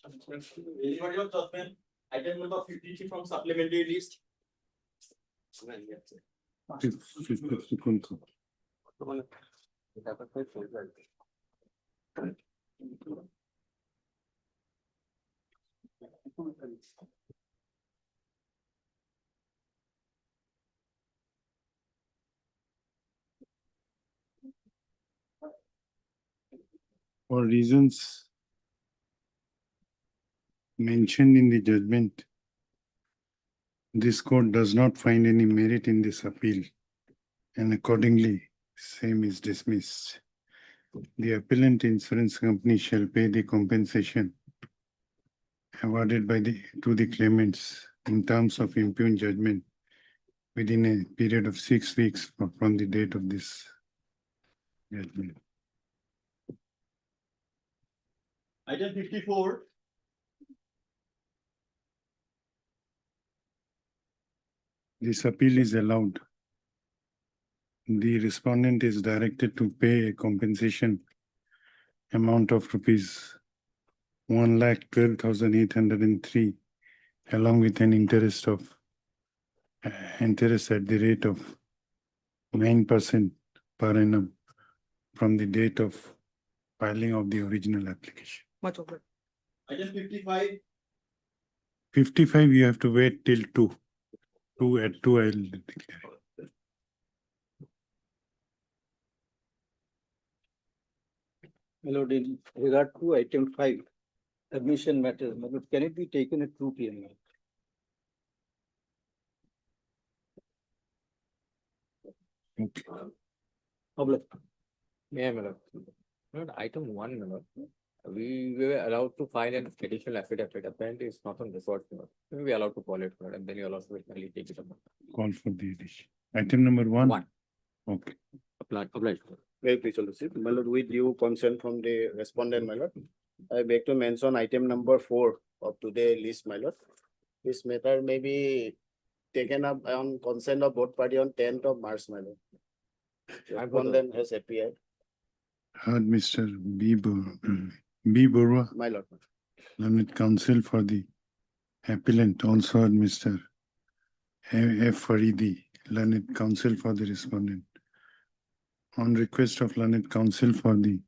Anybody of judgment? Item number 53 from supplementary list. For reasons mentioned in the judgment, this court does not find any merit in this appeal, and accordingly, same is dismissed. The appellant insurance company shall pay the compensation awarded to the claimants in terms of impugned judgment within a period of 6 weeks from the date of this judgment. Item 54. This appeal is allowed. The respondent is directed to pay a compensation amount of rupees 1,12,803 along with an interest at the rate of 9% per annum from the date of filing of the original application. Much of it. Item 55. 55 you have to wait till 2. At 2 I will declare. My lord, in regard to item 5, admission matters, my lord, can it be taken at 2 p.m.? Okay. Public. Yeah, my lord. Lord, item 1, my lord. We were allowed to file an additional affidavit. Apparently, it's not on record. We were allowed to call it, my lord, and then you allowed to finally take it up. Call for the addition. Item number 1. 1. Okay. Applied. Very pleased to receive. My lord, with due consent from the respondent, my lord, I beg to mention item number 4 of today's list, my lord. This matter may be taken up on consent of both parties on 10th of March, my lord. Respondent has appeared, Heard Mr. B. Borua, my lord. learned counsel for the appellant, also heard Mr. F. Faridi, learned counsel for the respondent. On request of learned counsel for the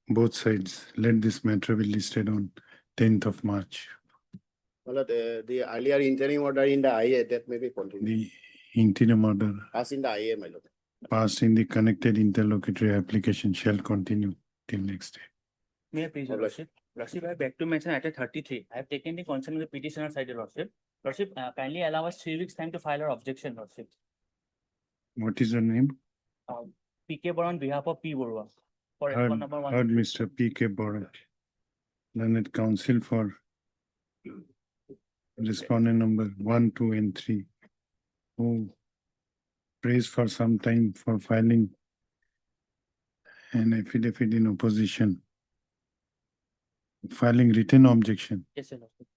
both sides, let this matter be listed on 10th of March. My lord, the earlier interim order in the IA that may be continued. The interim order As in the IA, my lord. passed in the connected interlocutory application shall continue till next day. May I please, your Lordship? Lordship, I beg to mention item 33. I have taken the concern of the petitioner side, your Lordship. Lordship, kindly allow us 3 weeks time to file our objection, Lordship. What is your name? PK Bora on behalf of P. Borua. For Heard, F1 number 1. heard Mr. P.K. Bora, learned counsel for respondent number 1, 2, and 3, who prays for some time for filing an affidavit in opposition, filing written objection. Yes, your Lordship.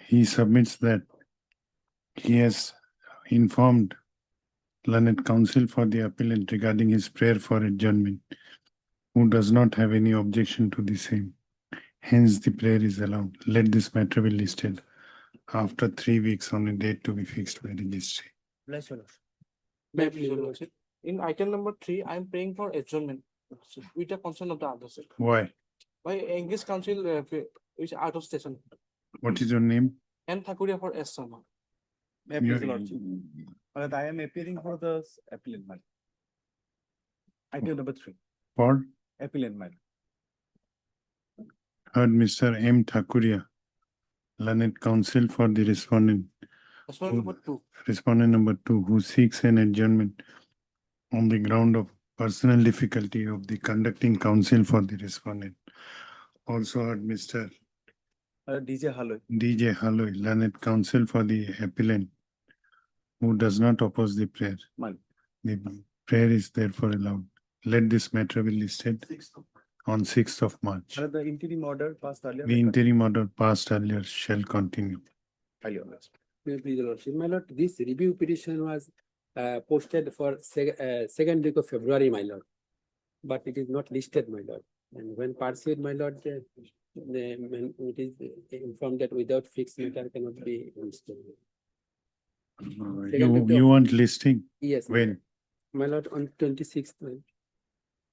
He submits that he has informed learned counsel for the appellant regarding his prayer for adjournment, who does not have any objection to the same. Hence, the prayer is allowed. Let this matter be listed after 3 weeks on a date to be fixed by registry. Bless your Lordship. May I please, your Lordship? In item number 3, I am praying for adjournment with the consent of the other side. Why? My English counsel is out of station. What is your name? And Thakuria for S. Sharma. May I please, your Lordship? Well, I am appearing for the appellant matter. Item number 3, For appellant matter. heard Mr. M. Thakuria, learned counsel for the respondent. Respondent number 2. Respondent number 2, who seeks an adjournment on the ground of personal difficulty of the conducting counsel for the respondent. Also heard Mr. DJ Halloway. D.J. Halloway, learned counsel for the appellant, who does not oppose the prayer. Man. The prayer is therefore allowed. Let this matter be listed on 6th of March. The interim order passed earlier. The interim order passed earlier shall continue. Earlier, Lordship. May I please, your Lordship? My lord, this review petition was posted for second week of February, my lord. But it is not listed, my lord. And when pursued, my lord, when it is informed that without fixed matter cannot be installed. You want listing? Yes. When? My lord, on 26th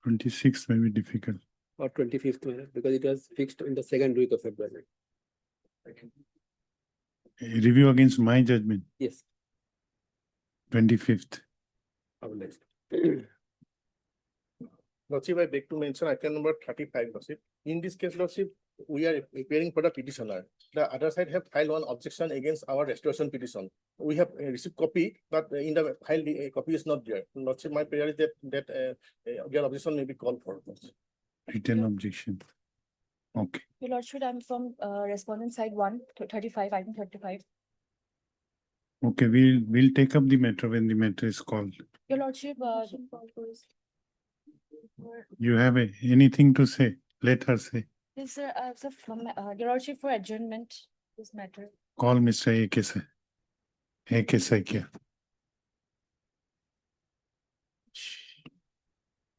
26th may be difficult. or 25th, my lord, because it was fixed in the second week of February. Review against my judgment, Yes. 25th. Obliged. Lordship, I beg to mention item number 35, Lordship. In this case, Lordship, we are appearing for the petitioner. The other side have filed one objection against our restoration petition. We have received copy, but in the file, the copy is not there. Lordship, my prayer is that their objection may be called for. Written objection. Okay. Your Lordship, I'm from respondent side 135, item 35. Okay, we'll take up the matter when the matter is called. Your Lordship, You have anything to say? Let her say. this so from Your Lordship for adjournment, this matter. Call Mr. A.K. Saikia.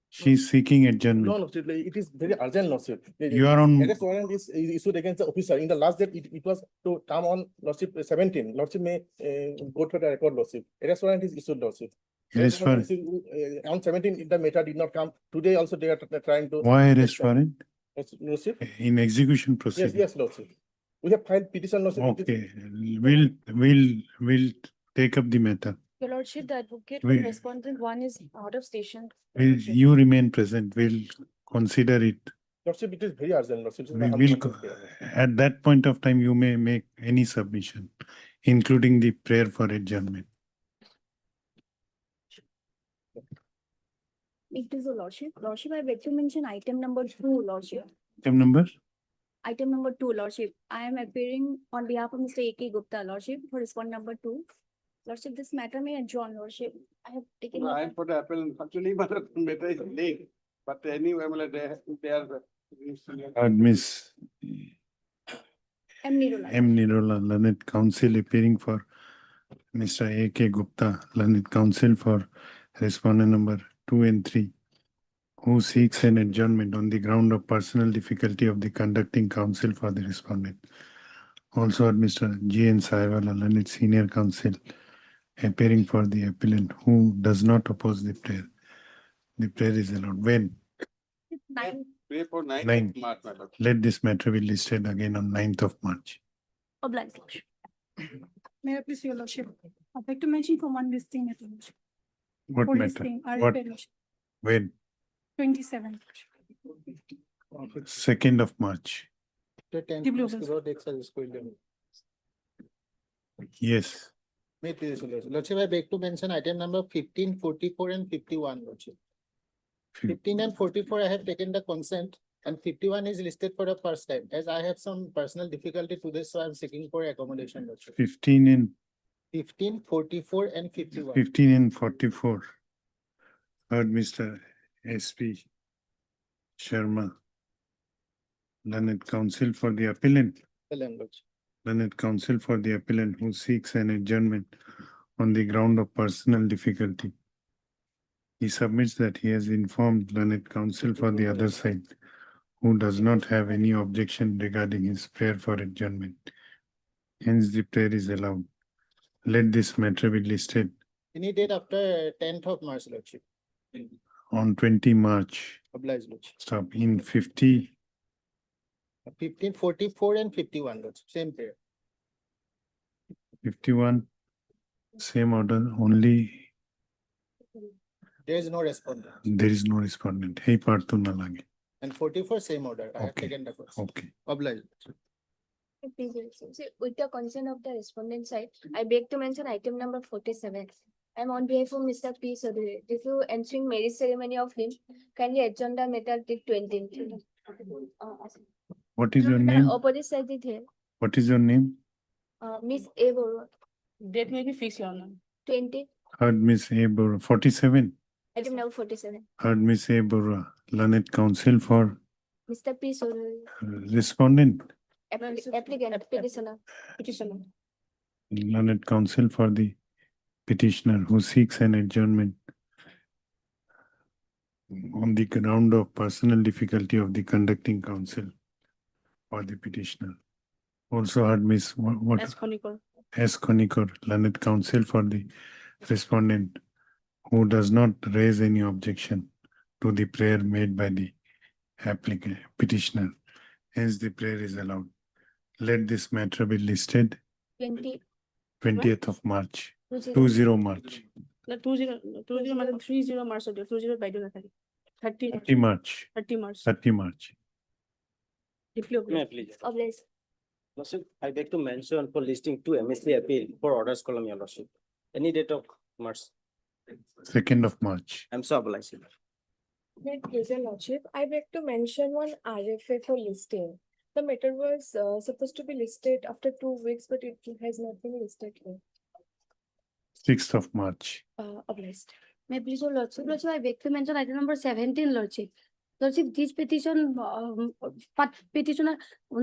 She's seeking No, adjournment. Lordship, it is very urgent, Lordship. You are on, Arrest warrant is issued against the officer. In the last date, it was to come on Lordship 17. Lordship may go to the record, Lordship. Arrest warrant is issued, Lordship. arrest warrant. On 17, the matter did not come. Today also they are trying to. Why arrest warrant? Lordship? In execution Yes, proceeding. yes, Lordship. We have filed petition, Lordship. It is- Okay, we'll take up the matter. Your Lordship, the advocate for We- respondent 1 is out of station. Your Lordship. You remain present. We'll consider it. Lordship, it is very urgent, Lordship. We will, at that point of time, you may make any submission, including the prayer for adjournment. It is a Lordship. Lordship, I beg to mention item number 2, Lordship. Item number? Item number 2, Lordship. I am appearing on behalf of Mr. A.K. Gupta, Lordship, for respondent number 2. Lordship, this matter may adjourn, Lordship. I have taken. I am for the appeal, actually, but the matter is late, but anyway, they are. Miss M. Nirola. M. Nirola, learned counsel appearing for Mr. A.K. Gupta, learned counsel for respondent number 2 and 3, who seeks an adjournment on the ground of personal difficulty of the conducting counsel for the respondent. Also, Mr. G. N. Saiwala, learned senior counsel, appearing for the appellant who does not oppose the prayer. The prayer is allowed. When? 9. Pray for 9th Ninth. of March, madam. Let this matter be listed again on 9th of March. Obliged, Lordship. May I please, Your Lordship? I'd like to mention for one listing, Your Lordship. What For matter? listing, I What? repeat, Lordship. When? 27. 2nd of March. The blue ones. Yes. Lordship, I beg to mention item number 15, 44 and 51, Lordship. 15 and 44, I have taken the consent and 51 is listed for the first time. As I have some personal difficulty to this, so I am seeking for accommodation, Lordship. 15 and 15, 44 and 51. 15 and 44. Heard Mr. S.P. Sharma, learned counsel for the appellant. Lordship. Learned counsel for the appellant who seeks an adjournment on the ground of personal difficulty. He submits that he has informed learned counsel for the other side, who does not have any objection regarding his prayer for adjournment. Hence, the prayer is allowed. Let this matter be listed Any date after 10th of March, Lordship. on 20 March. Obliged, Lordship. Stop in 50. 15, 44 and 51, Lordship. Same pair. 51, same order, only There is no respondent. there is no respondent. Hey, partu na lage. And 44, same order. I have Okay. taken the consent. Okay. Obliged. Please, Your Lordship. So, with the consent of the respondent side, I beg to mention item number 47. I'm on behalf of Mr. P. Sodhuri. If you entering marriage ceremony of him, kindly adjourn the matter till 20th. What is your name? Opposite side is here. What is your name? Miss A. Boro, Date may be fixed, Your Honor. 20, Heard Miss A. Bora. 47. item number 47. Heard Miss A. Bora. Learned counsel for Mr. P. Sodhuri, respondent. applicant, petitioner. Learned counsel for the petitioner who seeks an adjournment on the ground of personal difficulty of the conducting counsel for the petitioner. Also heard Miss what? As Conical. S. Konikor, learned counsel for the respondent who does not raise any objection to the prayer made by the applicant petitioner. Hence, the prayer is allowed. Let this matter be listed 20th of March, 20 March, 20 मतलब 30 मार्च 20 বাইদেউ নাথাকে 30 March, 30 March 30 March. May I please? Obliged. Lordship, I beg to mention for listing two MSC appeal for orders column, your lordship. Any date of March? 2nd of March. I'm so obliged. Please, your lordship, I beg to mention one RFA for listing. The matter was supposed to be listed after 2 weeks, but it has not been listed here. 6th of March. Obliged. May I please, your lordship, I beg to mention item number 17, lordship. Lordship, this petition, petitioner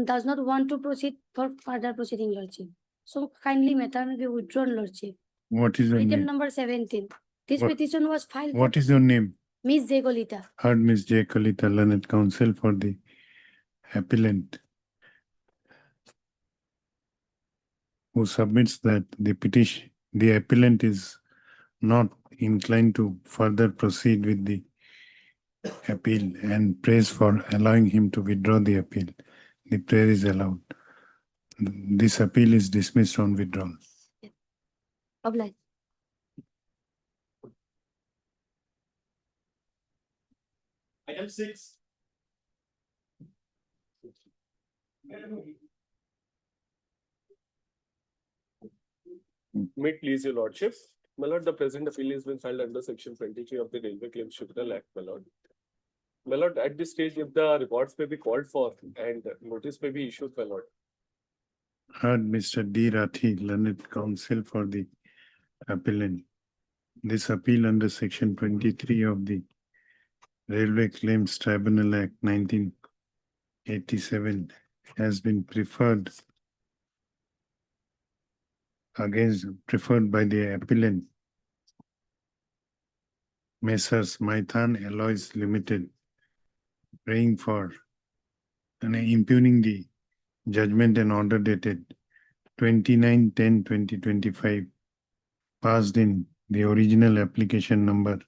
does not want to proceed for further proceeding, lordship. So kindly matter may be withdrawn, lordship. What is your Item name? number 17. This What- petition was filed. What is your name? Miss Zegolita. Heard Miss J. Kalita, learned counsel for the appellant who submits that the appellant is not inclined to further proceed with the appeal and prays for allowing him to withdraw the appeal. The prayer is allowed. This appeal is dismissed on withdrawal. Obliged. Item 6. May it please your lordship. My lord, the present appeal has been filed under section 23 of the Railway Claims Tribunal Act, my lord. My lord, at this stage, if the reports may be called for and notice may be issued, my lord. Heard Mr. D. Rathi, learned counsel for the appellant. This appeal under section 23 of the Railway Claims Tribunal Act 1987 has been preferred by the appellant, Messrs. Maithan Alloys Limited, praying for and impugning the judgment and order dated 29/10/2025, passed in the original application number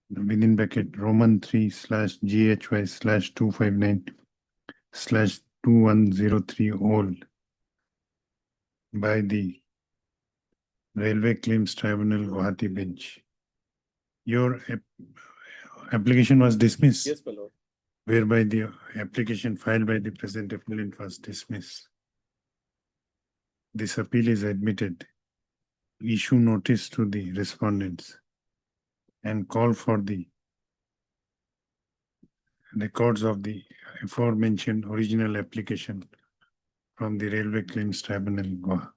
within bracket Roman 3/GHY/259/2103 old by the Railway Claims Tribunal Gauhati bench. Your application was dismissed. Yes, my lord. Whereby the application filed by the present appellant was dismissed. This appeal is admitted. Issue notice to the respondents and call for the records of the aforementioned original application from the Railway Claims Tribunal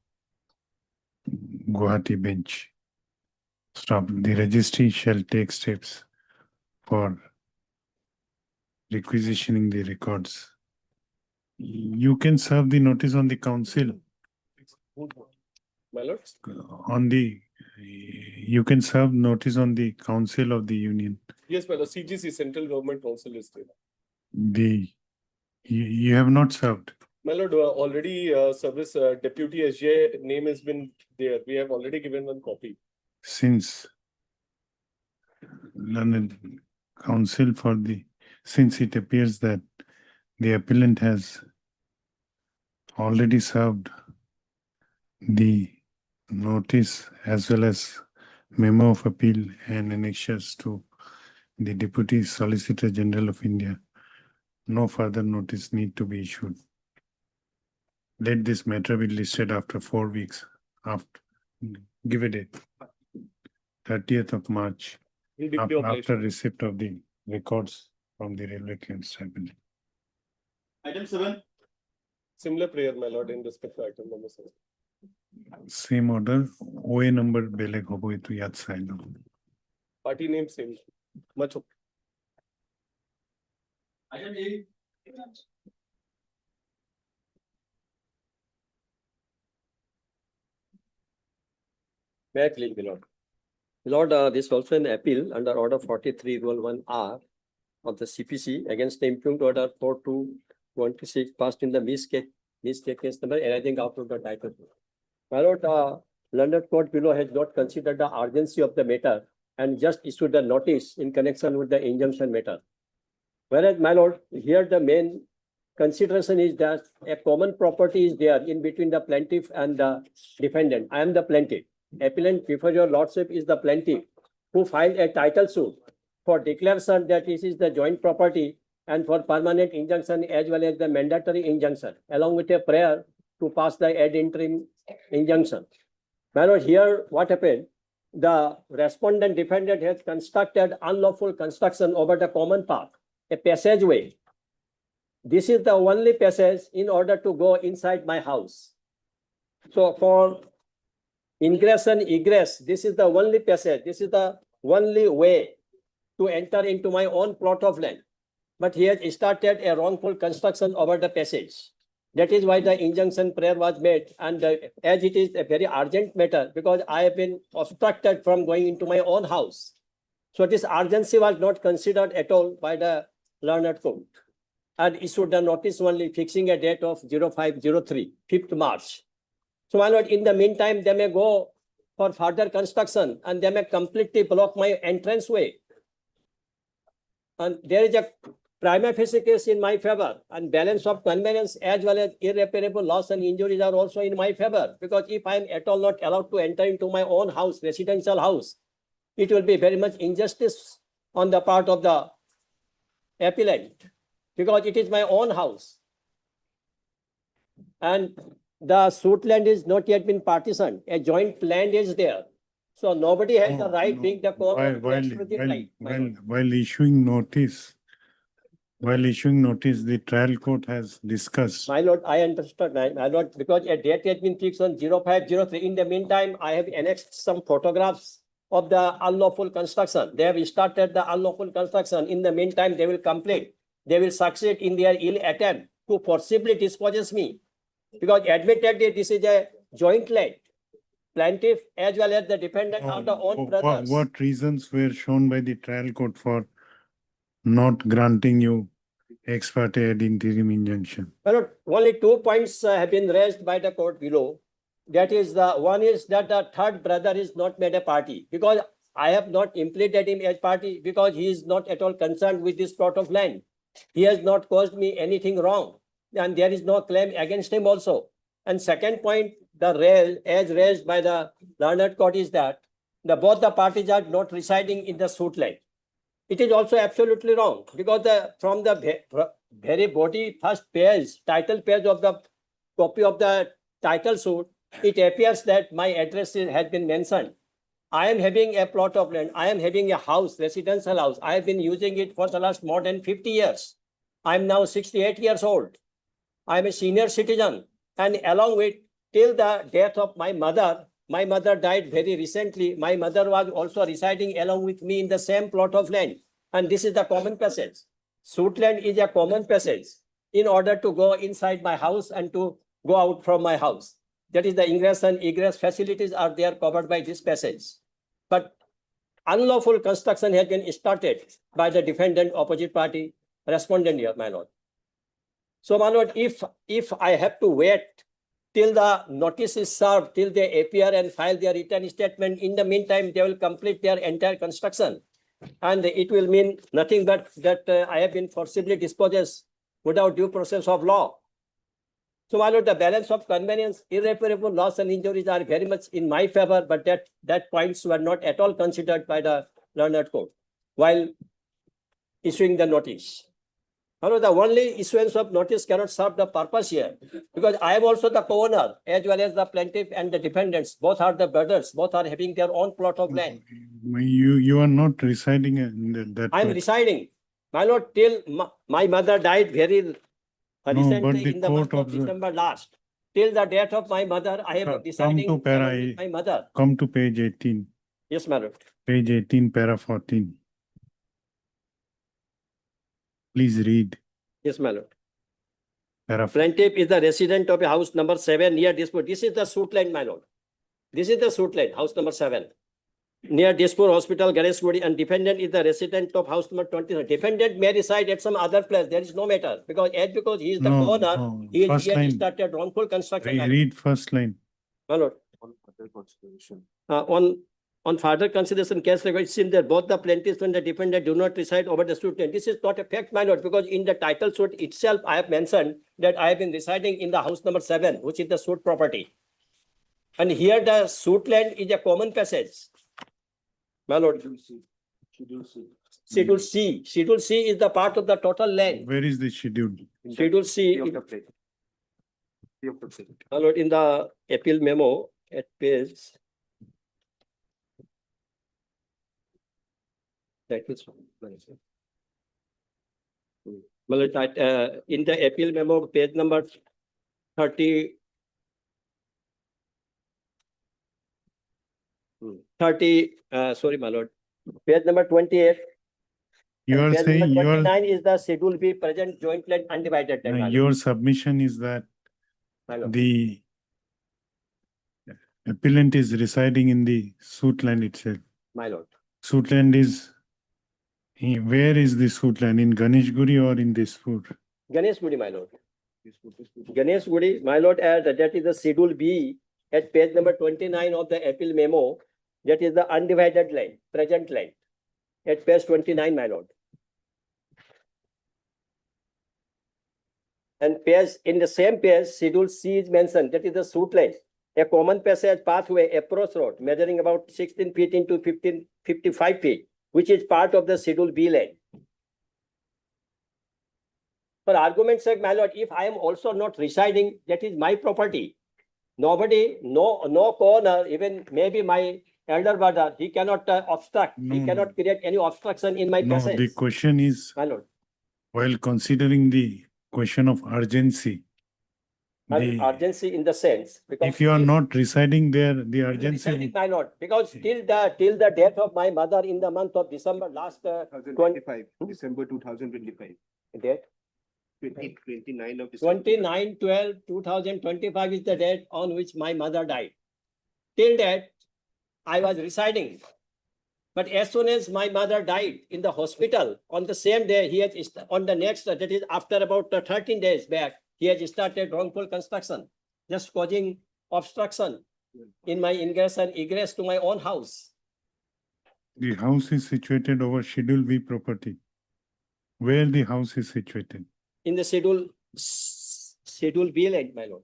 Gauhati bench. Stop. The registry shall take steps for requisitioning the records. You can serve the notice on the council. My lord. You can serve notice on the council of the union. Yes, my lord. CGC, Central Government Council is there. You have not served. My lord, already service deputy SJ name has been there. We have already given one copy. Since learned counsel for since it appears that the appellant has already served the notice as well as memo of appeal and annexures to the Deputy Solicitor General of India, no further notice need to be issued. Let this matter be listed after 4 weeks. Give a date. 30th of March. After receipt of the records from the Railway Claims Tribunal. Item 7. Similar prayer, my lord, in respect to item number 7. Same order. OA number beleg hobo itu yad sailo. Party name same. Much okay. Item 8. May I please, my lord. Lord, this is also an appeal under order 43 rule 1R of the CPC against the impugned order 4226 passed in the mistake case number arising out of the title. My lord, London court below has not considered the urgency of the matter and just issued a notice in connection with the injunction matter. Whereas, my lord, here the main consideration is that a common property is there in between the plaintiff and the defendant. I am the plaintiff. Appellant before your lordship is the plaintiff who filed a title suit for declaration that this is the joint property and for permanent injunction as well as the mandatory injunction, along with a prayer to pass the ad interim injunction. My lord, here what happened? The respondent defendant has constructed unlawful construction over the common path, a passageway. This is the only passage in order to go inside my house. So for ingress and egress, this is the only passage. This is the only way to enter into my own plot of land. But he has started a wrongful construction over the passage. That is why the injunction prayer was made. And as it is a very urgent matter, because I have been obstructed from going into my own house. So this urgency was not considered at all by the learned court and issued the notice only fixing a date of 0503, 5th March. So my lord, in the meantime, they may go for further construction and they may completely block my entrance way. And there is a prima facie case in my favor, and balance of convenience as well as irreparable loss and injuries are also in my favor, because if I am at all not allowed to enter into my own house, residential house, it will be very much injustice on the part of the appellant, because it is my own house. And the suit land is not yet been partitioned. A joint land is there. So nobody has the right being the court. While issuing notice, the trial court has discussed. My lord, I understood, my lord, because a date has been fixed on 0503. In the meantime, I have annexed some photographs of the unlawful construction. They have started the unlawful construction. In the meantime, they will complete. They will succeed in their ill attempt to forcibly dispose me. Because admittedly, this is a joint land. Plaintiff as well as the defendant are the own brothers. What reasons were shown by the trial court for not granting you ex parte ad interim injunction? Well, only 2 points have been raised by the court below. That is, the one is that the third brother is not made a party, because I have not implicated him as party, because he is not at all concerned with this plot of land. He has not caused me anything wrong, and there is no claim against him also. And second point, as raised by the learned court, is that both the parties are not residing in the suit land. It is also absolutely wrong, because from the very body first page, title page of the copy of the title suit, it appears that my address has been mentioned. I am having a plot of land. I am having a house, residential house. I have been using it for the last more than 50 years. I am now 68 years old. I am a senior citizen. And along with, till the death of my mother died very recently. My mother was also residing along with me in the same plot of land. And this is the common passage. Suit land is a common passage in order to go inside my house and to go out from my house. That is, the ingress and egress facilities are there covered by this passage. But unlawful construction has been started by the defendant opposite party respondent here, my lord. So, my lord, if I have to wait till the notice is served, till they appear and file their written statement, in the meantime, they will complete their entire construction. And it will mean nothing but that I have been forcibly dispossessed without due process of law. So, my lord, the balance of convenience, irreparable loss and injuries are very much in my favor, but that points were not at all considered by the learned court while issuing the notice. My lord, the only issuance of notice cannot serve the purpose here, because I am also the co-owner as well as the plaintiff and the defendants. Both are the brothers. Both are having their own plot of land. You are not residing in that. I am residing, my lord, till my mother died very recently in the month of December last. Till the death of my mother, I am residing with my mother. Come to page 18. Yes, my lord. Page 18, para 14. Please read. Yes, my lord. Para Plaintiff is the resident of a house number 7 near dispute. This is the suit line, my lord. This is the suit line, house number 7. near Dispur Hospital, Ganeshguri, and defendant is the resident of house number 29. Defendant may reside at some other place. There is no matter because he is the No, owner. no, He first has line. started wrongful construction. Read first line. My lord. On further consideration, case record, it seems that both the plaintiffs and the defendant do not reside over the suit land. This is not a fact, my lord, because in the title suit itself, I have mentioned that I have been residing in the house number 7, which is the suit property. And here the suit land is a common passage. My lord. Schedule C. Schedule C is the part of the total land. Where is the schedule? Schedule C. My lord, in the appeal memo at page. That is in the appeal memo, page number 30. Sorry, my lord. Page number 28. You are Page saying number you are, 29 is the schedule B present joint land undivided land. my lord. your submission is that My lord. the appellant is residing in the suit land itself. My lord. Suit land is, where is the suit land? In Ganeshguri or in Dispur? Ganeshguri, my lord. Ganeshguri, my lord, that is the schedule B at page number 29 of the appeal memo. That is the undivided land, present land. At page 29, my lord. And page, in the same page, schedule C is mentioned. That is the suit land. A common passage pathway approach road measuring about 16 feet into 55 feet, which is part of the schedule B land. For argument's sake, my lord, if I am also not residing, that is my property. Nobody, no corner, even maybe my elder brother, he cannot obstruct. He No, cannot create any obstruction in my No, passage. the question is, My lord, while considering the question of urgency, and urgency in the sense because if you are not residing there, the urgency. residing, my lord, because till the death of my mother in the month of December last 2025, December 2025. date 29 of December. 29/12/2025 is the date on which my mother died. Till that, I was residing. But as soon as my mother died in the hospital, on the same day, on the next, that is after about 13 days back, he has started wrongful construction, just causing obstruction in my ingress and egress to my own house. The house is situated over Schedule B property. Where the house is situated? In the schedule B land, my lord.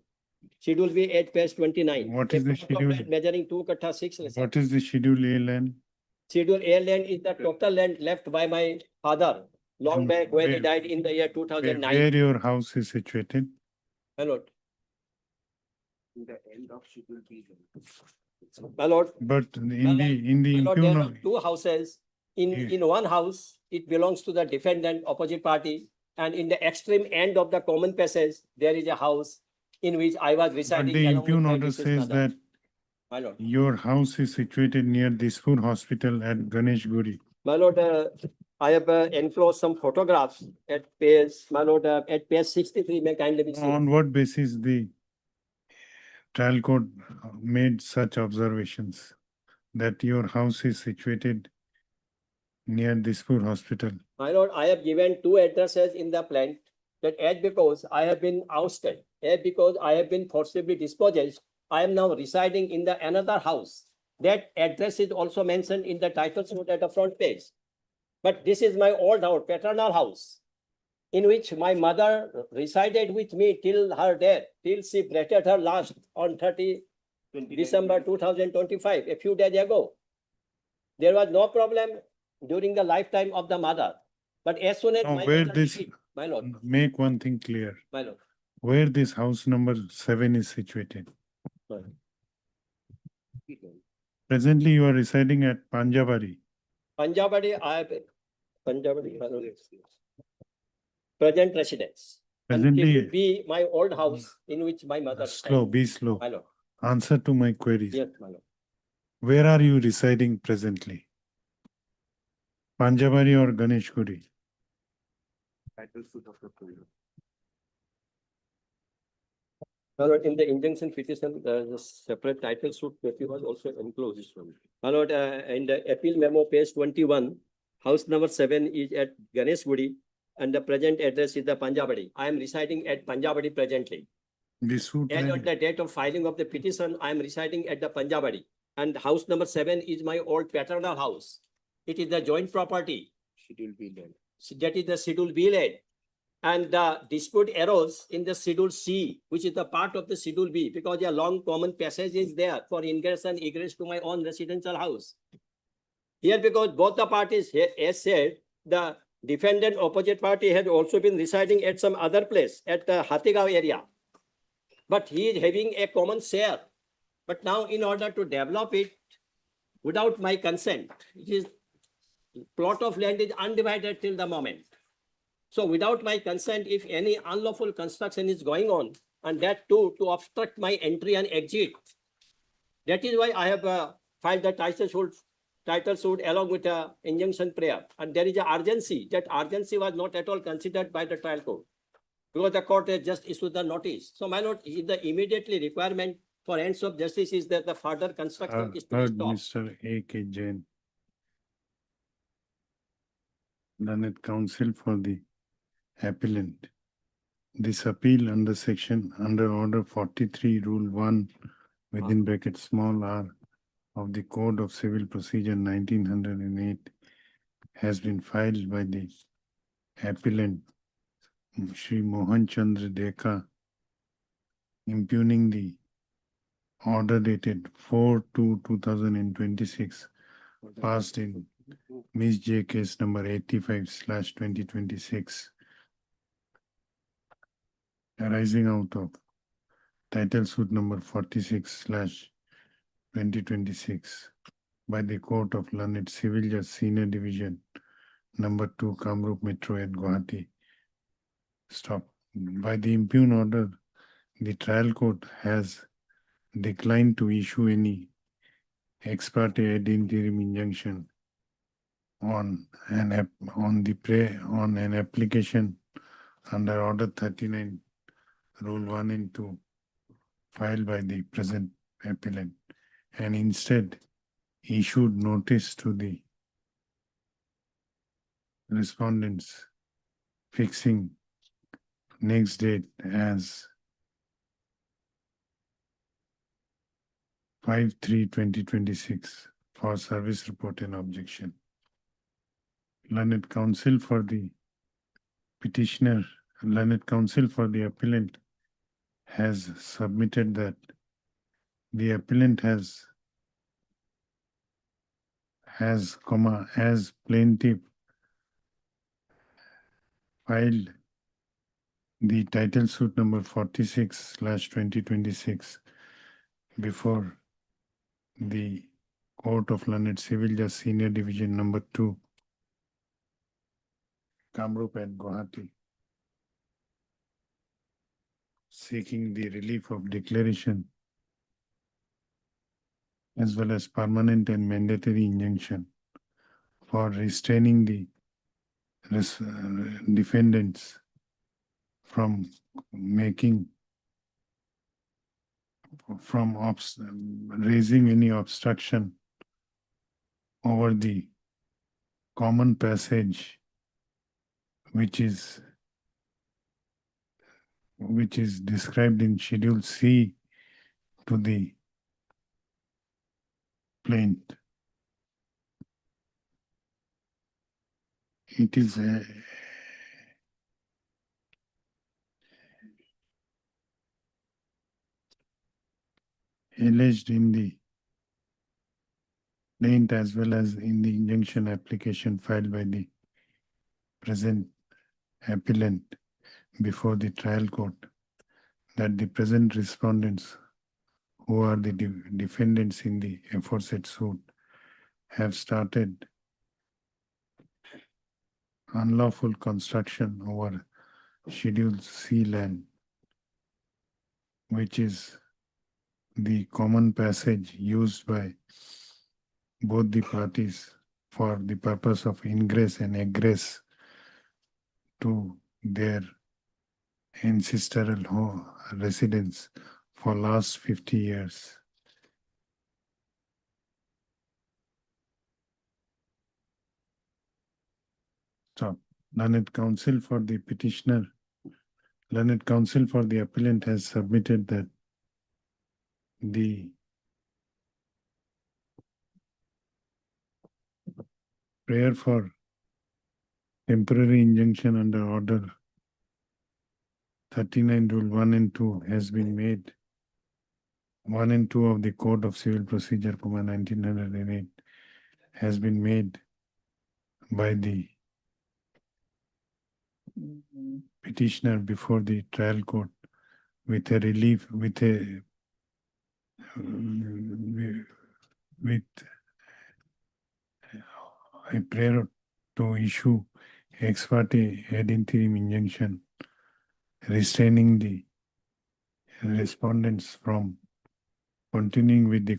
Schedule B at page 29. What is the schedule? Measuring 2 kathah 6. What is the Schedule A land? Schedule A land is the total land left by my father long back when he died in the year 2009. Where your house is situated? My lord. In the end of Schedule B. My lord. But in the My lord, there are impugn, two houses. In one house, it belongs to the defendant, opposite party. And in the extreme end of the common passage, there is a house in which I was but residing. the along with impugn my order deceased says mother. that My lord. your house is situated near Dispur Hospital at Ganeshguri. My lord, I have enclosed some photographs at page, my lord, at page 63, may kindly be seen. On what basis the trial court made such observations that your house is situated near Dispur Hospital? My lord, I have given two addresses in the plant that as because I have been ousted, as because I have been forcibly dispossessed, I am now residing in the another house. That address is also mentioned in the title suit at the front page. But this is my old house, paternal house, in which my mother resided with me till her death, till she breathed her last on 30 December 2025, a few days ago. There was no problem during the lifetime of the mother. But as soon as Now, my where mother this, died, my lord, make one thing clear, my lord. where this house number 7 is situated. Presently, you are residing at Panjabari. Panjabadi, Panjabadi, my lord. Present residence. And it Presently, will be my old house in which my mother slow, died. be slow. My lord. Answer to my queries. Yes, my lord. Where are you residing presently? Panjabari or Ganeshguri? Title suit of the plaintiff. My lord, in the injunction petition, the separate title suit copy was also enclosed. My lord, in the appeal memo, page 21, house number 7 is at Ganeshgudi, and the present address is the Panjabadi. I am residing at Panjabadi presently. The suit And on has, the date of filing of the petition, I am residing at the Panjabadi. And house number 7 is my old paternal house. It is the joint property. Schedule B land. That is the Schedule B land. And the dispute arose in the Schedule C, which is the part of the Schedule B, because a long common passage is there for ingress and egress to my own residential house. Here, because both the parties, as said, the defendant opposite party had also been residing at some other place at the Hatigao area. But he is having a common share. But now, in order to develop it without my consent, it is plot of land is undivided till the moment. So without my consent, if any unlawful construction is going on, and that too to obstruct my entry and exit, that is why I have filed the title suit along with a injunction prayer. And there is an urgency. That urgency was not at all considered by the trial court, because the court has just issued the notice. So my lord, the immediately requirement for ends of justice is that the further construction is to be heard stopped. Mr. A.K. Jain, learned counsel for the appellant. This appeal under order 43, rule 1, within bracket small r of the Code of Civil Procedure 1908 has been filed by the appellant Shri Mohan Chandra Dekha, impugning the order dated 4/2/2026 passed in Ms. J case number 85/2026, arising out of title suit number 46/2026 by the Court of Learned Civil Judge Senior Division number 2 Kamrup Metro at Gauhati. Stop. By the impugned order, the trial court has declined to issue any ex parte ad interim injunction on an application under order 39, rule 1 and 2, filed by the present appellant, and instead issued notice to the respondents fixing next date as 5/3/2026 for service report and objection. Learned counsel for the petitioner, learned counsel for the appellant has submitted that the appellant has as plaintiff filed the title suit number 46/2026 before the Court of Learned Civil Judge Senior Division number 2, Kamrup and Gauhati, seeking the relief of declaration as well as permanent and mandatory injunction for restraining the defendants from raising any obstruction over the common passage which is described in Schedule C to the plaint. It is alleged in the plaint as well as in the injunction application filed by the present appellant before the trial court that the present respondents, who are the defendants in the aforesaid suit, have started unlawful construction over Schedule C land, which is the common passage used by both the parties for the purpose of ingress and egress to their ancestral residence for last 50 years. Stop. Learned counsel for the petitioner, learned counsel for the appellant has submitted that the prayer for temporary injunction under order 39 rule 1 and 2 has been made. 1 and 2 of the Code of Civil Procedure, 1908 has been made by the petitioner before the trial court with a relief, with a prayer to issue ex parte ad interim injunction restraining the respondents from continuing with the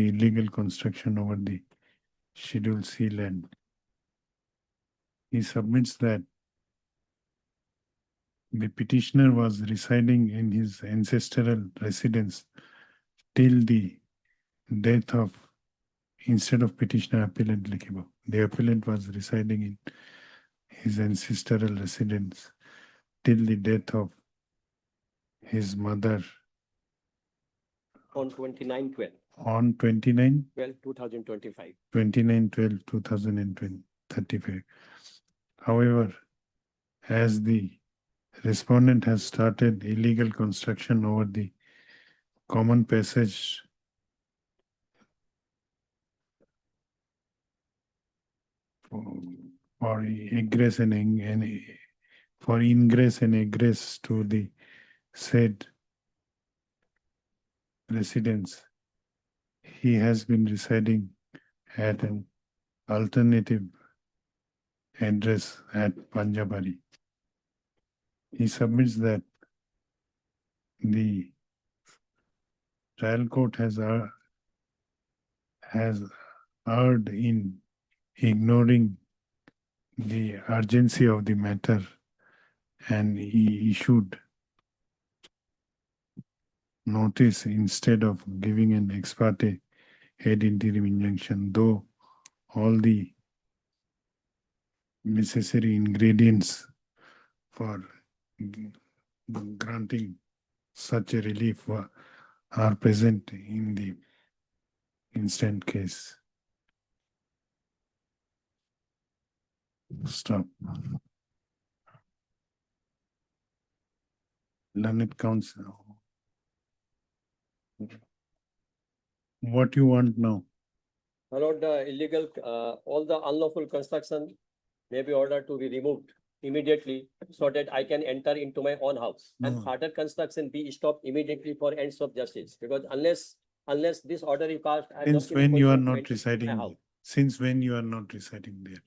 illegal construction over the Schedule C land. He submits that the petitioner was residing in his ancestral residence till the death of, instead of petitioner, appellant likhebo. The appellant was residing in his ancestral residence till the death of his mother On 29/12. on 2025. 29/12/2035. However, as the respondent has started illegal construction over the common passage for ingress and egress to the said residence, he has been residing at an alternative address at Panjabari. He submits that the trial court has erred in ignoring the urgency of the matter, and he issued notice instead of giving an ex parte ad interim injunction, though all the necessary ingredients for granting such a relief are present in the instant case. Stop. Learned counsel. What you want now? My lord, the illegal, all the unlawful construction may be ordered to be removed immediately so that I can enter into my own house. No. And further construction be stopped immediately for ends of justice. Because unless this order is passed, I am Since not in when you are position to not enter residing my there? house. Since when you are not residing there?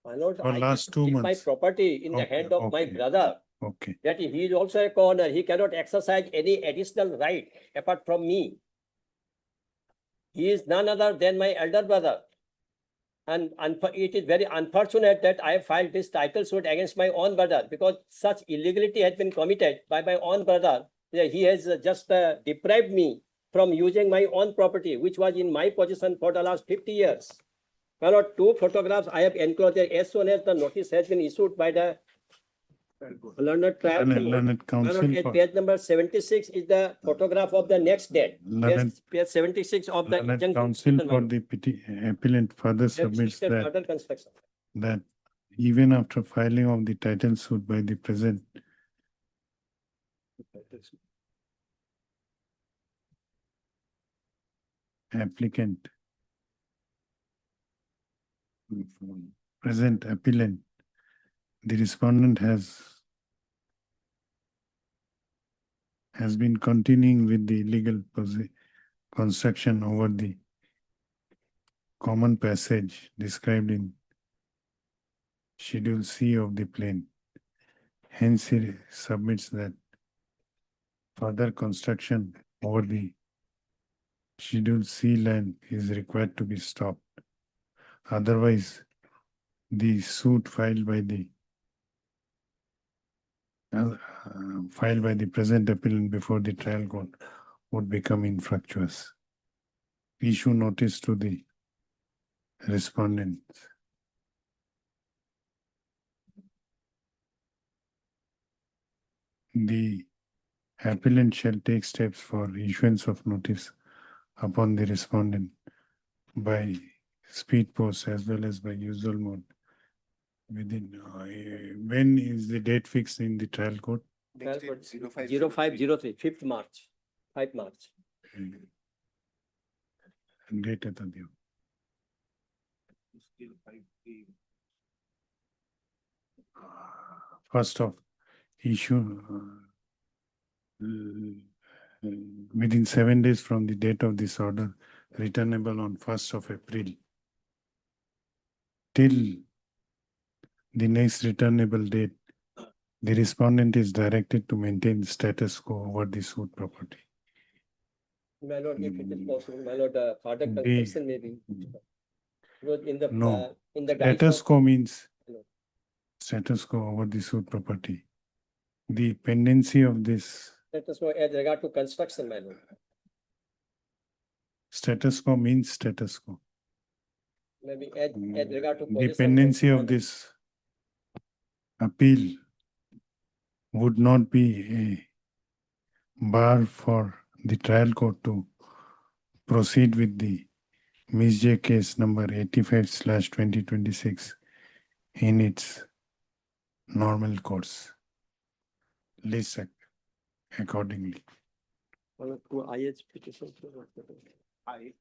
My lord, For I last 2 keep my months. property in the Okay, hand of my okay. brother. Okay. That he is also a corner. He cannot exercise any additional right apart from me. He is none other than my elder brother. And it is very unfortunate that I filed this title suit against my own brother because such illegality has been committed by my own brother. He has just deprived me from using my own property, which was in my possession for the last 50 years. My lord, 2 photographs I have enclosed there as soon as the notice has been issued by the learned trial. Learned counsel At for page number 76 is the photograph of the next date. Learned- Page 76 of the learned injunction. counsel for the appellant further submits that Further construction. that even after filing of the title suit by the present applicant, present appellant, the respondent has been continuing with the illegal construction over the common passage described in Schedule C of the plan. Hence, he submits that further construction over the Schedule C land is required to be stopped. Otherwise, the suit filed by the filed by the present appellant before the trial court would become infructuous. Issue notice to the respondent. The appellant shall take steps for issuance of notice upon the respondent by speed post as well as by usual mode. Within, when is the date fixed in the trial court? 0503, 5th March, 5 March. Date at the first of issue within 7 days from the date of this order, returnable on 1st of April. Till the next returnable date, the respondent is directed to maintain status quo over the suit property. My lord, if it is possible, my lord, further The- construction may be. Because No. in the guise Status of- quo means No. status quo over the suit property. The pendency of this Status quo as regard to construction, my lord. status quo means status quo. Maybe as regard to. The possession pendency my of lord. this appeal would not be a bar for the trial court to proceed with the Ms. J case number 85/2026 in its normal course. List accordingly. My lord, to IH petition. I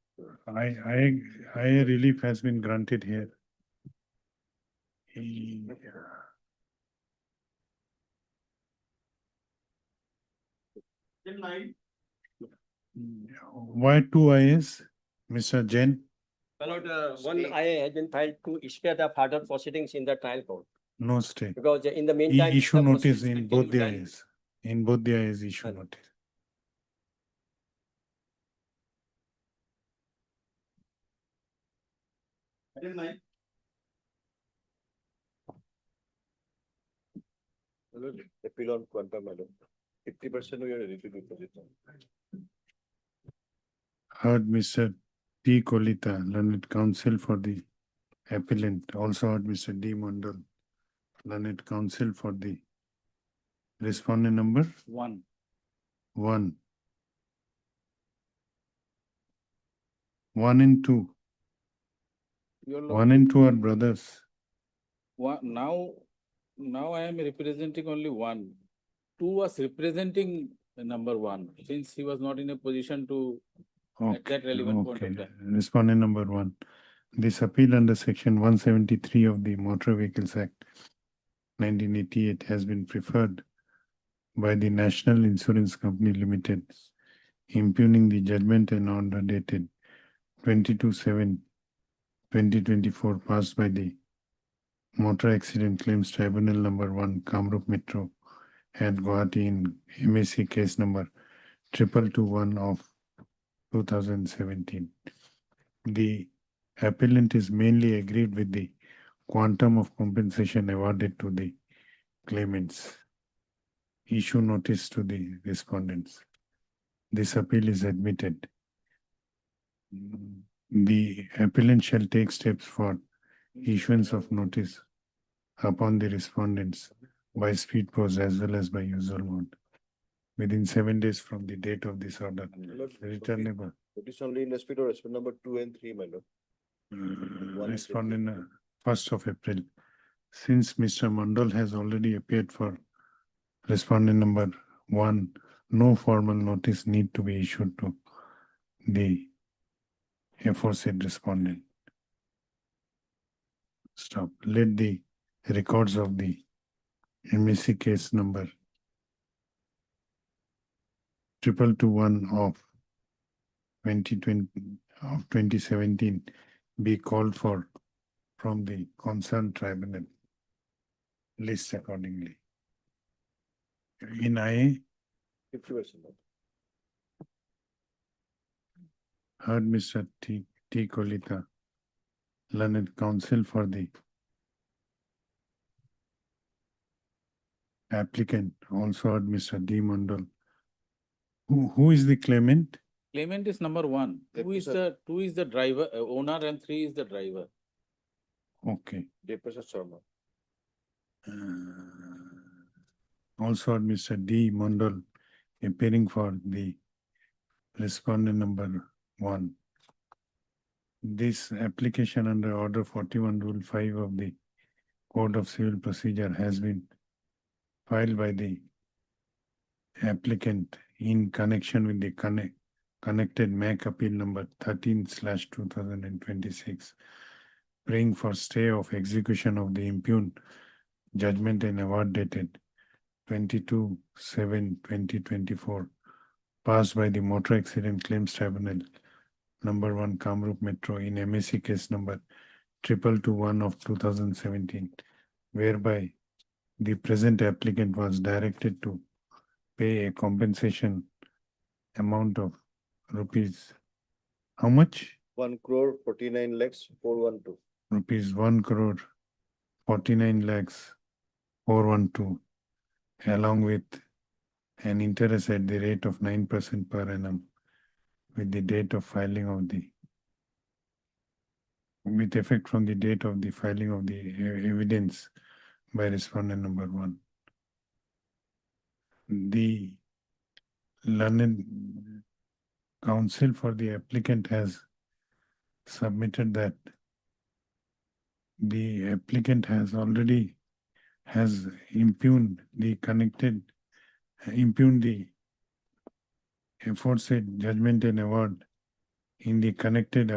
relief has been granted here. Item 9. Why two IS, Mr. Jain? My lord, one IA has been filed to stay the further proceedings in the trial court. No stay. Because in the meantime. Issue the notice proceedings in both the continue. IS. In both the IS issue Hello. notice. Item 9. Appeal on quantum, madam. 50% we are ready to deposit. Heard Mr. T. Kolita, learned counsel for the appellant. Also heard Mr. D. Mondal, learned counsel for the respondent number 1. 1. 1 and 2. Your 1 and 2 are brothers. Now I am representing only 1. 2 was representing the number 1, since he was not in a position to at that relevant point of time. Respondent number 1. This appeal under section 173 of the Motor Vehicles Act 1988 has been preferred by the National Insurance Company Limited, impugning the judgment and order dated 22/7/2024 passed by the Motor Accident Claims Tribunal number 1, Kamrup Metro at Gauhati in MAC case number 2221 of 2017. The appellant is mainly agreed with the quantum of compensation awarded to the claimants. Issue notice to the respondents. This appeal is admitted. The appellant shall take steps for issuance of notice upon the respondents by speed post as well as by usual mode within 7 days from the date of this order. Returnable. Notice only in respect of respondent number 2 and 3, my lord. Respondent 1st of April. Since Mr. Mandal has already appeared for respondent number 1, no formal notice need to be issued to the aforesaid respondent. Stop. Let the records of the MAC case number 2221 of 2017 be called for from the concerned tribunal. List accordingly. In IA, 50%. heard Mr. T. Kolita, learned counsel for the applicant, also heard Mr. D. Mandal. Who is the claimant? Claimant is number one. Two is the driver, owner, and three is the driver. Okay. Deepesh Sharma. Also heard Mr. D. Mandal appearing for the respondent number 1. This application under Order 41 Rule 5 of the Code of Civil Procedure has been filed by the applicant in connection with the connected MAC appeal number 13/2026, praying for stay of execution of the impugned judgment and award dated 22/7/2024, passed by the Motor Accident Claims Tribunal number 1 Kamrup Metro in MAC case number 2221 of 2017, whereby the present applicant was directed to pay a compensation amount of rupees, how much? 1,49,04,112. Rupees 1,49,04,112, along with an interest at the rate of 9% per annum, with the date of filing of the, with effect from the date of the filing of the evidence by respondent number 1. The learned counsel for the applicant has submitted that the applicant has already impugned the aforesaid judgment and award in the connected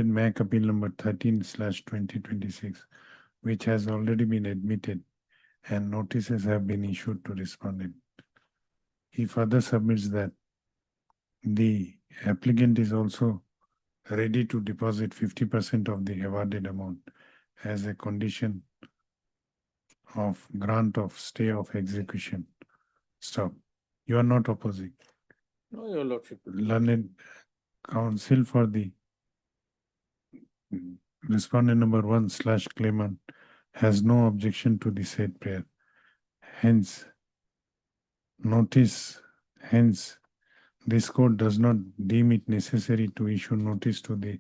MAC appeal number 13/2026, which has already been admitted and notices have been issued to respondent. He further submits that the applicant is also ready to deposit 50% of the awarded amount as a condition of grant of stay of execution. Stop. You are not opposing. No, Your Lordship. Learned counsel for the respondent number 1/claimant has no objection to the said prayer. Hence, this court does not deem it necessary to issue notice to the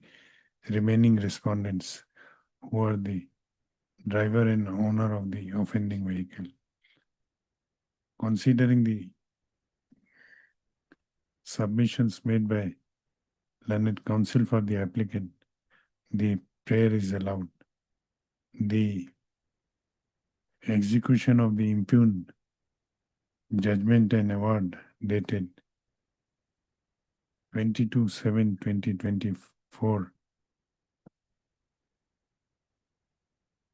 remaining respondents, who are the driver and owner of the offending vehicle. Considering the submissions made by learned counsel for the applicant, the prayer is allowed. The execution of the impugned judgment and award dated 22/7/2024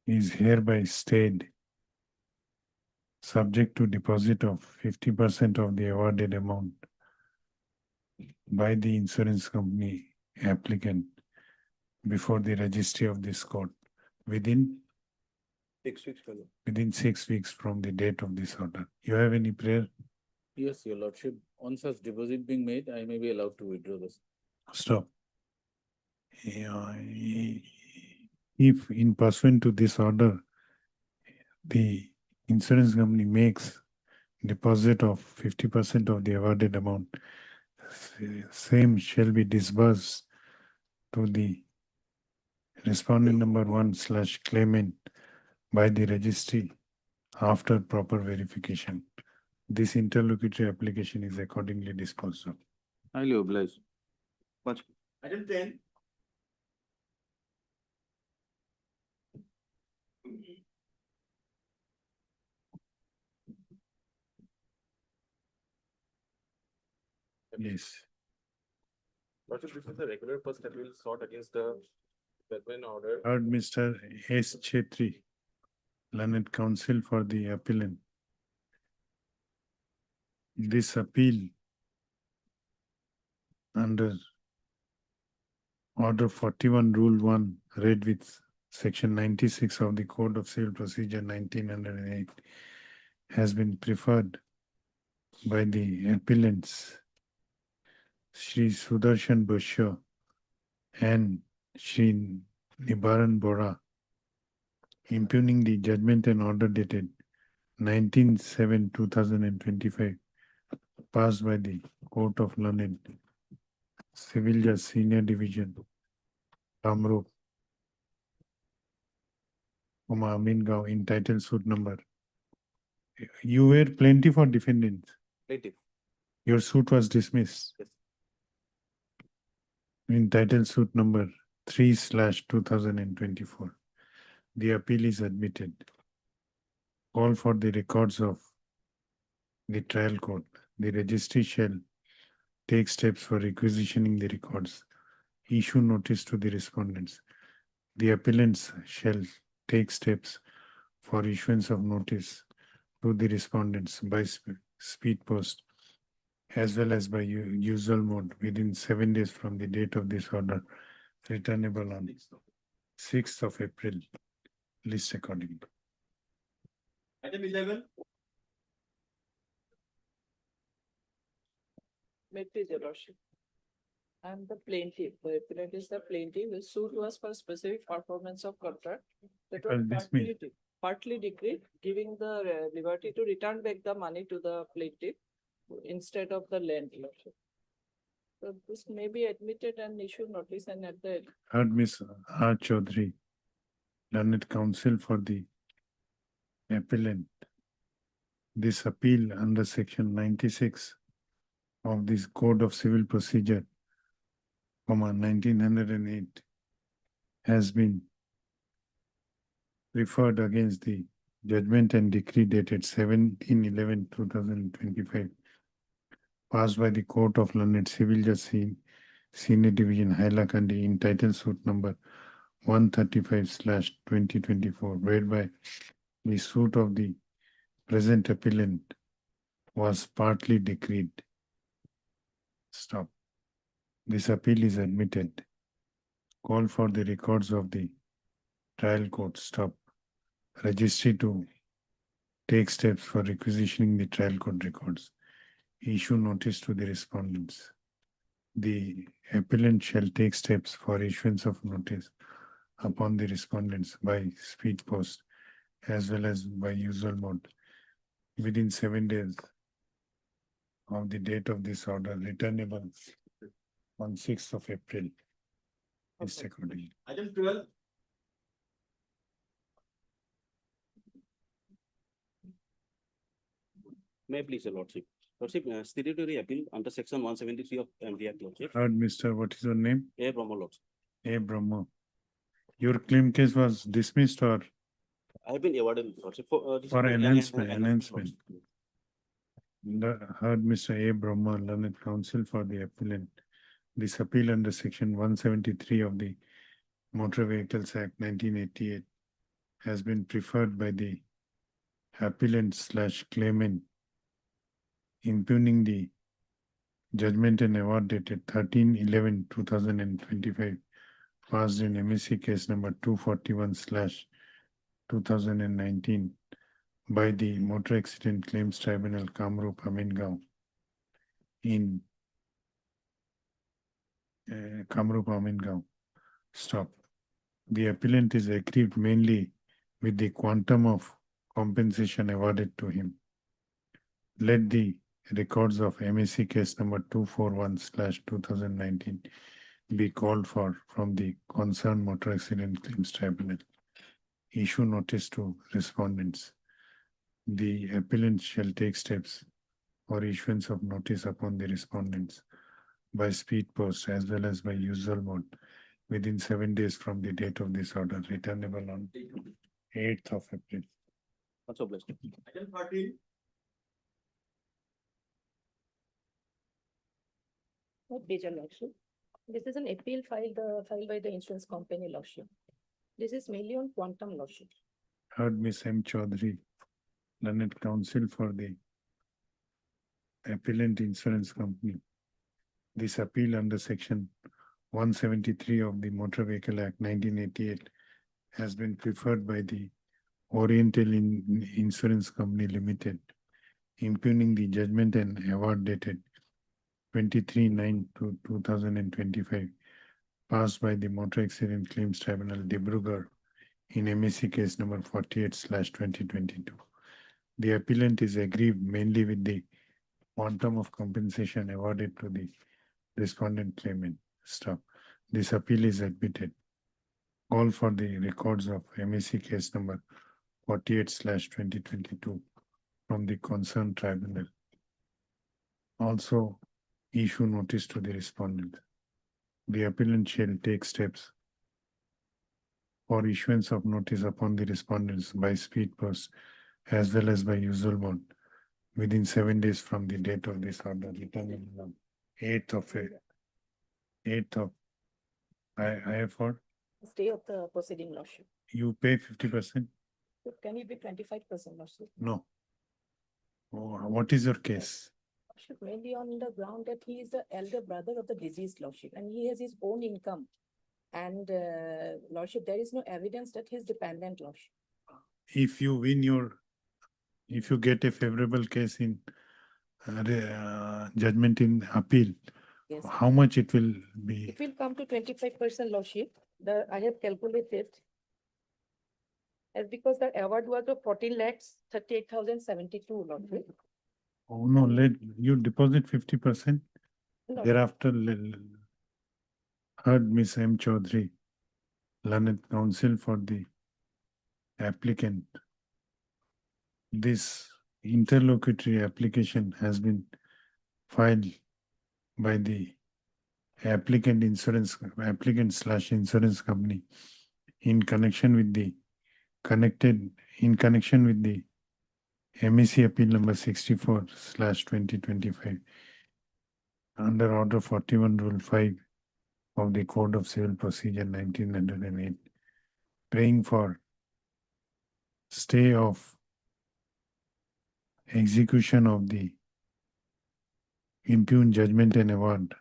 is hereby stayed, subject to deposit of 50% of the awarded amount by the insurance company applicant before the registry of this court within 6 weeks. within 6 weeks from the date of this order. You have any prayer? Yes, Your Lordship. On such deposit being made, I may be allowed to withdraw this. Stop. If in pursuant to this order, the insurance company makes deposit of 50% of the awarded amount, same shall be disbursed to the respondent number 1/claimant by the registry after proper verification. This interlocutory application is accordingly disposed of. Highly obliged. Item 10. Yes. Lordship, this is the regular first that will sought against the judgment order. Heard Mr. S. Chetri, learned counsel for the appellant. This appeal under Order 41 Rule 1 read with Section 96 of the Code of Civil Procedure 1908 has been preferred by the appellants Shri Sudarshan Bashya and Shri Nibaran Bora, impugning the judgment and order dated 19/7/2025, passed by the Court of Learned, Civil Judge Senior Division, Kamrup, Amin entitled suit number. You were plaintiff or defendant? Plaintiff. Your suit was dismissed. Yes. Entitled suit number 3/2024. The appeal is admitted. Call for the records of the trial court. The registry shall take steps for requisitioning the records. Issue notice to the respondents. The appellants shall take steps for issuance of notice to the respondents by speed post as well as by usual mode within 7 days from the date of this order, returnable on 6th of April, list accordingly. Item 11. May it please your lordship. I am the plaintiff. The appellant is the plaintiff. The suit was for specific performance of contract that was partly decreed, giving the liberty to return back the money to the plaintiff instead of the landlordship. So this may be admitted and issue notice, and at the Heard Ms. R. Chaudhary, learned counsel for the appellant. This appeal under section 96 of this Code of Civil Procedure, 1908, has been referred against the judgment and decree dated 17/11/2025, passed by the Court of Learned, Civil Judge Senior Division, Hailakandi, entitled suit number 135/2024, whereby the suit of the present appellant was partly decreed. Stop. This appeal is admitted. Call for the records of the trial court. Stop. Registry to take steps for requisitioning the trial court records. Issue notice to the respondents. The appellant shall take steps for issuance of notice upon the respondents by speed post as well as by usual mode within 7 days of the date of this order, returnable on 6th of April. List accordingly. Item 12. May I please, your lordship. Lordship, statutory appeal under section 173 of MD Act, lordship. Heard, Mr. What is your name? A. Brahma, lordship. A. Brahma. Your claim case was dismissed or I have been awarded, lordship, for enhancement? lordship. Heard, Mr. A. Brahma, learned counsel for the appellant. This appeal under section 173 of the Motor Vehicles Act 1988 has been preferred by the appellant/claimant, impugning the judgment and award dated 13/11/2025, passed in MSC case number 241/2019 by the Motor Accident Claims Tribunal, Kamrup, Amin in Kamrup, Amin. Stop. The appellant is aggrieved mainly with the quantum of compensation awarded to him. Let the records of MSC case number 241/2019 be called for from the concerned Motor Accident Claims Tribunal. Issue notice to respondents. The appellant shall take steps for issuance of notice upon the respondents by speed post as well as by usual mode within 7 days from the date of this order, returnable on 8th of April. Also blessed. Item 13. Major lordship. This is an appeal filed by the insurance company lordship. This is mainly on quantum lordship. Heard Ms. M. Chaudhary, learned counsel for the appellant insurance company. This appeal under section 173 of the Motor Vehicle Act 1988 has been preferred by the Oriental Insurance Company Limited, impugning the judgment and award dated 23/9/2025, passed by the Motor Accident Claims Tribunal, Dibrugarh, in MSC case number 48/2022. The appellant is aggrieved mainly with the quantum of compensation awarded to the respondent claimant. Stop. This appeal is admitted. Call for the records of MAC case number 48/2022 from the concerned tribunal. Also issue notice to the respondent. The appellant shall take steps for issuance of notice upon the respondents by speed post as well as by usual bond within 7 days from the date of this order, written on 8th of I for Stay of the proceeding, Lordship. you pay 50%? So can it be 25%, Lordship? No. Oh, what is your case? Lordship, mainly on the ground that he is the elder brother of the deceased, Lordship, and he has his own income. And Lordship, there is no evidence that he is dependent, Lordship. If you if you get a favorable case in judgment in appeal, Yes. how much it will be? It will come to 25%, Lordship. I have calculated. As because the award was of 14,38,072, Lordship. Oh, no, let you deposit 50%. No. Thereafter, heard Miss M. Chaudhary, learned counsel for the applicant. This interlocutory application has been filed by the applicant/insurance company in connection with the MAC appeal number 64/2025 under order 41 rule 5 of the Code of Civil Procedure 1908, praying for stay of execution of the impugned judgment and award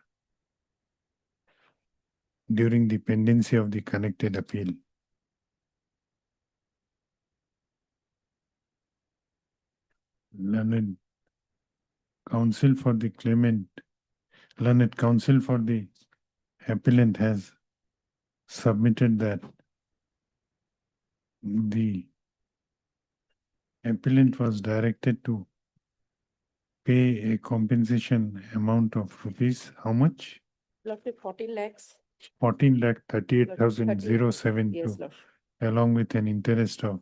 during the pendency of the connected appeal. Learned counsel for the claimant, learned counsel for the appellant has submitted that the appellant was directed to pay a compensation amount of rupees, how much? Lordship, 14 lakhs. 14,38,072, Yes, Lordship. along with an interest of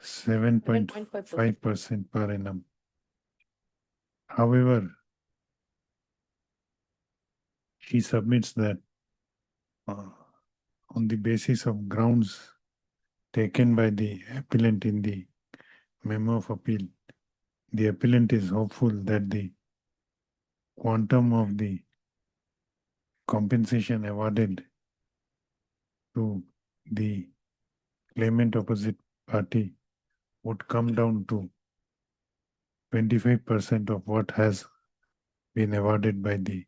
7.5% per annum. However, she submits that on the basis of grounds taken by the appellant in the memo of appeal, the appellant is hopeful that the quantum of the compensation awarded to the claimant opposite party would come down to 25% of what has been awarded by the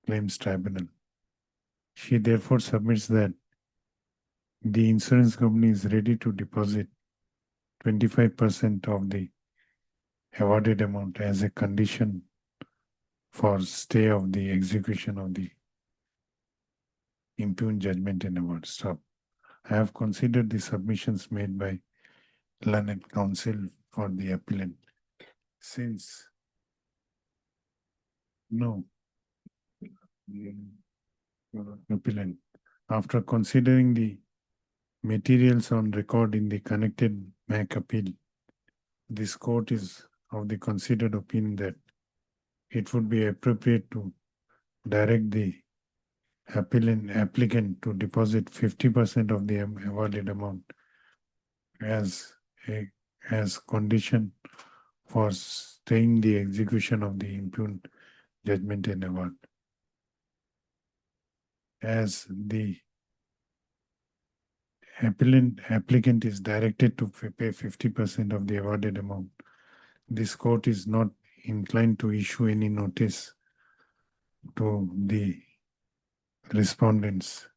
claims tribunal. She therefore submits that the insurance company is ready to deposit 25% of the awarded amount as a condition for stay of the execution of the impugned judgment and award. Stop. I have considered the submissions made by learned counsel for the appellant. Since no appellant, after considering the materials on record in the connected MAC appeal, this court is of the considered opinion that it would be appropriate to direct the applicant to deposit 50% of the awarded amount as condition for staying the execution of the impugned judgment and award. As the applicant is directed to pay 50% of the awarded amount, this court is not inclined to issue any notice to the respondents,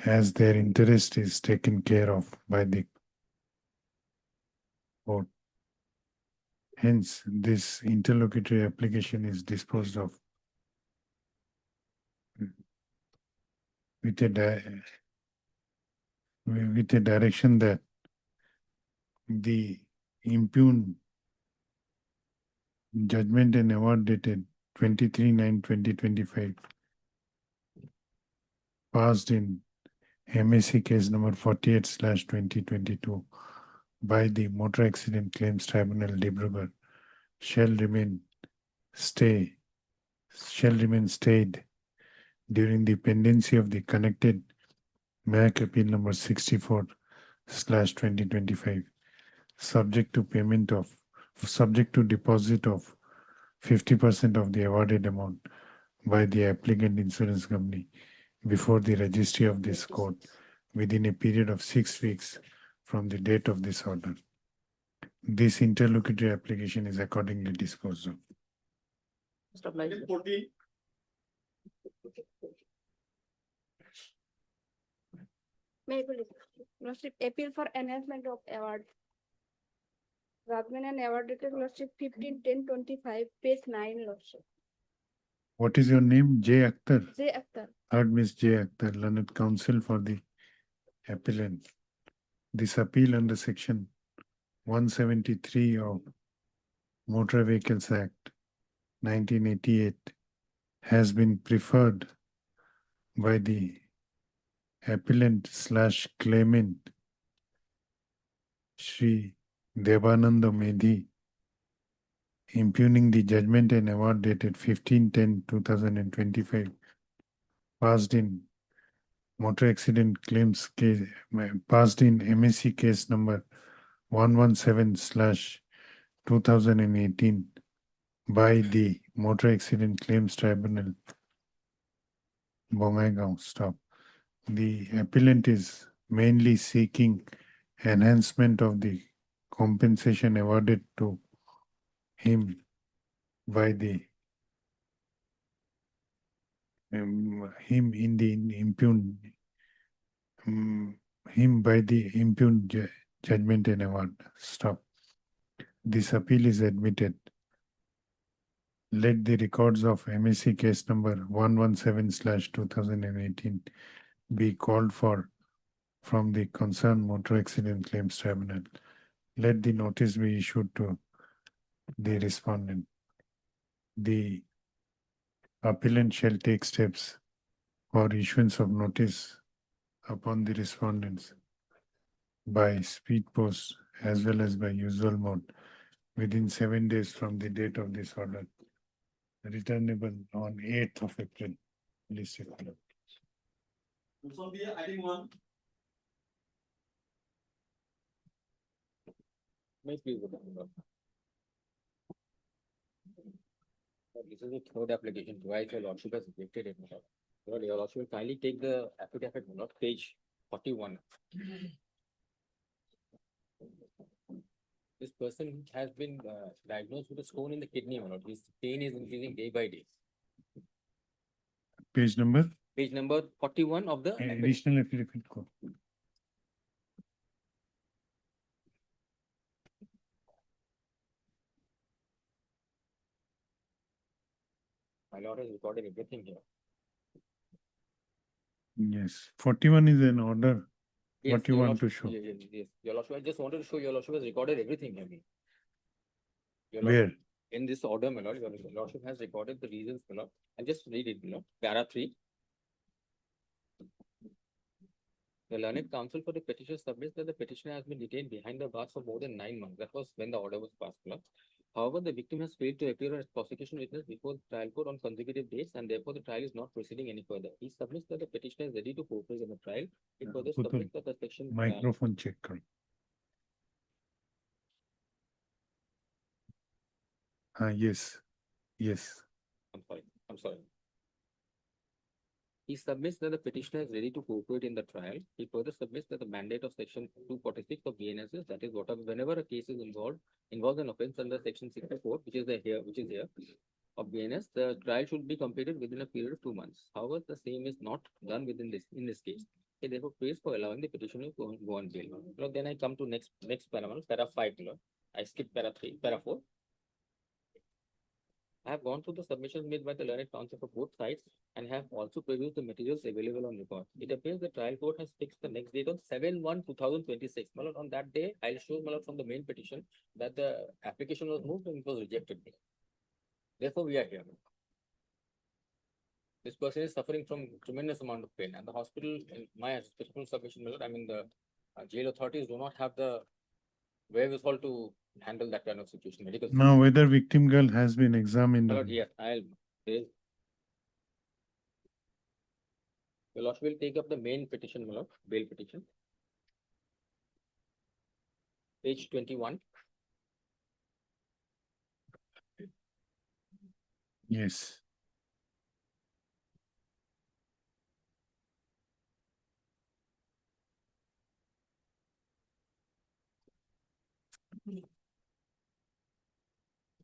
as their interest is taken care of by the court. Hence, this interlocutory application is disposed of with a direction that the impugn judgment and award dated 23/9/2025 passed in MAC case number 48/2022 by the Motor Accident Claims Tribunal Dibrugarh shall remain stayed during the pendency of the connected MAC appeal number 64/2025, subject to deposit of 50% of the awarded amount by the applicant insurance company before the registry of this court within a period of 6 weeks from the date of this order. This interlocutory application is accordingly disposed of. Item 14. May I please? Lordship, appeal for enhancement of award. Ragman and award dated Lordship 15/10/25, page 9, Lordship. What is your name? J. Akhtar. J. Akhtar. Heard Miss J. Akhtar, learned counsel for the appellant. This appeal under section 173 of Motor Vehicles Act 1988 has been preferred by the appellant/claimant Shri Devananda Medhi, impugning the judgment and award dated 15/10/2025 passed in Motor Accident Claims case, passed in MAC case number 117/2018 by the Motor Accident Claims Tribunal, Bongaigaon. Stop. The appellant is mainly seeking enhancement of the compensation awarded to him by the impugned judgment and award. Stop. This appeal is admitted. Let the records of MAC case number 117/2018 be called for from the concerned Motor Accident Claims Tribunal. Let the notice be issued to the respondent. The appellant shall take steps for issuance of notice upon the respondents by speed post as well as by usual mode within 7 days from the date of this order, returnable on 8th of April. This will be item 1. May please go on. This is the third application. Twice your lordship has rejected it. Your lordship will kindly take the affidavit, page 41. This person has been diagnosed with a stone in the kidney. His pain is increasing day by day. Page number? Page number 41 of the additional affidavit code. My lord has recorded everything here. Yes, 41 is an order. Yes, what you your want to lordship- show? Yes, your lordship, I just wanted to show your lordship has recorded everything here. Your Where? lordship, in this order, my lord, your lordship has recorded the reasons, my lord. I'll just read it, para 3. The learned counsel for the petitioner submits that the petitioner has been detained behind the bars for more than 9 months. That was when the order was passed, my lord. However, the victim has failed to appear as prosecution witness before the trial court on consecutive dates, and therefore the trial is not proceeding any further. He submits that the petitioner is ready to cooperate in the trial. He further Put submits that the section microphone check. Yes. Yes. I'm sorry. He submits that the petitioner is ready to cooperate in the trial. He further submits that the mandate of section 246 of BNS, that is, whenever a case is involves an offence under section 64, which is here, of BNS, the trial should be completed within a period of 2 months. However, the same is not done in this case. He therefore prays for allowing the petitioner to go on bail. Then I come to next para 5. I skip para 4. I have gone through the submissions made by the learned counsel for both sides and have also produced the materials available on record. It appears the trial court has fixed the next date on 7/1/2026. My lord, on that day, I'll show, my lord, from the main petition that the application was moved and it was rejected. Therefore, we are here. This person is suffering from tremendous amount of pain, and the hospital, in my special submission, my lord, I mean, the jail authorities do not have the wherewithal to handle that kind of situation. Medical. Now, whether victim girl has been examined. My or lord, yes, the lord will take up the main petition, my lord, bail petition. Page 21. Yes.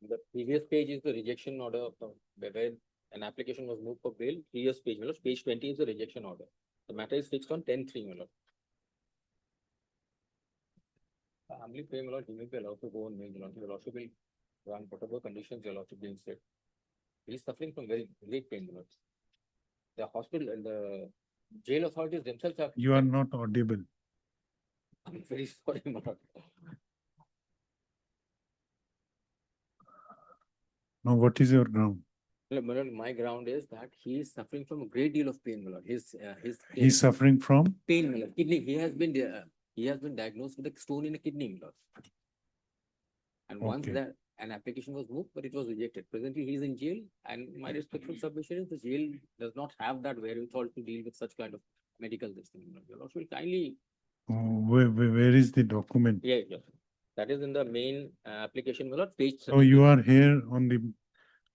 The previous page is the rejection order of where an application was moved for bail. Previous page, my lord, page 20 is the rejection order. The matter is fixed on 10/3, my lord. Humbly pray, my lord, he may be allowed to go on bail, my lord. He will also be run whatever conditions you are allowed to be in state. He is suffering from very great pain, my lord. The hospital and the jail authorities themselves are. You are not audible. I'm very sorry, my lord. Now, what is your ground? My lord, my ground is that he is suffering from a great deal of pain, my lord. He's suffering from? Pain, my lord. Kidney. He has been diagnosed with a stone in the kidney, my lord. And once Okay. that an application was moved, but it was rejected. Presently, he is in jail, and my respectful submission is the jail does not have that wherewithal to deal with such kind of medical this thing. Your lord will kindly. Where is the document? Yeah, yeah. That is in the main application, my lord, page. So you are here on the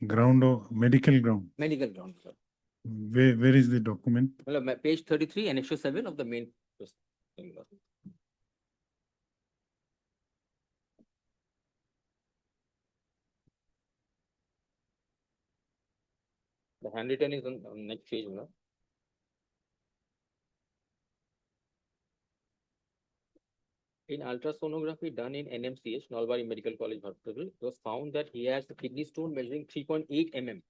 ground of medical ground. Medical ground, sir. Where is the document? Well, page 33, annexure 7 of the main thing, lord. The handwritten is on next page, no? In ultrasonography done in NMCH, Nalbari Medical College Hospital, it was found that he has a kidney stone measuring 3.8 mm.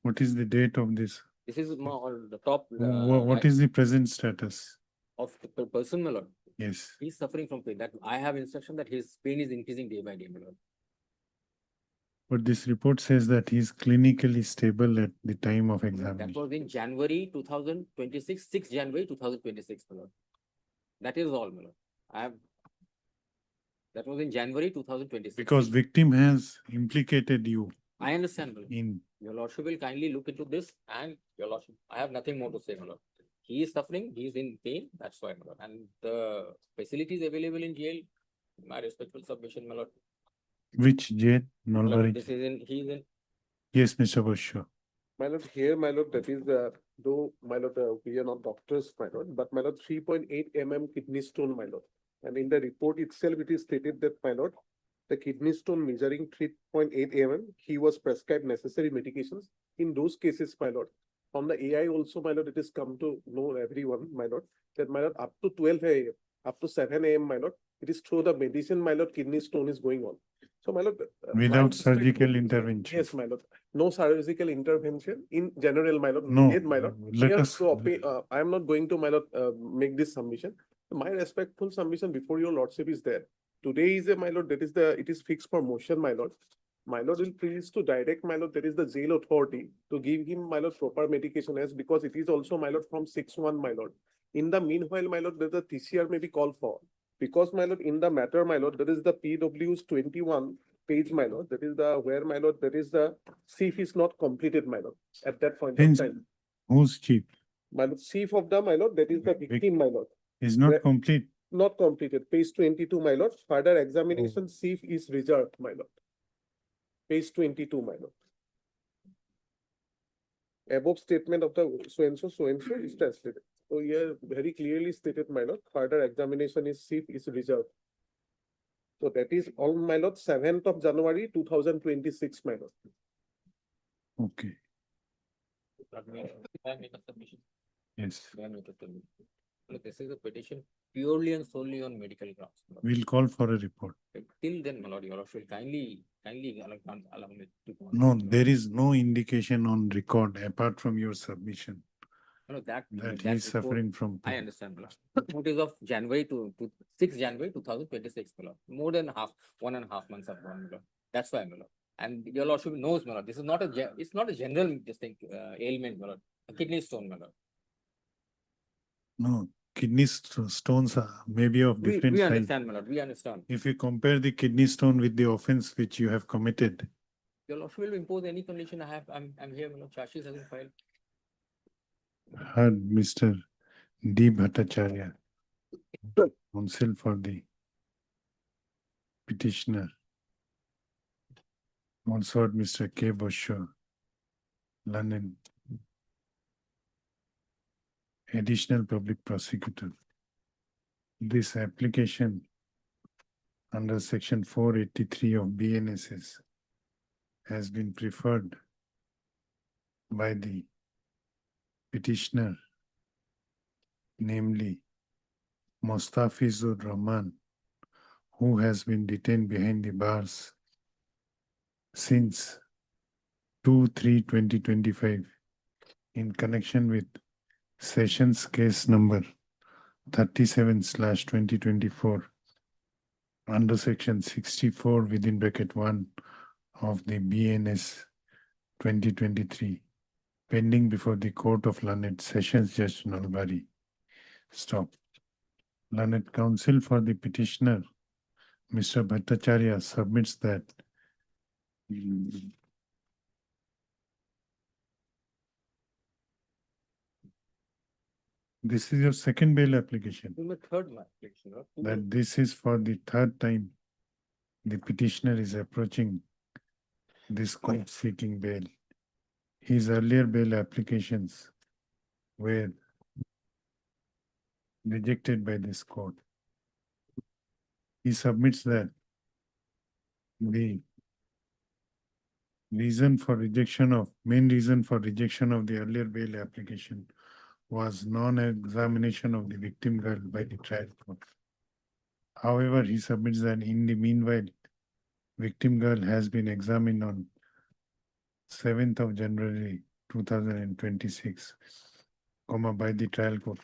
What is the date of this? This is on the top. What is the present status? Of the person, my lord? Yes. He's suffering from pain. That I have instruction that his pain is increasing day by day, my lord. But this report says that he is clinically stable at the time of examination. That was in January 2026, 6 January 2026, my lord. That is all, my lord. That was in January 2026. Because victim has implicated you. I understand, my lord. In Your lordship will kindly look into this, and your lordship, I have nothing more to say, my lord. He is suffering, he is in pain, that's why, my lord. And the facilities available in jail, my respectful submission, my lord. which jail? Nalbari. This is in, he is in. Yes, Mr. Basho. My lord, here, my lord, that is though, my lord, we are not doctors, my lord, but my lord, 3.8 mm kidney stone, my lord. And in the report itself, it is stated that, my lord, the kidney stone measuring 3.8 mm, he was prescribed necessary medications. In those cases, my lord, from the AI also, my lord, it is come to know everyone, my lord, that, my lord, up to 12 a.m., up to 7 a.m., my lord, it is through the medicine, my lord, kidney stone is going on. So, my lord, Without surgical intervention. Yes, my lord. No surgical intervention in general, my lord. No, Needed, my lord. let Here, us. so, I am not going to, my lord, make this submission. My respectful submission before your lordship is there. Today is a, my lord, it is fixed for motion, my lord. My lord will please to direct, my lord, there is the jail authority to give him, my lord, proper medication as because it is also, my lord, from 6/1, my lord. In the meanwhile, my lord, the TCR may be called for. Because, my lord, in the matter, my lord, there is the PW's 21 page, my lord, that is the where, my lord, there is the CIF is not completed, my lord, at that point of time. Who's chief? My lord, CIF of the, my lord, that is the victim, my lord. Is not complete. Not completed. Page 22, my lord. Further examination, CIF is reserved, my lord. Page 22, my lord. Above statement of the so-and-so is translated. So here very clearly stated, my lord, further examination is CIF is reserved. So that is all, my lord, 7th of January 2026, my lord. Okay. May I make a submission? Yes, May I make a submission? Look, this is a petition purely and solely on medical grounds. my lord. we'll call for a report. Till then, my lord, your lordship will kindly allow me to go on. No, there is no indication on record apart from your submission No, that that he that is report, suffering from I pain. understand, my lord. Report is of January to 6 January 2026, my lord. More than 1.5 months have gone, my lord. That's why, my lord. And your lordship knows, my lord, this is not it's not a general ailment, my lord. A kidney stone, my lord. No, kidney stones are maybe of different We size. understand, my lord. We understand. If you compare the kidney stone with the offense which you have committed, Your lordship will impose any condition I have. I'm here, my lord. Charges has been filed. heard Mr. D. Bhattacharya, counsel for the petitioner. Also heard Mr. K. Bosho, London, additional public prosecutor. This application under section 483 of BNSS has been preferred by the petitioner, namely Mostafizur Rahman, who has been detained behind the bars since 2/3/2025 in connection with Sessions case number 37/2024 under section 64 within bracket 1 of the BNS 2023 pending before the Court of Learned Sessions Judge Nalbari. Stop. Learned counsel for the petitioner, Mr. Bhattacharya, submits that this is your second bail application. My third application, my lord. That this is for the third time the petitioner is approaching this court seeking bail. His earlier bail applications were rejected by this court. He submits that the main reason for rejection of the earlier bail application was non-examination of the victim girl by the trial court. However, he submits that in the meanwhile, victim girl has been examined on 7th of January 2026, by the trial court,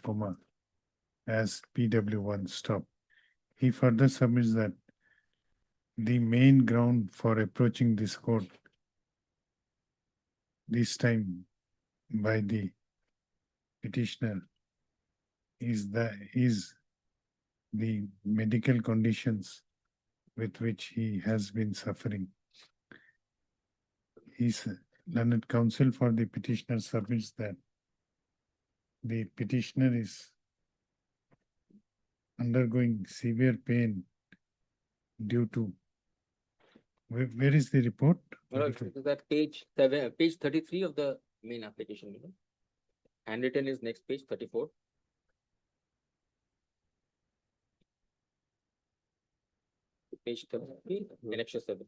as PW1 stop. He further submits that the main ground for approaching this court this time by the petitioner is the medical conditions with which he has been suffering. His learned counsel for the petitioner submits that the petitioner is undergoing severe pain due to where is the report? My lord, it is at page 33 of the main application, you know. Handwritten is next page 34. Page 33, annexure 7.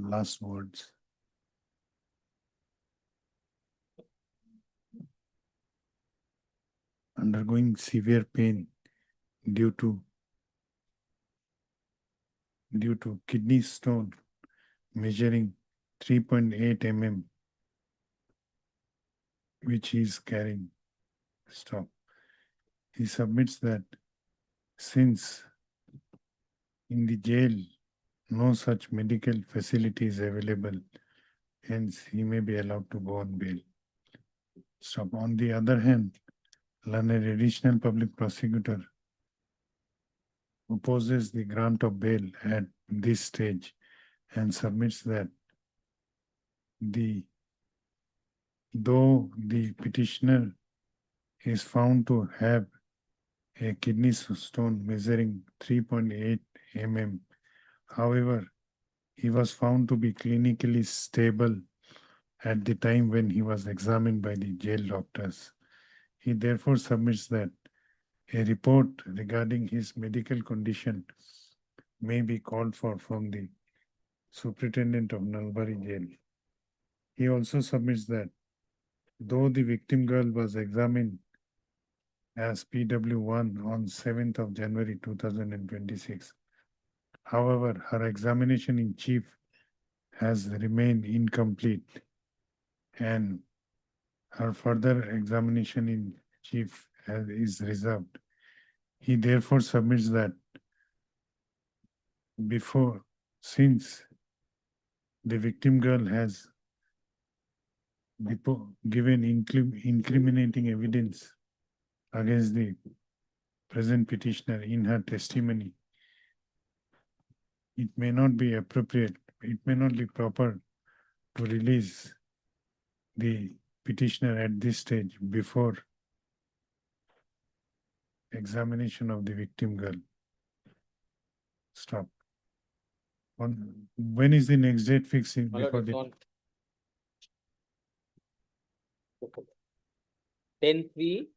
Last words. Undergoing severe pain due to kidney stone measuring 3.8 mm, which he is carrying. Stop. He submits that since in the jail no such medical facility is available, hence he may be allowed to go on bail. Stop. On the other hand, learned additional public prosecutor opposes the grant of bail at this stage and submits that though the petitioner is found to have a kidney stone measuring 3.8 mm, however, He was found to be clinically stable at the time when he was examined by the jail doctors. He therefore submits that a report regarding his medical condition may be called for from the superintendent of Nalbari jail. He also submits that though the victim girl was examined as PW1 on 7th of January 2026, however, her examination in chief has remained incomplete and her further examination in chief is reserved. He therefore submits that since the victim girl has given incriminating evidence against the present petitioner in her testimony, it may not be appropriate, it may not be proper to release the petitioner at this stage before examination of the victim girl. Stop. When is the next date fixing? My lord, Before it's the on 10-3,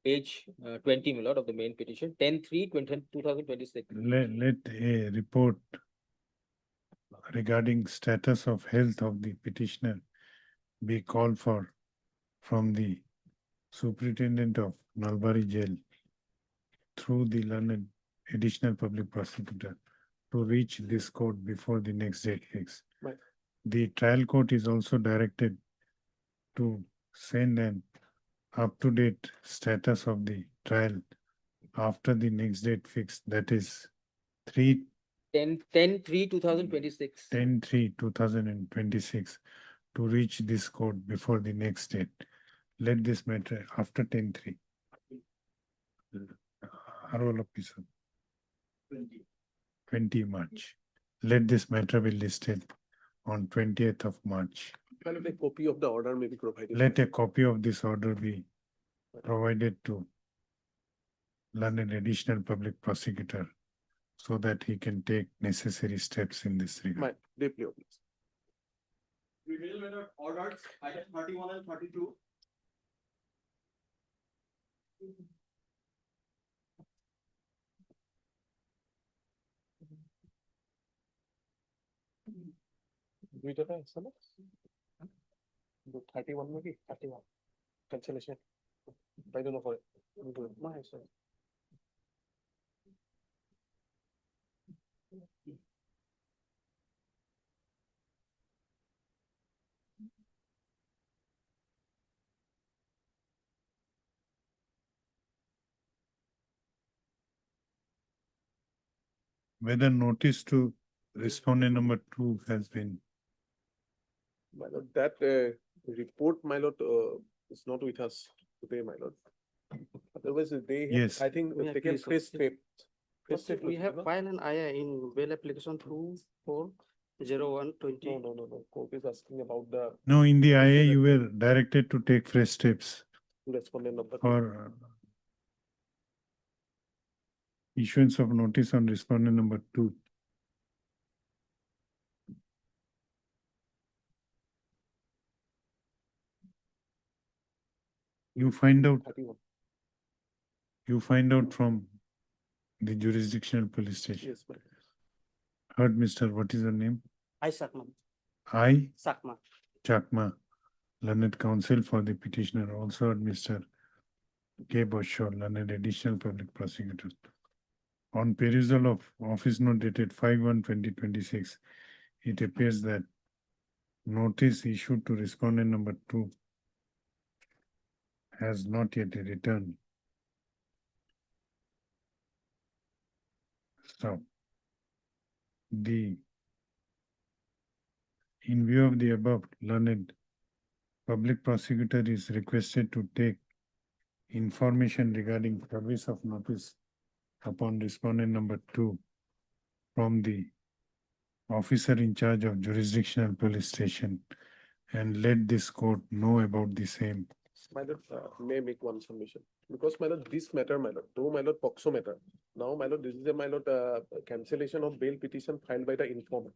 page 20, my lord, of the main petition, 10-3-2026. let a report regarding status of health of the petitioner be called for from the superintendent of Nalbari jail through the learned additional public prosecutor to reach this court before the next date fix. Right. The trial court is also directed to send an up-to-date status of the trial after the next date fix, that is 10-3-2026. 10/3/2026 to reach this court before the next date. Let this matter after 10/3. Roll up, 20 March. Let this matter be listed on 20th of March. Well, a copy of the order may be provided. Let a copy of this order be provided to learned additional public prosecutor so that he can take necessary steps in this regard. My deeply obliged. Remedial matter orders, item 31 and 32. দুইটা আছে না 31 নাকি 31 cancellation I don't know for it my sorry Whether notice to respondent number 2 has been. My lord, that report, my lord, is not with us today, my lord. Otherwise, they have, Yes. I think, Yeah, taken please, first step. We have filed an alia in bail application 240120. No. Court is asking about the No, in the IA you were directed to take fresh steps respondent number. for issuance of notice on respondent number 2. You find out 31. From the jurisdictional police station. Yes, my lord. Heard, Mr. What is your name? I Sakma. I Sakma. Chakma, learned counsel for the petitioner. Also heard Mr. K. Bosho, learned additional public prosecutor. On perusal of office note dated 5/1/2026, it appears that notice issued to respondent number 2 has not yet returned. Stop. In view of the above, learned public prosecutor is requested to take information regarding service of notice upon respondent number 2 from the officer in charge of jurisdictional police station and let this court know about the same. My lord, may make one submission because my lord, this matter, my lord, though my lord, POCSO matter. Now, my lord, this is a my lord cancellation of bail petition filed by the informant.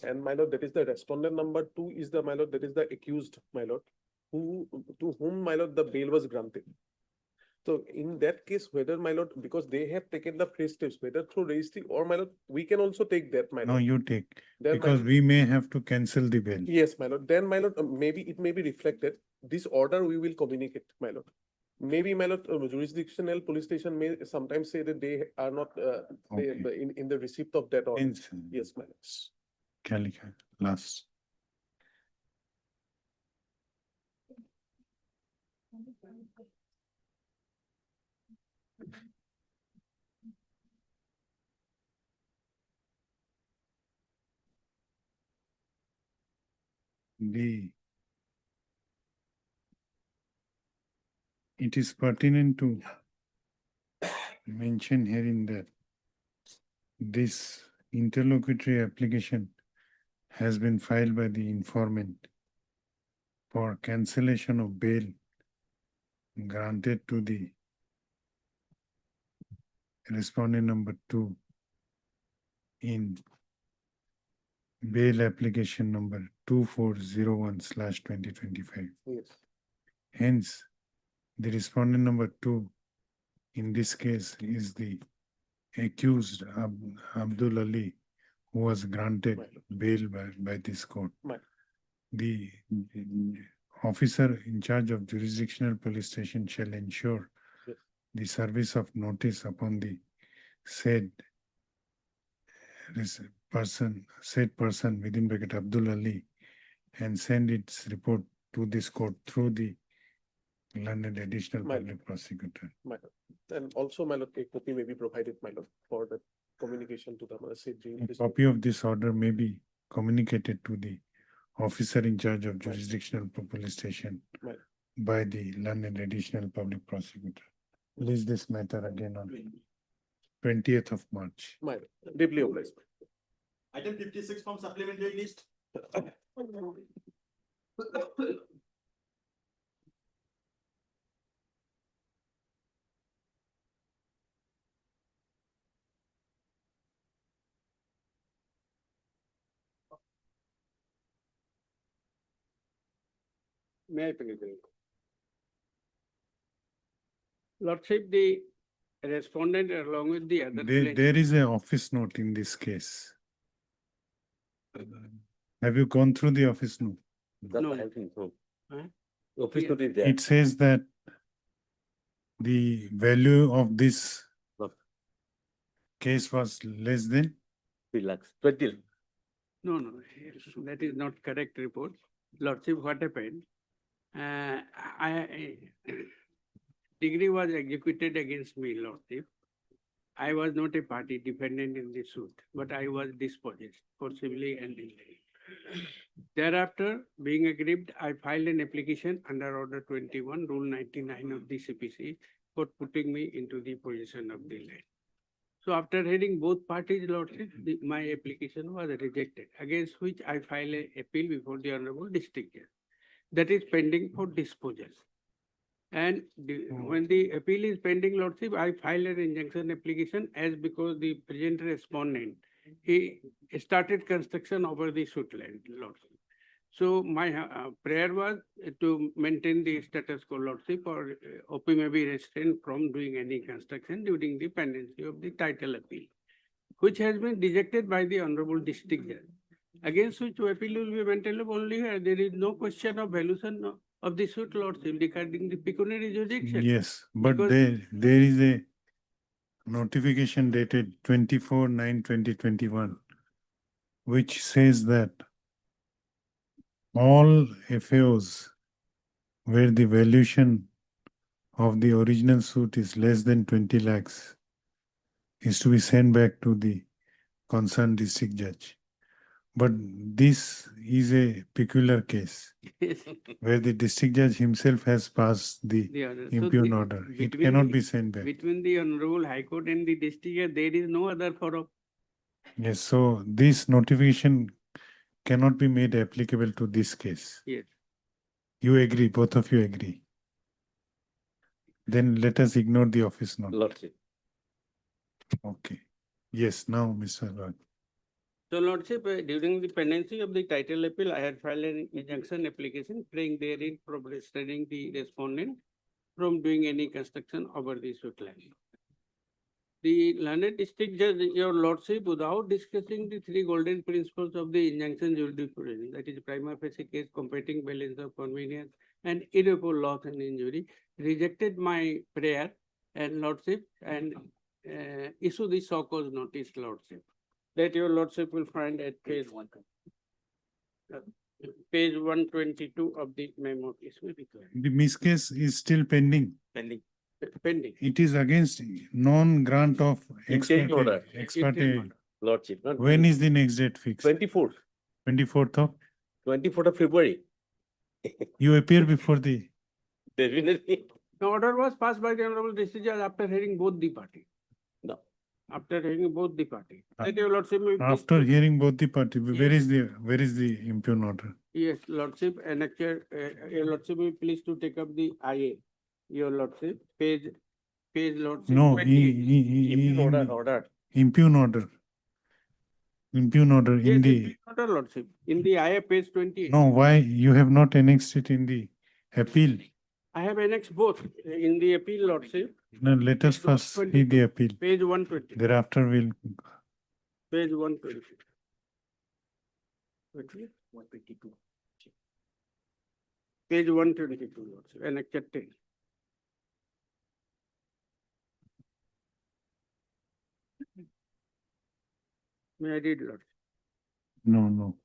And my lord, that is the respondent number 2 is the, my lord, that is the accused, my lord, who, to whom, my lord, the bail was granted. So in that case, whether, my lord, because they have taken the first steps, whether through registry or, my lord, we can also take that, my No, lord. you take, Then, my because lord- we may have to cancel the bail. Yes, my lord. Then, my lord, maybe it may be reflected. This order we will communicate, my lord. Maybe, my lord, jurisdictional police station may sometimes say that they are not Okay. in the receipt of that order. Hence, Yes, my lord. Calicut, last. It is pertinent to mention herein that this interlocutory application has been filed by the informant for cancellation of bail granted to the respondent number 2 in bail application number 2401/2025. Yes. Hence, the respondent number 2 in this case is the accused Abdul Ali, who was granted bail by this court. Right. The officer in charge of jurisdictional police station shall ensure Yes. the service of notice upon the said person within bracket Abdul Ali, and send its report to this court through the London Additional Right. Public Prosecutor. My lord. And also, my lord, a copy may be provided, my lord, for the communication to the said A copy of this order may be communicated to the officer in charge of jurisdictional police station Right. by the London Additional Public Prosecutor. Release this matter again on 20th of March. My lord, deeply obliged. Item 56 from supplementary list. May I please? Lordship, the respondent along with the other. There is an office note in this case. Have you gone through the office note? No. Huh? Office Yeah. note is there. It says that the value of this case was less than 3 lakhs, 20 lakhs. No, that is not correct report. Lordship, what happened? Degree was executed against me, Lordship. I was not a party defendant in the suit, but I was dispossessed forcibly and illegally. Thereafter, being aggrieved, I filed an application under Order 21, Rule 99 of the CPC for putting me into the possession of the land. So after hearing both parties, Lordship, my application was rejected, against which I filed an appeal before the Honorable District Judge. That is pending for disposal. And when the appeal is pending, Lordship, I filed an injunction application as because the present respondent, he started construction over the suit land, Lordship. So my prayer was to maintain the status quo, Lordship, or OP may be restrained from doing any construction during the pendency of the title appeal, which has been rejected by the Honorable District Judge. Against which appeal will be maintained only here. There is no question of valuation of the suit, Lordship, regarding the pecuniary jurisdiction. Yes, but Because- there is a notification dated 24/9/2021, which says that all FAOs where the valuation of the original suit is less than 20 lakhs is to be sent back to the concerned district judge. But this is a peculiar case where the district judge himself has passed the The other. impugn order. It cannot be sent back. Between the Honorable High Court and the district judge, there is no other forum. Yes, so this notification cannot be made applicable to this case. Yes. You agree, both of you agree. Then let us ignore the office note. Lordship. Okay. Yes, now Mr. Raj. So Lordship, during the pendency of the title appeal, I had filed an injunction application praying therein restraining the respondent from doing any construction over the suit land. The learned district judge, your Lordship, without discussing the three golden principles of the injunction jurisprudence, that is prima facie case, competing balance of convenience, and irreparable loss and injury, rejected my prayer and Lordship and issue the so cause notice, Lordship. That your Lordship will find at page 122 of the memo. The miss case is still pending. Pending. It is against non-grant of Interim order. ex parte. Lordship. Not When is the next date fixed? 24th, 24th of? 24th of February. You appear before the, Definitely. The order was passed by the Honorable District Judge after hearing both the parties. No. After hearing both the parties. That your Lordship will please after to- hearing both the party, where Yes. is the impugned order? Yes, Lordship, annexure, your Lordship will please to take up the IA. Your Lordship, page Lordship. No, 28. Order. impugned order. Impugned order in Yes, the, impugned order, Lordship, in the IA page 28. no, why you have not annexed it in the appeal? I have annexed both in the appeal, Lordship, No, let us Page first see 122. the appeal. page 120, Thereafter we'll, page 120. 122. Page 122, Lordship, annexure 10. May I read, Lord? no.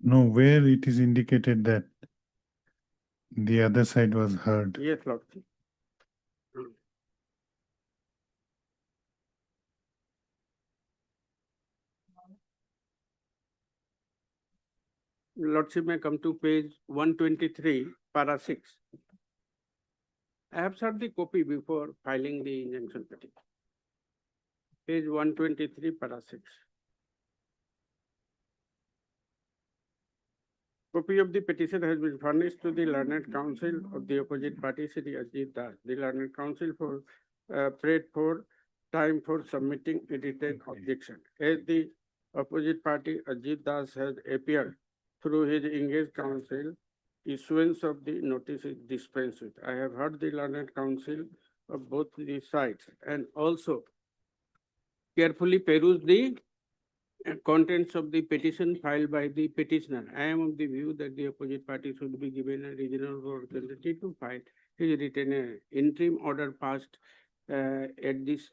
No, where it is indicated that the other side was heard. Yes, Lord. Lordship may come to page 123, para 6. I have served the copy before filing the injunction petition. Page 123, para 6. Copy of the petition has been furnished to the learned counsel of the opposite party, Shri Ajit Das. The learned counsel prayed for time for submitting a written objection. As the opposite party, Ajit Das, has appeared through his engaged counsel, issuance of the notice is dispensed with. I have heard the learned counsel of both the sides and also carefully perused the contents of the petition filed by the petitioner. I am of the view that the opposite party should be given a reasonable opportunity to file his written interim order passed at this,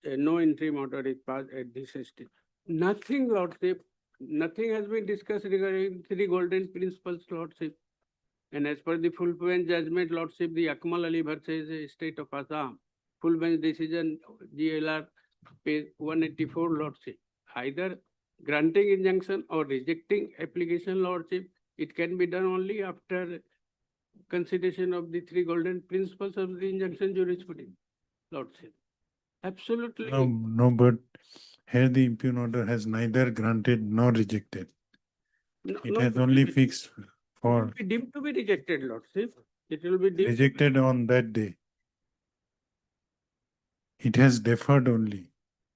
no interim order is passed at this stage. Nothing, Lordship, nothing has been discussed regarding three golden principles, Lordship. And as per the full bench judgment, Lordship, the Akmal Ali versus State of Assam, full bench decision, GLR, page 184, Lordship. Either granting injunction or rejecting application, Lordship, it can be done only after consideration of the three golden principles of the injunction jurisprudence, Lordship. Absolutely. No, but here the impugned order has neither granted nor rejected. It has only fixed It for will be deemed to be rejected, Lordship. It will be deemed to be rejected on that day. It has deferred only.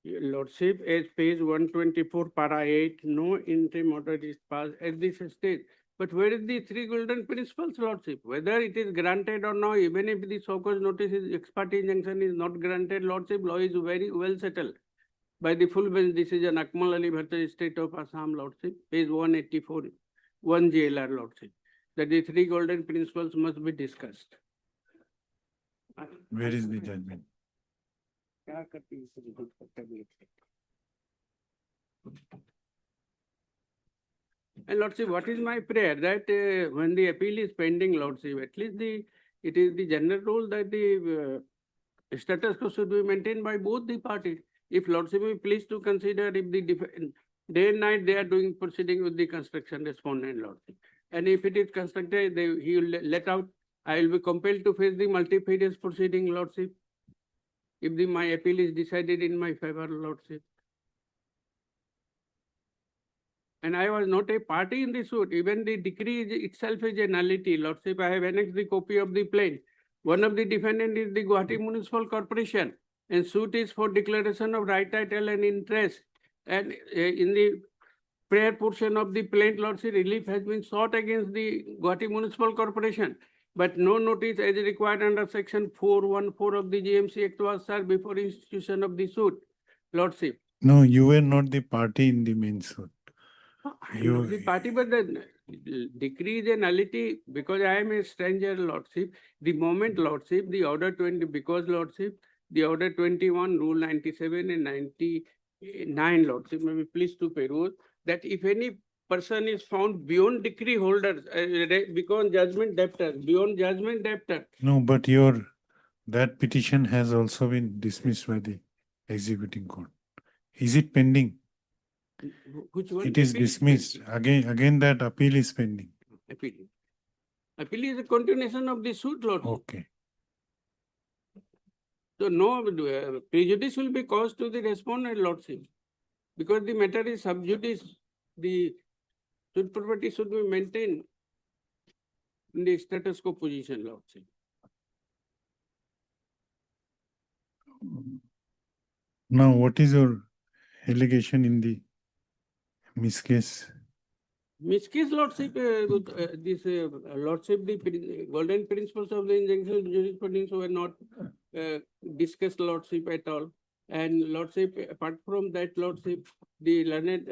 Lordship, as page 124, para 8, no interim order is passed at this stage. But where is the three golden principles, Lordship? Whether it is granted or not, even if the so-called notice is ex parte injunction is not granted, Lordship, law is very well settled by the full bench decision, Akmal Ali versus State of Assam, Lordship, page 184, 1 GLR, Lordship, that the three golden principles must be discussed. Where is the judgment? And Lordship, what is my prayer? That when the appeal is pending, Lordship, at least it is the general rule that the status quo should be maintained by both the parties. If Lordship is pleased to consider if the day and night they are doing proceeding with the construction respondent, Lordship. And if it is constructed, he will let out. I will be compelled to face the multifarious proceeding, Lordship, if my appeal is decided in my favor, Lordship. And I was not a party in the suit. Even the decree itself is a nullity, Lordship. I have annexed the copy of the plaint. One of the defendants is the Gauhati Municipal Corporation, and suit is for declaration of right title and interest And in the prayer portion of the plaint lordship, relief has been sought against the Gauhati Municipal Corporation, but no notice as required under section 414 of the GMC Act was served before institution of the suit, lordship. No, you were not the party in the main suit. I am not the party, but the decree is a nullity because I am a stranger, lordship. The moment, lordship, the order 20, because lordship, the order 21, rule 97 and 99, lordship, may be pleased to peruse that if any person is found beyond decree holders, because judgment debtor, beyond judgment debtor. No, but that petition has also been dismissed by the executing court. Is it pending? Which one? It is Appeal dismissed. Again, that appeal is pending. Appeal. Appeal is a continuation of the suit, lordship. Okay. So no prejudice will be caused to the respondent, lordship, because the matter is sub judice. The suit property should be maintained in the status quo position, lordship. Now, what is your allegation in the miscase? Miscase, lordship, this lordship, the golden principles of the injunction jurisprudence were not discussed, lordship, at all. And lordship, apart from that, lordship, the learned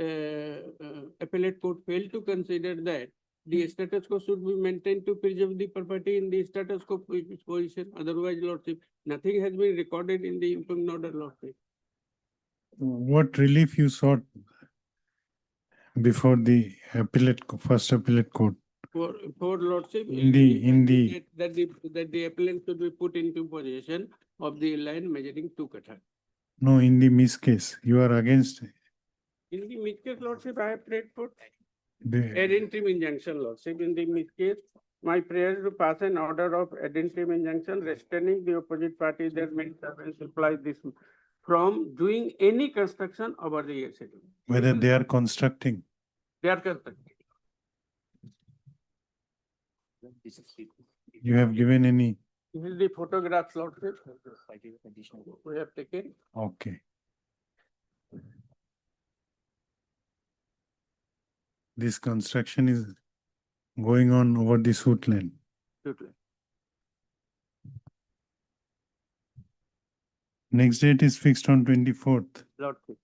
appellate court failed to consider that the status quo should be maintained to preserve the property in the status quo position. Otherwise, lordship, nothing has been recorded in the impugned order, lordship. What relief you sought before the first appellate court? For lordship, that the appellant should be put into possession of the land measuring 2 kata. No, in the miscase, you are against. In the miscase, lordship, I have prayed for The, ad interim injunction, lordship. In the miscase, my prayer is to pass an order of ad interim injunction restraining the opposite party that may supply this from doing any construction over the years. whether they are constructing. They are constructing. You have given any? This is the photographs, lordship, we have taken. Okay. This construction is going on over the suit land. Next date is fixed on 24th. Lordship.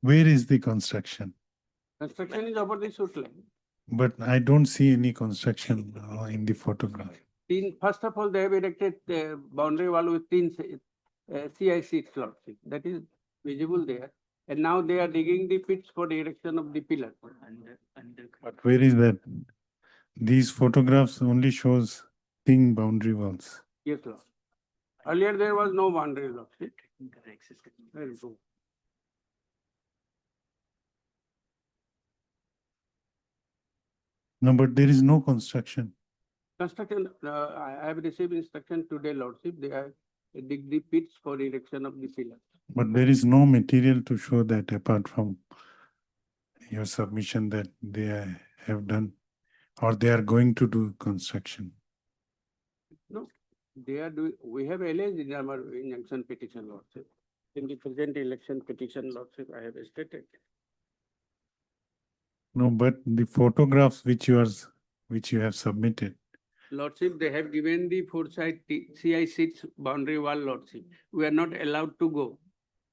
Where is the construction? Construction is over the suit line. But I don't see any construction in the photograph. First of all, they have erected boundary wall with 10 CIC lordship. That is visible there. And now they are digging the pits for the erection of the pillar. But where is that? These photographs only shows thin boundary walls. Yes, Lord. Earlier there was no boundary, lordship. Very good. No, but there is no construction. Construction, I have received instruction today, lordship. They are dig the pits for erection of the pillar. But there is no material to show that apart from your submission that they have done or they are going to do construction. No, they are doing, we have alleged in our injunction petition, lordship. In the present election petition, lordship, I have stated. No, but the photographs which you have submitted. Lordship, they have given the 4-side CI6 boundary wall, lordship. We are not allowed to go.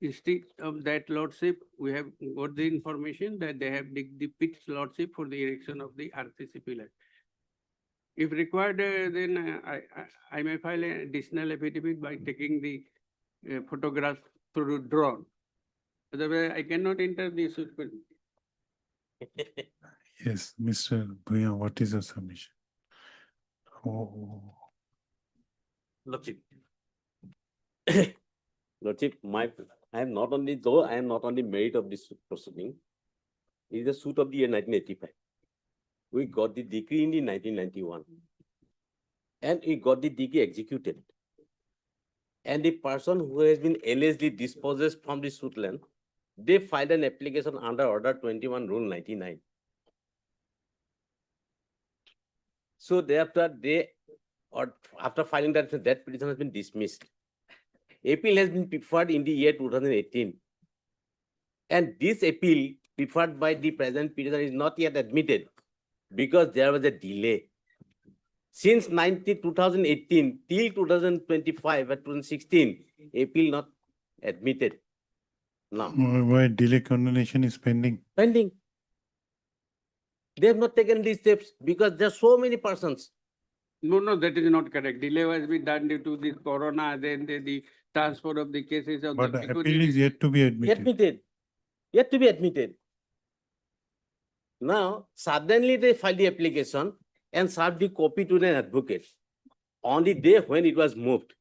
Instead of that, lordship, we have got the information that they have digged the pits, lordship, for the erection of the RCC pillar. If required, then I may file an additional affidavit by taking the photographs through drone. Otherwise, I cannot enter the suit. Yes, Mr. Bhuyan, what is your submission? Oh. Lordship. Lordship, I am not on the merit of this proceeding. It is a suit of the year 1985. We got the decree in the 1991. And we got the decree executed. And the person who has been allegedly dispossessed from the suit land, they filed an application under Order 21, Rule 99. So thereafter they, or after filing that petition has been dismissed. Appeal has been preferred in the year 2018. And this appeal preferred by the present petitioner is not yet admitted because there was a delay. Since 2018 till 2025 or 2016, appeal not admitted. Now, Why delay condemnation is pending? pending. They have not taken these steps because there are so many persons. No, that is not correct. Delay has been done due to this corona, then the transfer of the cases of the. But appeal is yet to be admitted. Yet to be admitted. Now, suddenly they filed the application and served the copy to an advocate on the day when it was moved.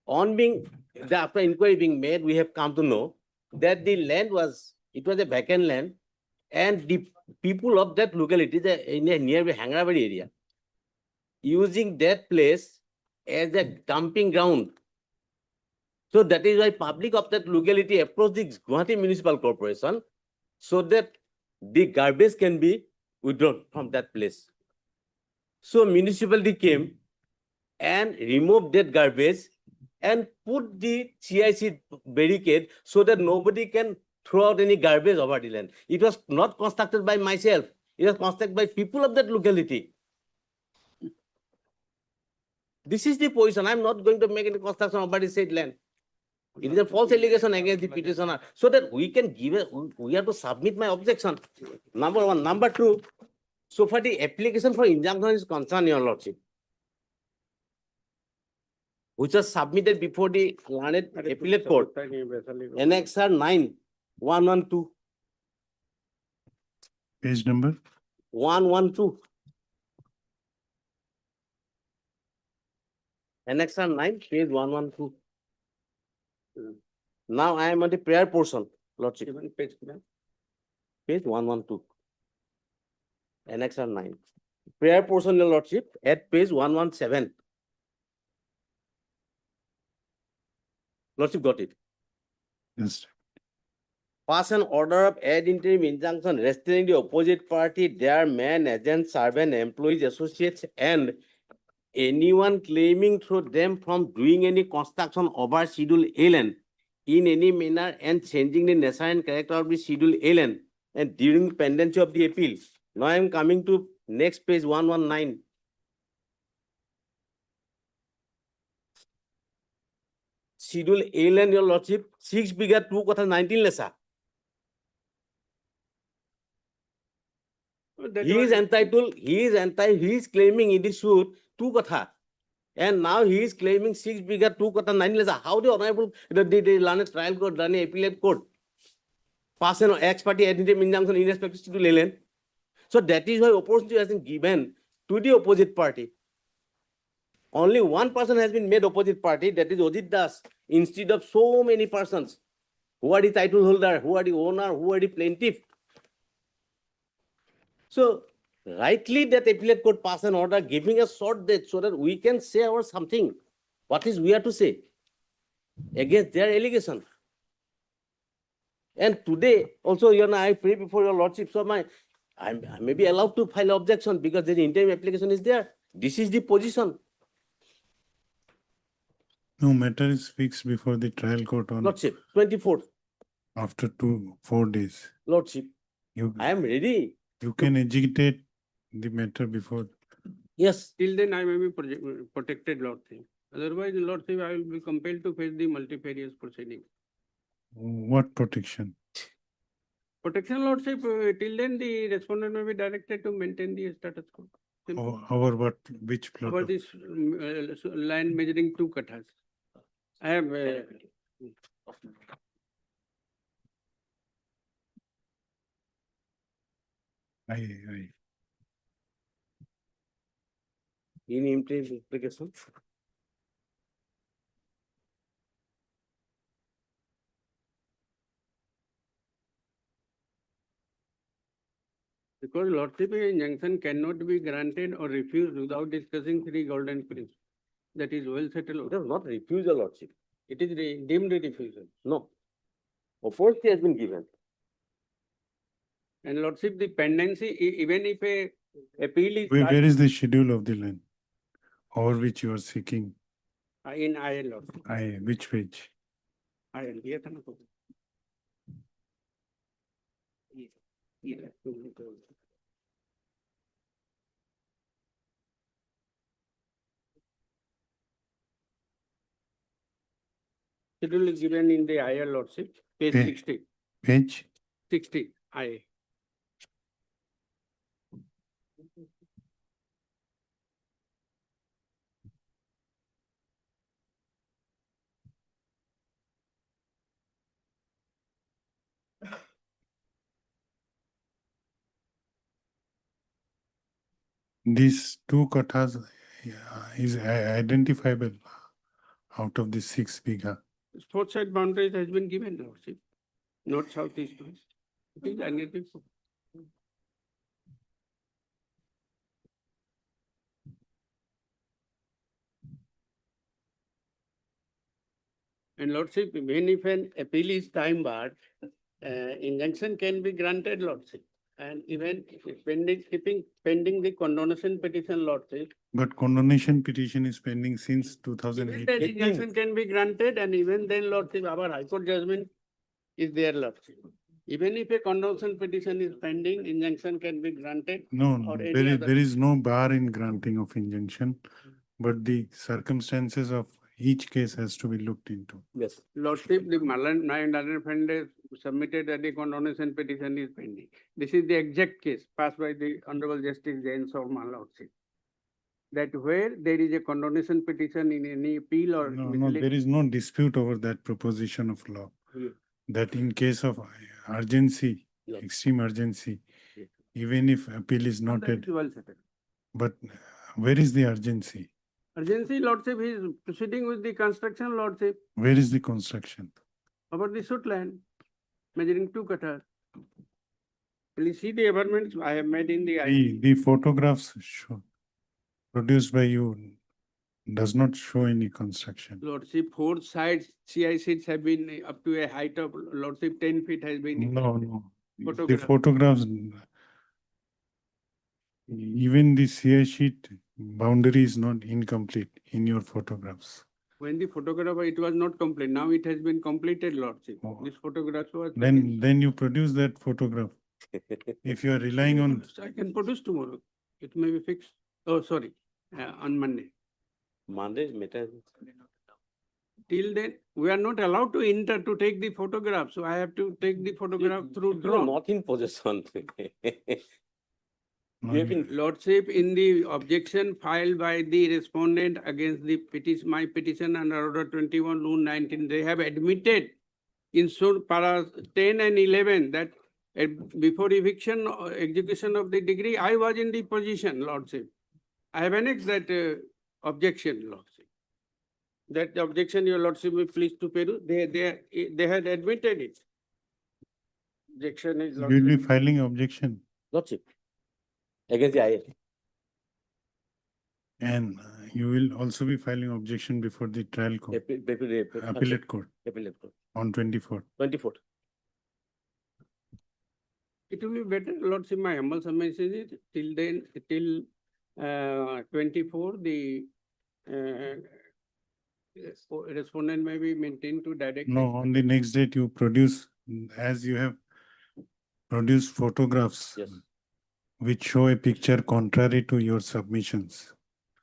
After inquiry being made, we have come to know that the land was a vacant land, and the people of that locality, in a nearby Hangrabari area, using that place as a dumping ground. So that is why public of that locality approached the Gauhati Municipal Corporation so that the garbage can be withdrawn from that place. So municipality came and removed that garbage and put the CIC barricade so that nobody can throw out any garbage over the land. It was not constructed by myself. It was constructed by people of that locality. This is the position. I'm not going to make any construction over the said land. It is a false allegation against the petitioner, so that we can we have to submit my objection. Number one. Number two, so far the application for injunction is concerned, Your Lordship, which was submitted before the learned appellate court, Annexure 9-112. Page number? 112. Annexure 9, page 112. Now I am on the prayer portion, Lordship. Page 112. Annexure 9. Prayer portion, Your Lordship, at page 117. Lordship got it. Yes. Pass an order of ad interim injunction restraining the opposite party, their man, agents, servant, employees, associates, and anyone claiming through them from doing any construction over Schedule A land in any manner and changing the nature and character of the Schedule A land and during pendency of the appeal. Now I am coming to next page 119. Schedule A land, Your Lordship, 6 bigger 2 kotha 19 lesser. He is claiming in this suit 2 kotha. And now he is claiming 6 bigger 2 kotha 9 lesser. How the honorable the learned trial court, the appellate court pass an ex party ad interim injunction in respect to Schedule A land? So that is why opportunity has been given to the opposite party. Only one person has been made opposite party, that is Ajit Das, instead of so many persons who are the title holder, who are the owner, who are the plaintiff. So rightly that appellate court pass an order giving a short date so that we can say our something. What is we have to say against their allegation? And today also, I pray before Your Lordship, so I may be allowed to file objection because the interim application is there. This is the position. No, matter is fixed before the trial court on Lordship, 24th. after 4 days. Lordship, I am ready. You can agitate the matter before. Yes. Till then, I may be protected, Lordship. Otherwise, Lordship, I will be compelled to face the multifarious proceeding. What protection? Protection, Lordship, till then the respondent may be directed to maintain the status quo. Over what? Which plot? Over this land measuring 2 kathas. I have. I. In interim application. Because Lordship, injunction cannot be granted or refused without discussing 3 golden principles. That is well settled. It is not refusal, Lordship. It is deemed a refusal. No. Authority has been given. And Lordship, the pendency, even if a Appeal is Where is the schedule of the land over which you are seeking? in IL also. Which page? IL, ये था ना तो. ये. Schedule is given in the IL lordship, page Pa- 60. Page? 60, I. These two kathas is identifiable out of the 6 bigha. Fourth side boundaries has been given, lordship. North, south, east, west. It is identified. And lordship, even if an appeal is time barred, injunction can be granted, lordship. And even keeping pending the condonation petition, lordship. But condonation petition is pending since Even 2018. then injunction can be granted, and even then, lordship, our high court judgment is there, lordship. Even if a condonation petition is pending, injunction can be granted. No, or no, any other. there is no bar in granting of injunction, but the circumstances of each case has to be looked into. Yes. Lordship, the Malan and other offenders submitted that the condonation petition is pending. This is the exact case passed by the Honorable Justice Jain Sharma, Lordship. That where there is a condonation petition in any appeal or No, there is no dispute over that proposition of law. That in case of urgency, extreme urgency, even if appeal is not that at, is well settled. but where is the urgency? Urgency, Lordship, he is proceeding with the construction, Lordship, Where is the construction? over the suit land, measuring 2 kata. Will you see the amendments I have made in the The photographs produced by you does not show any construction. Lordship, 4 sides, CI sheets have been up to a height of, Lordship, 10 feet has been. No. The Photograph. photographs, even the CI sheet boundary is not incomplete in your photographs. When the photograph, it was not complete. Now it has been completed, Lordship. Oh. This photograph was. Then you produce that photograph. If you are relying on, I can produce tomorrow. It may be fixed. Oh, sorry, on Monday. Monday, matter. Till then, we are not allowed to enter to take the photograph. So I have to take the photograph through You are drone. not in possession. no, You have been Lordship, in the objection filed by the respondent against the petition, my petition under order 21, Rule 19, they have admitted in para 10 and 11 that before eviction or execution of the degree, I was in the position, Lordship. I have annexed that objection, Lordship. That objection, your Lordship, will please to Peru. They had admitted it. Objection is, you will be Lordship. filing objection. Lordship. Against the IL. And you will also be filing objection before the trial court, appellate court Appellate court. on 24th. 24th. It will be better, Lordship, my humble submission is till then, till 24, the respondent may be maintained to direct. No, on the next date you produce, as you have produced photographs Yes. which show a picture contrary to your submissions.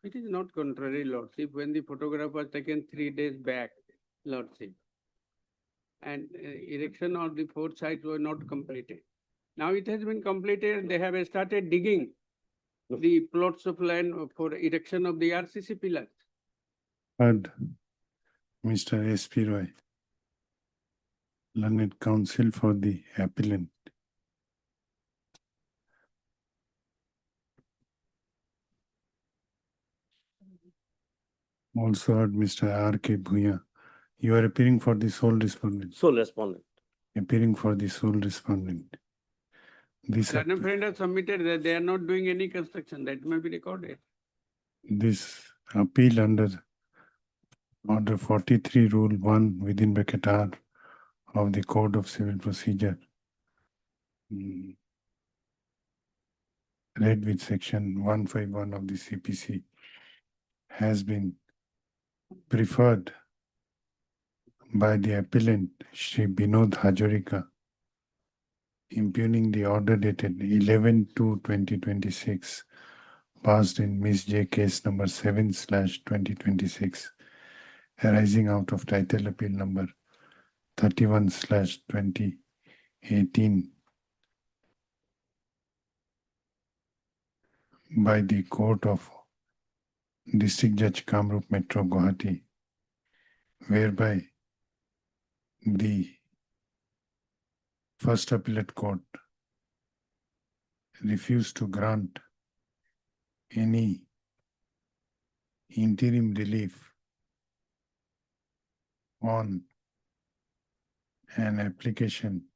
It is not contrary, Lordship, when the photograph was taken 3 days back, Lordship. And erection of the 4 sides were not completed. Now it has been completed, they have started digging the plots of land for erection of the RCC pillars. Heard Mr. S.P. Roy, learned counsel for the appellant. Also heard Mr. R.K. Bhuya. You are appearing for the sole respondent. Sole respondent. Appearing for the sole respondent. This, Learned friend has submitted that they are not doing any construction, that may be recorded. this appeal under Order 43, Rule 1 within bracket R of the Code of Civil Procedure read with section 151 of the CPC, has been preferred by the appellant Shri Binod Hazarika, impugning the order dated 11/2/2026, passed in Ms. J case number 7/2026, arising out of title appeal number 31/2018 by the Court of District Judge Kamrup Metro Gauhati, whereby the First Appellate Court refused to grant any interim relief on an application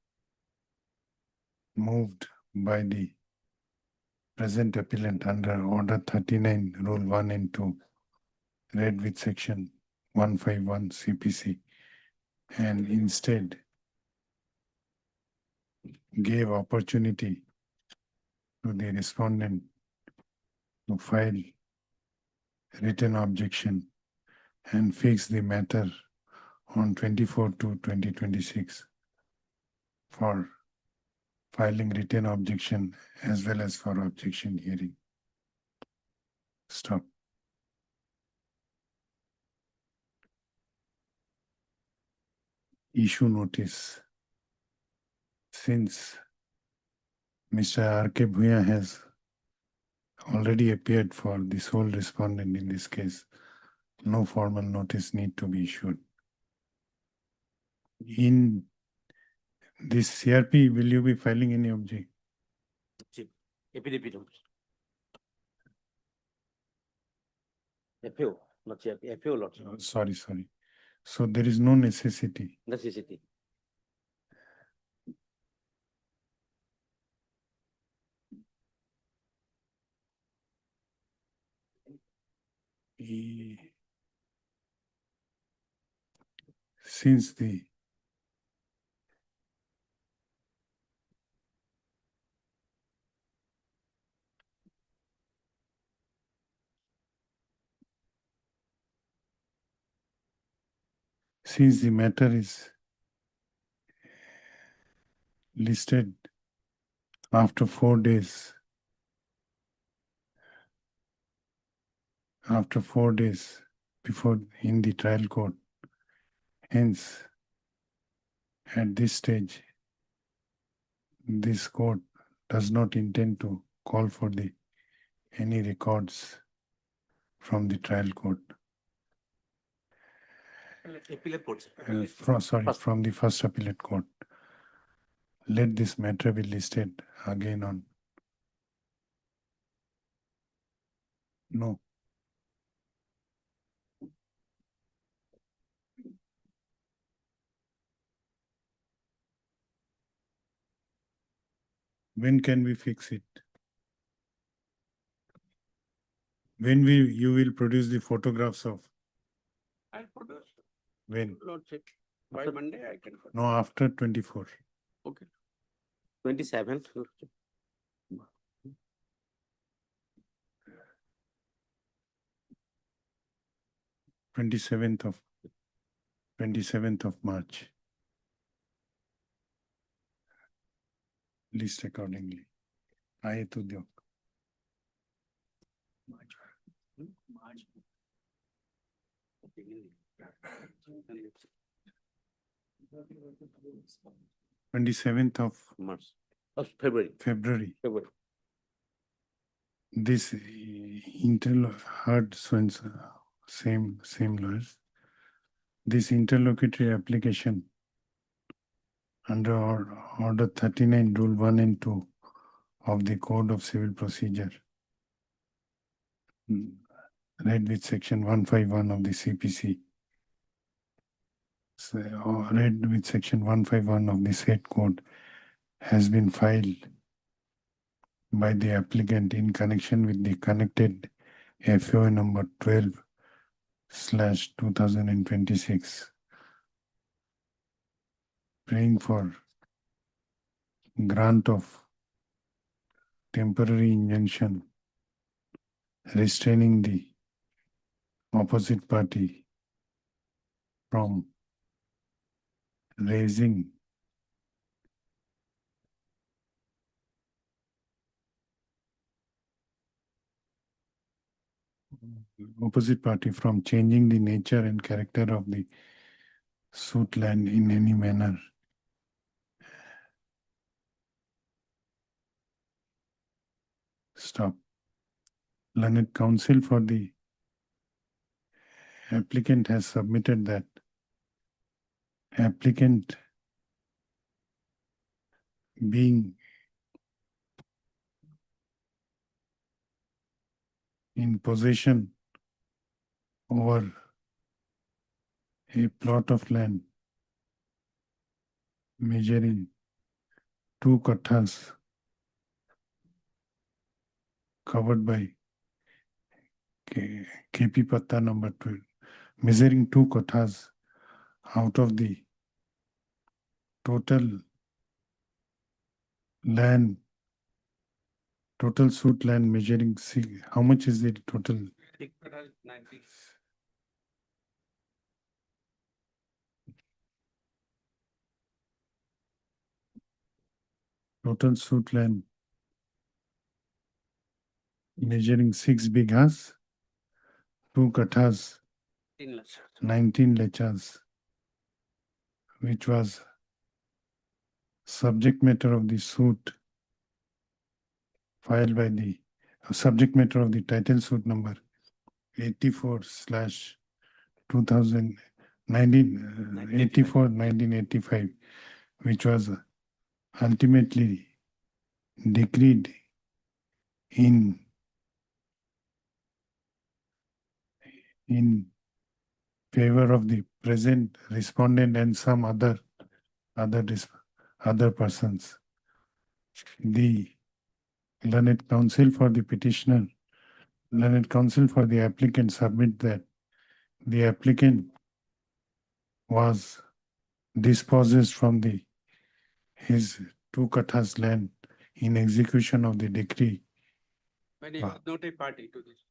moved by the present appellant under Order 39, Rule 1 and 2, read with Section 151 CPC, and instead gave opportunity to the respondent to file written objection and fix the matter on 24/2/2026 for filing written objection as well as for objection hearing. Stop. Issue notice. Since Mr. R.K. Bhuya has already appeared for the sole respondent in this case, no formal notice need to be issued. In this CRP, will you be filing any objection? FAO, not CRP, FAO lot. Sorry. So there is no necessity. Necessity. Since the matter is listed after 4 days, before in the trial court, hence at this stage this court does not intend to call for any records from the trial court. From the First Appellate Court. Let this matter be listed again on. No. When can we fix it? When you will produce the photographs of? I'll produce. When? Lordship. By Monday I can. No, after 24. Okay. 27th. 27th of March. List accordingly. Aye to Diok. March. 27th of March. Of February. February. This Intel heard same lawyers. This interlocutory application under Order 39, Rule 1 and 2 of the Code of Civil Procedure, read with Section 151 of the CPC, read with Section 151 of the said code, has been filed by the applicant in connection with the connected FOA number 12/2026, praying for grant of temporary injunction restraining the opposite party from raising opposite party from changing the nature and character of the suit land in any manner. Stop. Learned counsel for the applicant has submitted that applicant being in possession over a plot of land measuring 2 kathas covered by KP Patta number 2, measuring 2 kathas out of the total land, total suit land measuring, how much is the total? Total suit land measuring 6 bighas, 2 kathas, 19 lechas, which was subject matter of the suit filed by the subject matter of the title suit number 84/1985, which was ultimately decreed in favor of the present respondent and some other persons. The learned counsel for the petitioner, learned counsel for the applicant submit that the applicant was dispossessed from his 2 kathas land in execution of the decree. But he was not a party to this.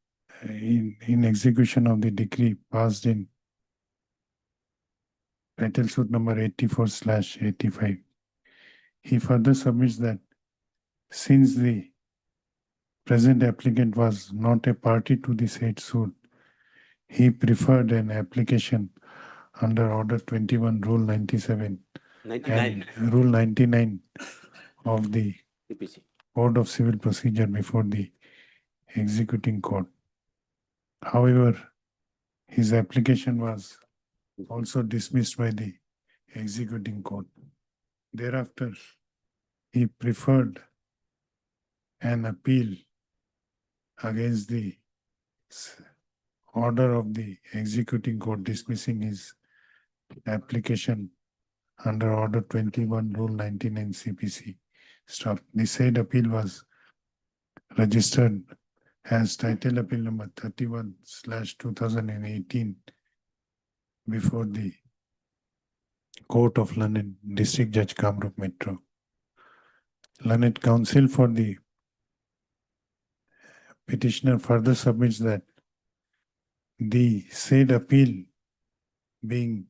In execution of the decree passed in title suit number 84/85. He further submits that since the present applicant was not a party to the said suit, he preferred an application under Order 21, Rule 97 and Rule 99 of the CPC. Code of Civil Procedure before the executing court. However, his application was also dismissed by the executing court. Thereafter, he preferred an appeal against the order of the executing court dismissing his application under Order 21, Rule 99 CPC. Stop. The said appeal was registered as title appeal number 31/2018 before the Court of London, District Judge Kamrup Metro. Learned counsel for the petitioner further submits that the said appeal being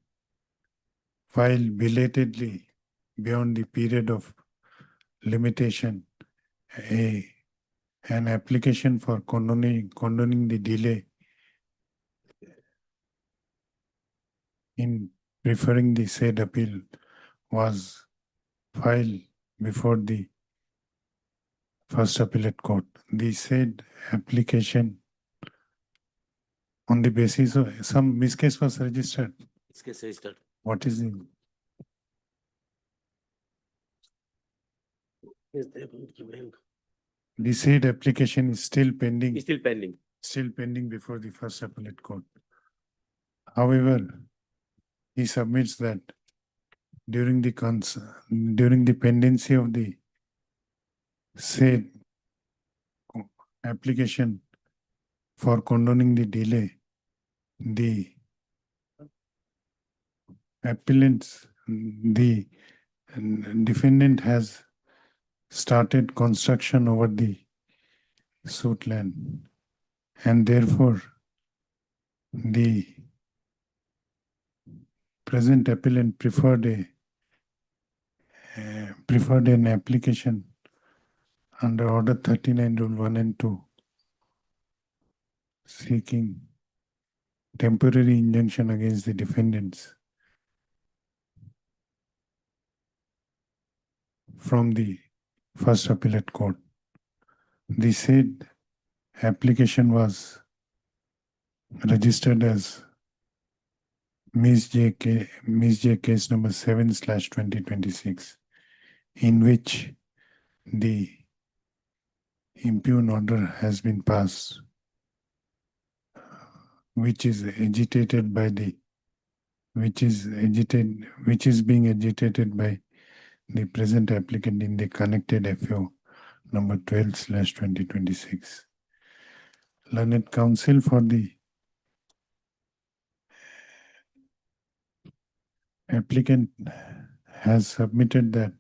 filed belatedly beyond the period of limitation, an application for condoning the delay in preferring the said appeal was filed before the First Appellate Court. The said application on the basis of some miscase was registered. Miscase registered. What is the Yes, they haven't given. the said application is still pending? Still pending. Still pending before the First Appellate Court. However, he submits that during the pendency of the said application for condoning the delay, the appellants, the defendant has started construction over the suit land, and therefore the present appellant preferred an application under Order 39 Rule 1 and 2 seeking temporary injunction against the defendants from the first appellate court. The said application was registered as Ms. J case number 7/2026, in which the impugn order has been passed, which is being agitated by the present applicant in the connected FO number 12/2026. Learned counsel for the applicant has submitted that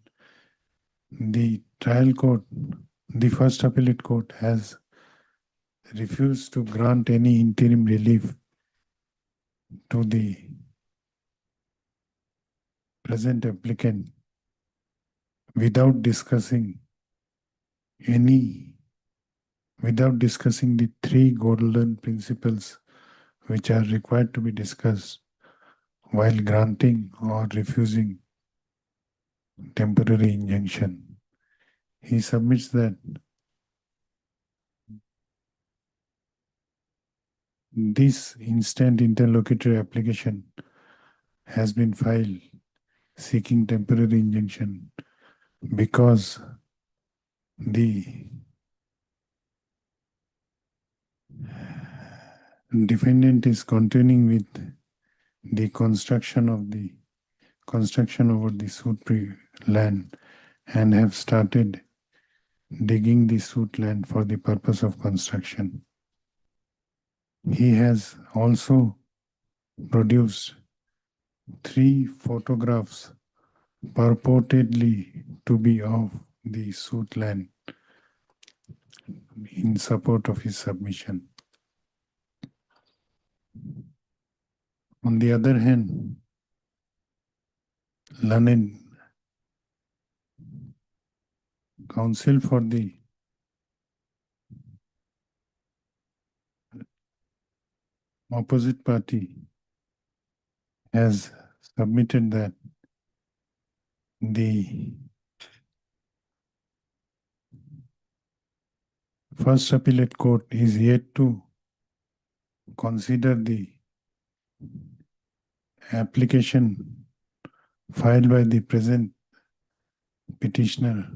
the trial court, the first appellate court, has refused to grant any interim relief to the present applicant without discussing the three golden principles which are required to be discussed while granting or refusing temporary injunction. He submits that this instant interlocutory application has been filed seeking temporary injunction because the defendant is continuing with the construction over the suit land and have started digging the suit land for the purpose of construction. He has also produced 3 photographs purportedly to be of the suit land in support of his submission. On the other hand, learned counsel for the opposite party has submitted that the first appellate court is yet to consider the application filed by the present petitioner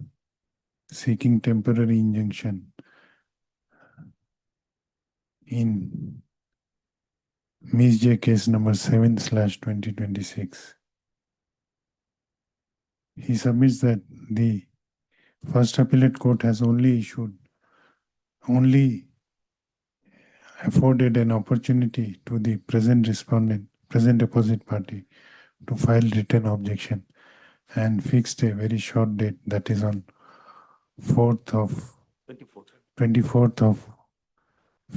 seeking temporary injunction in Ms. J case number 7/2026. He submits that the first appellate court has only afforded an opportunity to the present opposite party to file written objection and fixed a very short date, that is on 24th of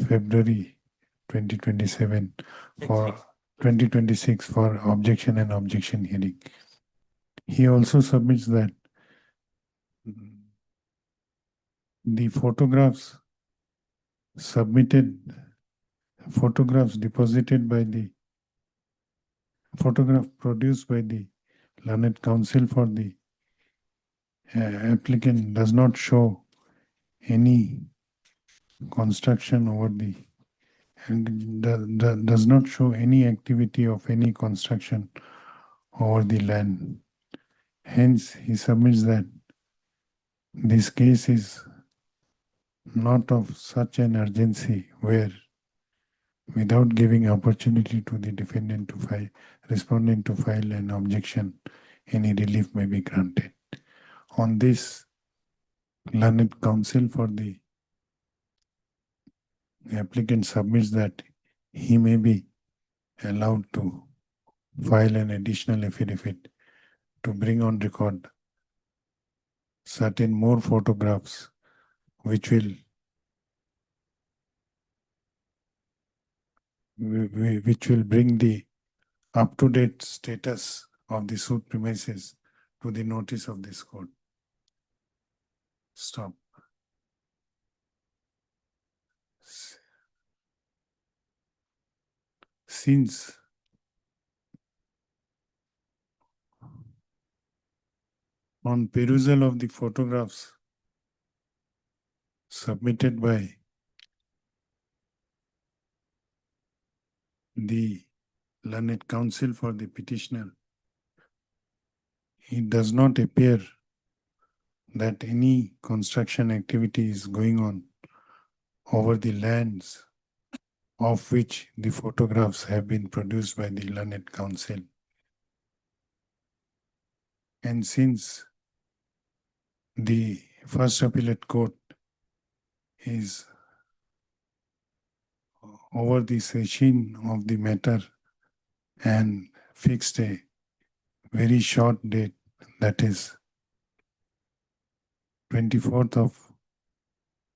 February 2027 for 2026 for objection and objection hearing. He also submits that the photographs produced by the learned counsel for the applicant does not show any construction over the and does not show any activity of any construction over the land. Hence, he submits that this case is not of such an urgency where, without giving opportunity to the respondent to file an objection, any relief may be granted. On this, learned counsel for the applicant submits that he may be allowed to file an additional affidavit to bring on record certain more photographs which will which will bring the up-to-date status of the suit premises to the notice of this court. Stop. Since on perusal of the photographs submitted by the learned counsel for the petitioner, it does not appear that any construction activity is going on over the lands of which the photographs have been produced by the learned counsel. And since the First Appellate Court is over the session of the matter and fixed a very short date, that is 24th of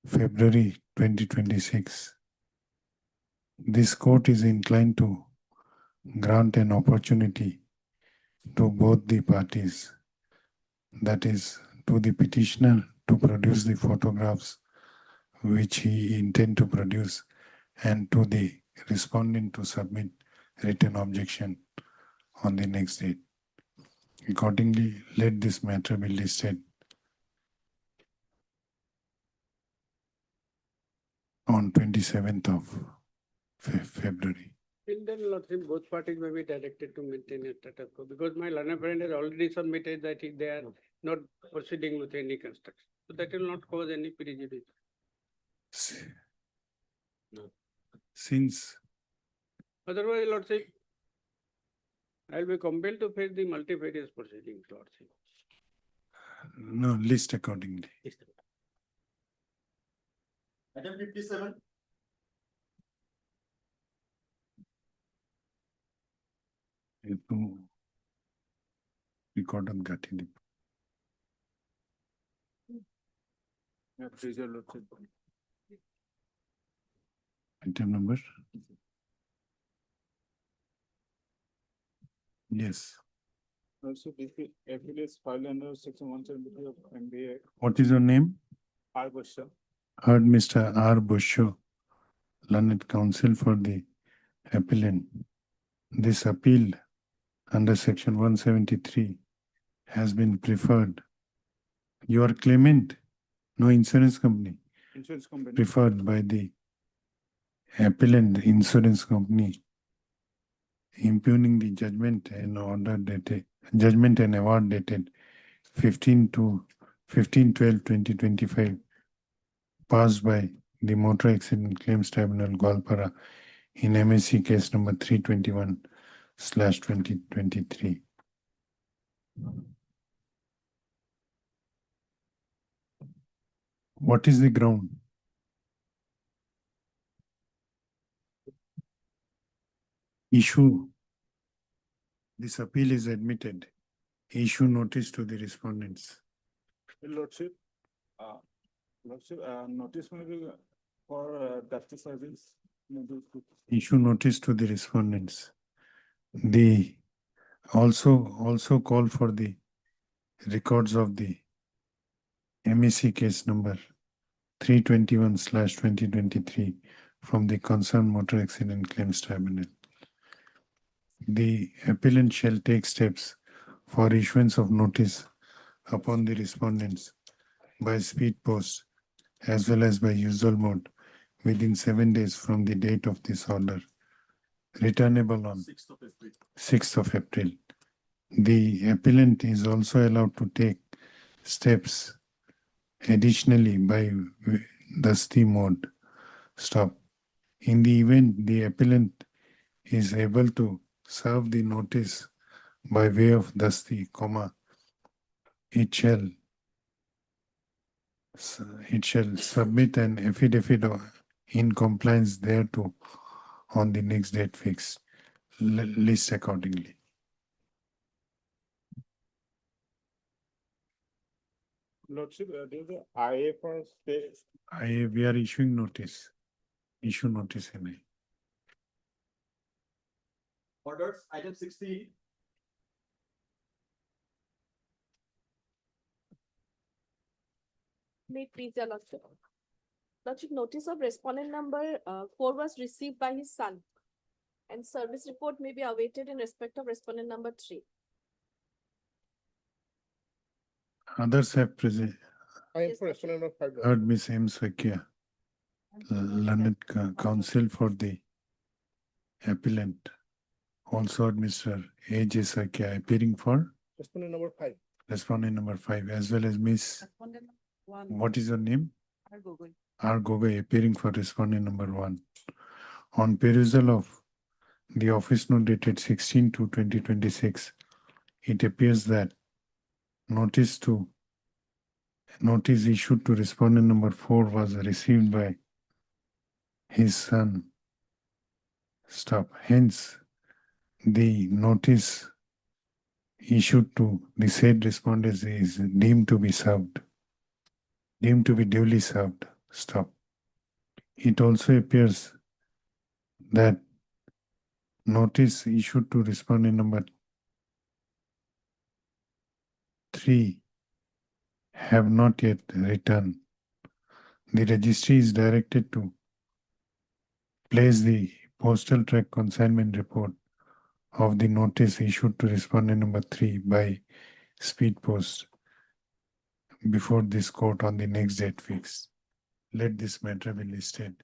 February 2026, this court is inclined to grant an opportunity to both the parties, that is to the petitioner to produce the photographs which he intend to produce, and to the respondent to submit written objection on the next date. Accordingly, let this matter be listed on 27th of February. Till then, Lordship, both parties may be directed to maintain a status quo, because my learned friend has already submitted that they are not proceeding with any construction. So that will not cause any prejudice. Since Otherwise, Lordship, I will be compelled to face the multifarious proceedings, Lordship. no, list accordingly. Item 57. To record on Gauhati. Item number? Yes. Also, this appeal is filed under section 173 of MBA. What is your name? Arbusha. Heard Mr. R. Busho, learned counsel for the appellant. This appeal under section 173 has been preferred. You are claimant, no insurance company, Insurance company. preferred by the appellant insurance company, impugning the judgment and order dated, judgment and award dated 15/12/2025, passed by the Motor Accident Claims Tribunal, Golpara, in MSC case number 321/2023. What is the ground? Issue. This appeal is admitted. Issue notice to the respondents. Lordship, notice may be for justice service. Issue notice to the respondents. The also call for the records of the MEC case number 321/2023 from the concerned Motor Accident Claims Tribunal. The appellant shall take steps for issuance of notice upon the respondents by speed post as well as by usual mode within 7 days from the date of this order, returnable on 6th of April. The appellant is also allowed to take steps additionally by dusty mode. Stop. In the event the appellant is able to serve the notice by way of dusty, it shall submit an affidavit in compliance thereto on the next date fixed. List accordingly. Lordship, there is a IA for stay. We are issuing notice. Issue notice. Orders, item 16. May it please your lordship. Lordship, notice of respondent number 4 was received by his son. And service report may be awaited in respect of respondent number 3. Others have I am for respondent number 5. heard Miss M. Sakia, London Counsel for the appellant. Also heard Mr. A. J. Sakia appearing for Respondent number 5. respondent number 5, as well as Miss, Respondent 1. what is your name? R. Gogoi. R. Gogoi appearing for respondent number 1. On perusal of the office note dated 16/2/2026, it appears that notice issued to respondent number 4 was received by his son. Stop. Hence, the notice issued to the said respondent is deemed to be served, deemed to be duly served. Stop. It also appears that notice issued to respondent number 3 have not yet returned. The registry is directed to place the postal track consignment report of the notice issued to respondent number 3 by speed post before this court on the next date fixed. Let this matter be listed.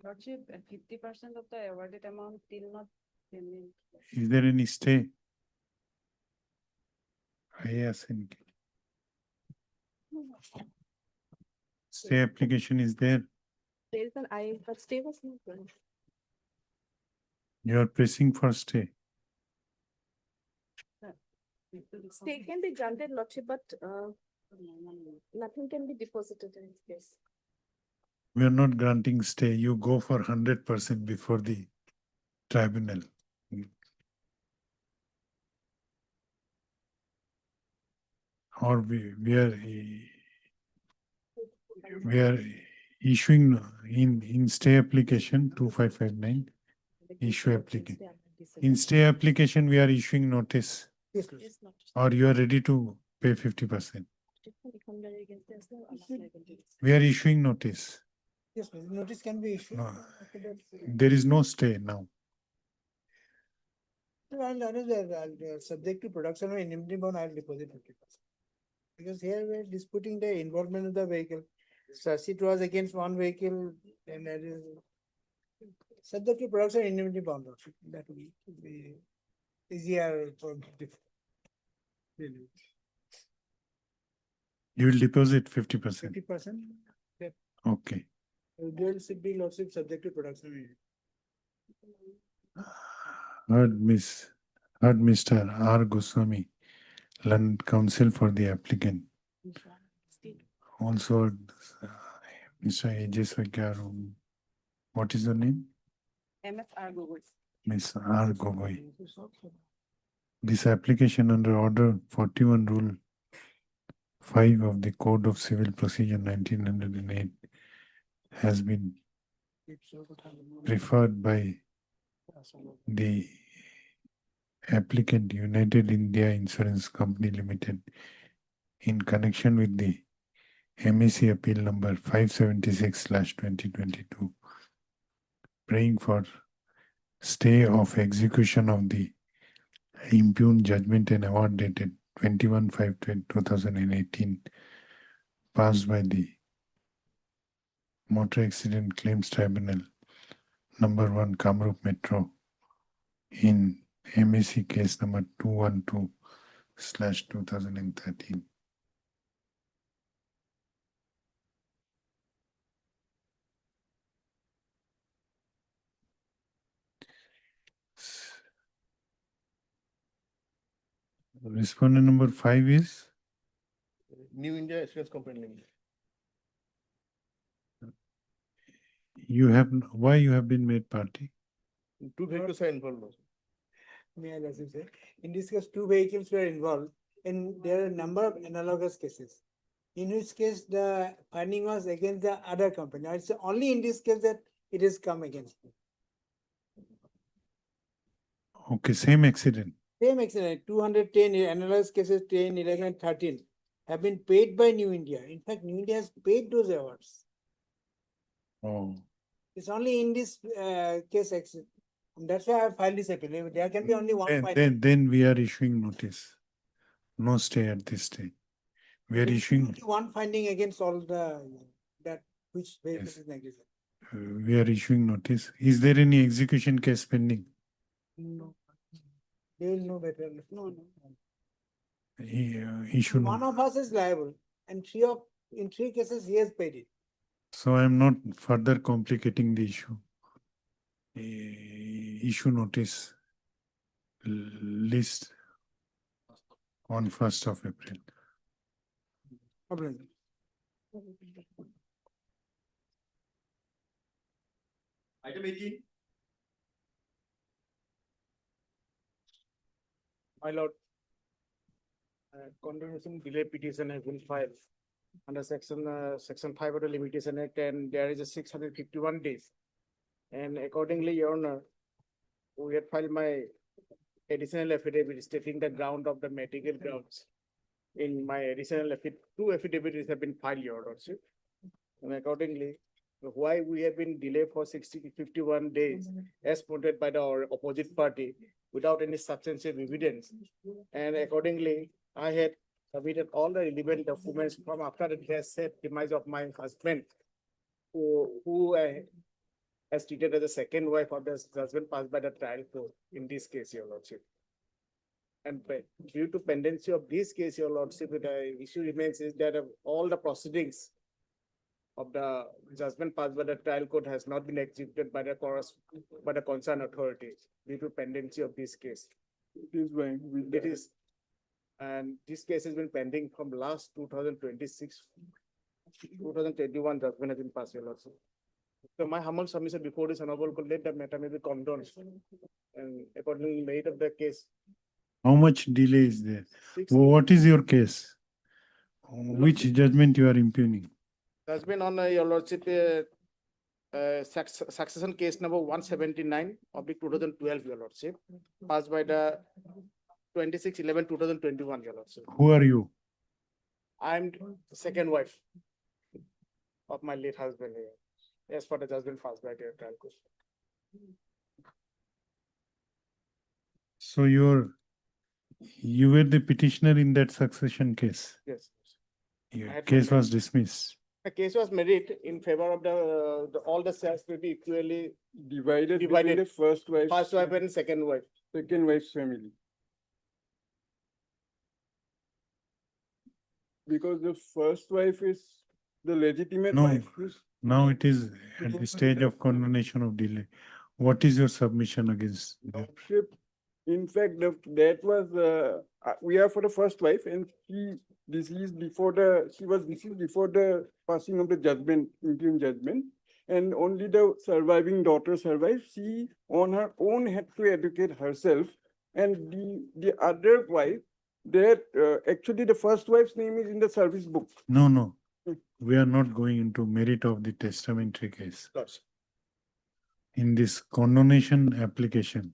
Lordship, 50% of the awarded amount till not payment. Is there any stay? Yes. Stay application is there. There is an I, but stay was not done. You are pressing for stay. Stay can be granted, Lordship, but nothing can be deposited in this case. We are not granting stay. You go for 100% before the tribunal. Or we are issuing in stay application 2559 issue application. In stay application, we are issuing notice. Yes, Lordship. Or you are ready to pay 50%. We are issuing notice. Yes, notice can be issued. No, there is no stay now. Subject to production of indemnity bond, I'll deposit 50%. Because here we're disputing the involvement of the vehicle. It was against one vehicle and that is subject to production of indemnity bond. That will be easier for You will deposit 50%. 50%. Okay. Dual should be lordship subject to production. Heard Mr. R. Goswami, London Counsel for the applicant. Also, Mr. A.J. Swagyaru. What is your name? MS R. Gogoi. Ms. R. Gogoi. This application under Order 41 Rule 5 of the Code of Civil Procedure 1908 has been preferred by the applicant United India Insurance Company Limited in connection with the MAC appeal number 576/2022, praying for stay of execution of the impugned judgment and award dated 21/5/2018 passed by the Motor Accident Claims Tribunal number 1 Kamrup Metro in MAC case number 212/2013. Respondent number 5 is New India Insurance Company Limited. why you have been made party? Two vehicles are involved. May I also say, in this case, 2 vehicles were involved and there are a number of analogous cases. In which case the finding was against the other company. It's only in this case that it has come against me. Okay, same accident. Same accident, 210 analyzed cases, 10, 11, and 13 have been paid by New India. In fact, New India has paid those awards. Oh, It's only in this case accident. And that's why I filed this appeal. There can be only one then, finding. then we are issuing notice. No stay at this stage. We are There can be issuing, only one finding against all the, that which vehicle Yes. is negligent. we are issuing notice. Is there any execution case pending? No. They will know better. No, no. Issue One no. of us is liable and in three cases he has paid it. So I am not further complicating the issue. Issue notice list on 1st of April. Problem. Item 18. My lord, condemnation delay petition has been filed under section 5 of the Limitation Act, and there is a 651 days. And accordingly, Your Honor, we had filed my additional affidavit stating the ground of the medical grounds. In my additional two affidavits have been filed, Your Lordship. And accordingly, why we have been delayed for 51 days as quoted by the opposite party without any substantive evidence. And accordingly, I had submitted all the relevant documents from after the demise of my husband, who as treated as the second wife of the husband passed by the trial court in this case, Your Lordship. And due to pendency of this case, Your Lordship, the issue remains is that all the proceedings of the judgment passed by the trial court has not been executed by the concerned authorities due to pendency of this case. And this case has been pending from last 2026, 2021 judgment has been passed, Your Lordship. So my humble submission before this honorable court, let the matter may be condoned and accordingly made of the case. How much delay is there? 6 What is your case? Which judgment you are impugning? Judgment on Your Lordship, succession case number 179 of the 2012, Your Lordship, passed by the 26/11/2021, Your Lordship. Who are you? I'm the second wife of my late husband here. As for the judgment passed by the trial court. So you were the petitioner in that succession case. Yes. Your I had case my- was dismissed. The case was made in favor of all the shares will be equally Divided Divided. between the first wife. and second wife. Second wife's family. Because the first wife is the legitimate No, wife. now it is at the stage of condemnation of delay. What is your submission against that? Lordship, in fact, that was, we are for the first wife and she was deceased before the passing of the judgment, interim judgment. And only the surviving daughter survived. She on her own had to educate herself. And the other wife, actually the first wife's name is in the service book. No. We are not going into merit of the testamentary case. In this condonation application,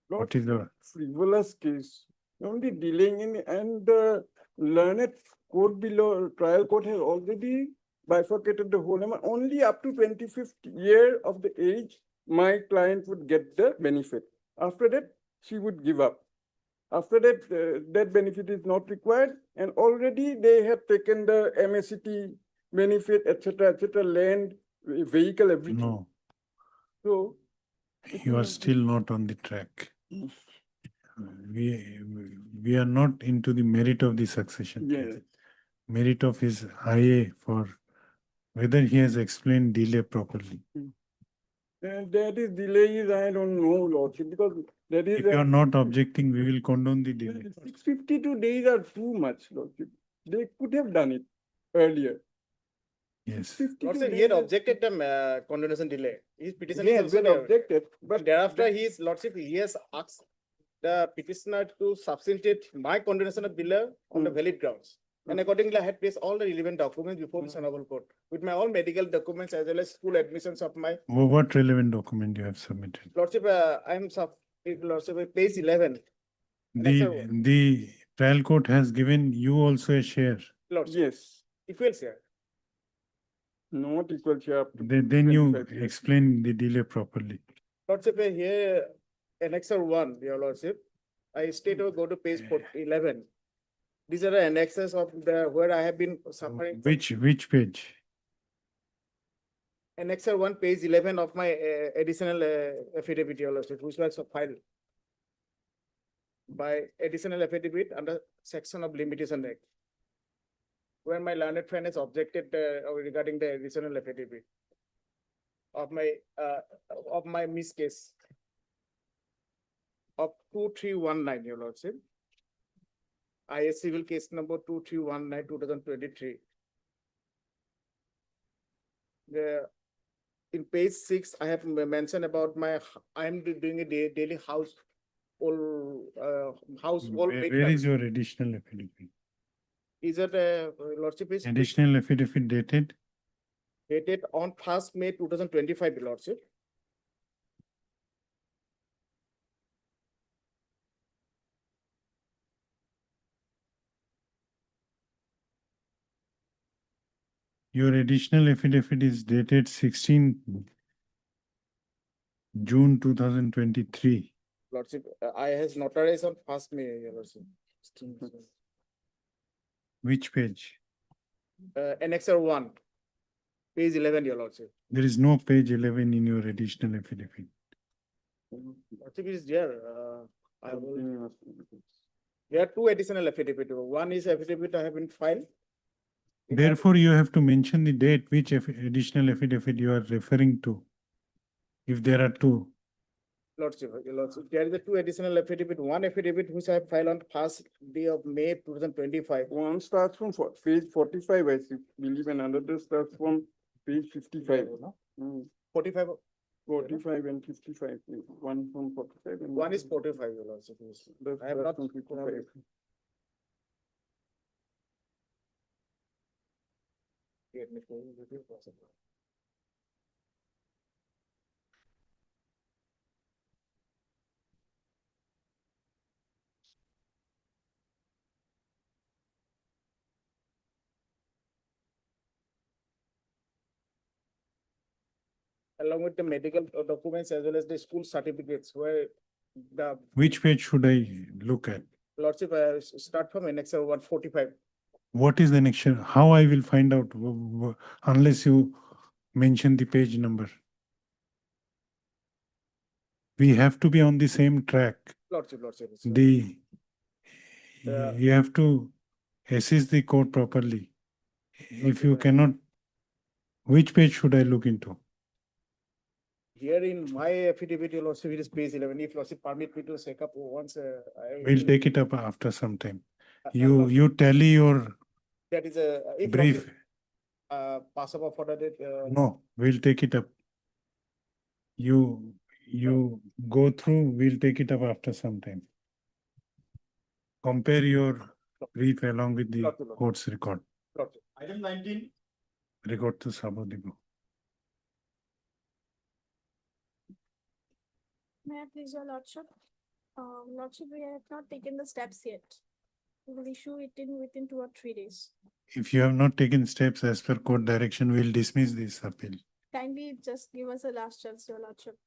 what is the Frivolous case, only delaying and the learned court below, trial court has already bifurcated the whole amount. Only up to 25th year of the age, my client would get the benefit. After that, she would give up. After that, that benefit is not required, and already they have taken the MSCT benefit, etc., land, vehicle, everything. no? So You are still not on the track. We are not into the merit of the succession yes. case. Merit of his IA for whether he has explained delay properly. And that is delay is, I don't know, Lordship, because that is. If you are not objecting, we will condone the delay. 652 days are too much, Lordship. They could have done it earlier. Yes. 52 Lordship, he days had is- objected the condemnation delay. His petition He is has also been there. objected, but Thereafter, Lordship, he has asked the petitioner to substantiate my condemnation of delay on the valid grounds. And accordingly, I had placed all the relevant documents before this honorable court with my all medical documents as well as school admissions of my What relevant document you have submitted? Lordship. I am If Lordship, page 11, Annexure one. The trial court has given you also a share. Lordship, Yes, equal share. not equal share up to Then you 25 years. explain the delay properly. Lordship, here, Annexure 1, your Lordship, I straight away go to page 11. These are the annexes of the, where I have been suffering. Which page? Annexure 1, page 11 of my additional affidavit, your Lordship, which was filed by additional affidavit under section of Limitation Act, where my learned friend has objected regarding the additional affidavit of my miss case of 2319, your Lordship. IS civil case number 2319 2023. In page 6, I have mentioned about I am doing a daily household. Where is your additional affidavit? Is it Lordship is Additional affidavit dated? dated on 1st May 2025, Lordship. Your additional affidavit is dated 16 June 2023. Lordship, I has notarized on 1st May, your Lordship. Which page? Annexure 1, page 11, your Lordship. There is no page 11 in your additional affidavit. Lordship is there. There are two additional affidavit. One is affidavit I have been filed. Therefore, you have to mention the date, which additional affidavit you are referring to. If there are two. Lordship, there is a two additional affidavit. One affidavit which I have filed on 1st day of May 2025. One starts from page 45, I believe, and another starts from page 55. 45. 45 and 55. One from 45 and One is 45, your Lordship. I have not. from 55. Along with the medical documents as well as the school certificates, where the Which page should I look at? Lordship, start from Annexure 145. What is the next? How I will find out unless you mention the page number? We have to be on the same track. Lordship. You have to assess the code properly. If you cannot, which page should I look into? Here in my affidavit, your Lordship, it is page 11. If Lordship permit me to check up once, We'll take it up after some time. You tally your that is a if brief. Pass up for that. No, we'll take it up. You go through, we'll take it up after some time. Compare your brief along with the court's record. Item 19. Record to Sabodibo. May I please, your Lordship? Lordship, we have not taken the steps yet. We will issue it within 2 or 3 days. If you have not taken steps as per court direction, we'll dismiss this appeal. Kindly just give us a last chance, your Lordship.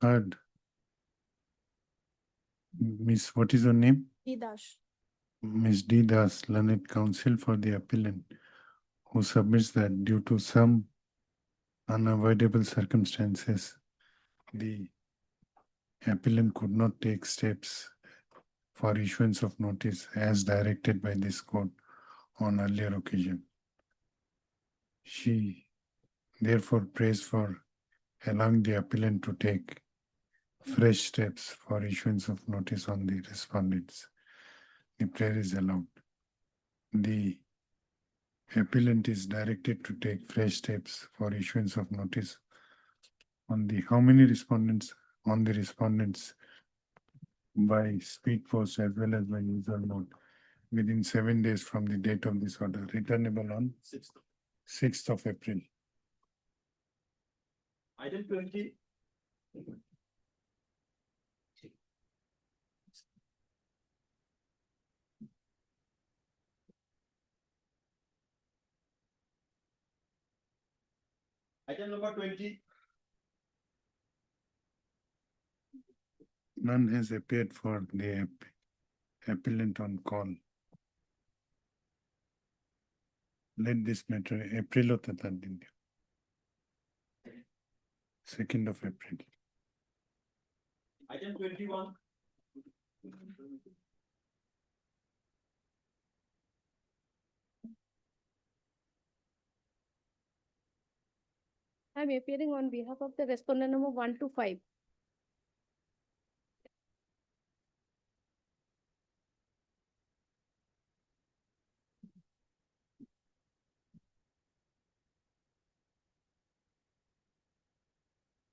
Heard. Miss, what is your name? Didash. Ms. D. Das, learned counsel for the appellant, who submits that due to some unavoidable circumstances, the appellant could not take steps for issuance of notice as directed by this court on earlier occasion. She therefore prays for allowing the appellant to take fresh steps for issuance of notice on the respondents. The prayer is allowed. The appellant is directed to take fresh steps for issuance of notice on the how many respondents? On the respondents by speed post as well as by user note within 7 days from the date of this order, returnable on 6th of April. Item 20. Item number 20. None has appeared for the appellant on call. Let this matter April 2nd of April. Item 21. I'm appearing on behalf of the respondent number 1 to 5.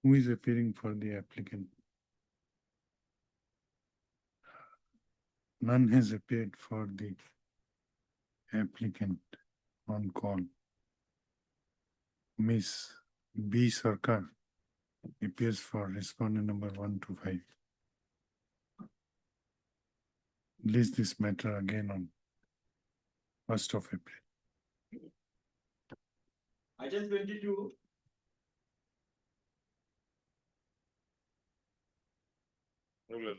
Who is appearing for the applicant? None has appeared for the applicant on call. Miss B. Sarkar appears for respondent number 1 to 5. List this matter again on 1st of April. Item 22.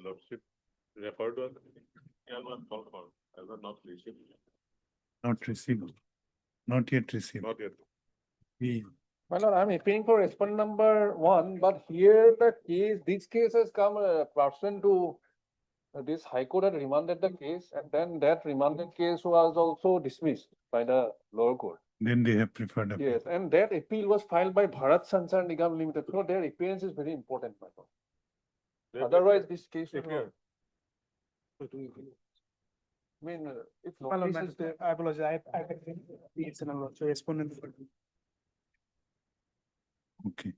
Lordship, refer to as a not received. Not received. Not yet received. Not yet. We My lord, I'm appealing for respondent number 1, but here the case, this case has come pursuant to this High Court had remanded the case, and then that remanded case was also dismissed by the lower court. Then they have preferred appeal. Yes, and that appeal was filed by Bharat Sanchar Nigam Limited. So their appearance is very important, my lord. Otherwise, this case will not. I mean, if notice is there. I apologize. Respondent. Okay.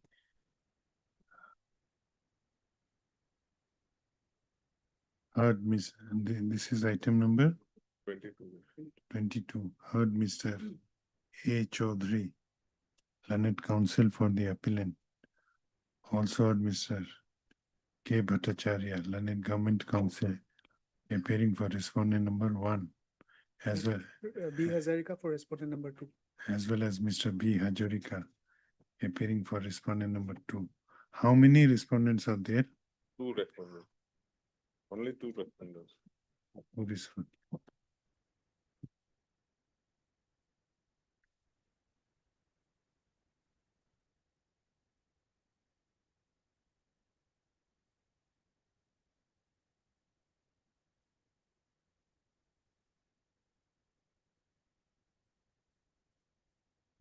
Heard, Miss, this is item number 22. Heard Mr. A. Chaudhary, learned counsel for the appellant. Also heard Mr. K. Bhattacharya, learned government counsel, appearing for respondent number 1, as well. B. Hazarika for respondent number 2. As well as Mr. B. Hajorika, appearing for respondent number 2. How many respondents are there? 2 respondents. Only 2 respondents. Who is one?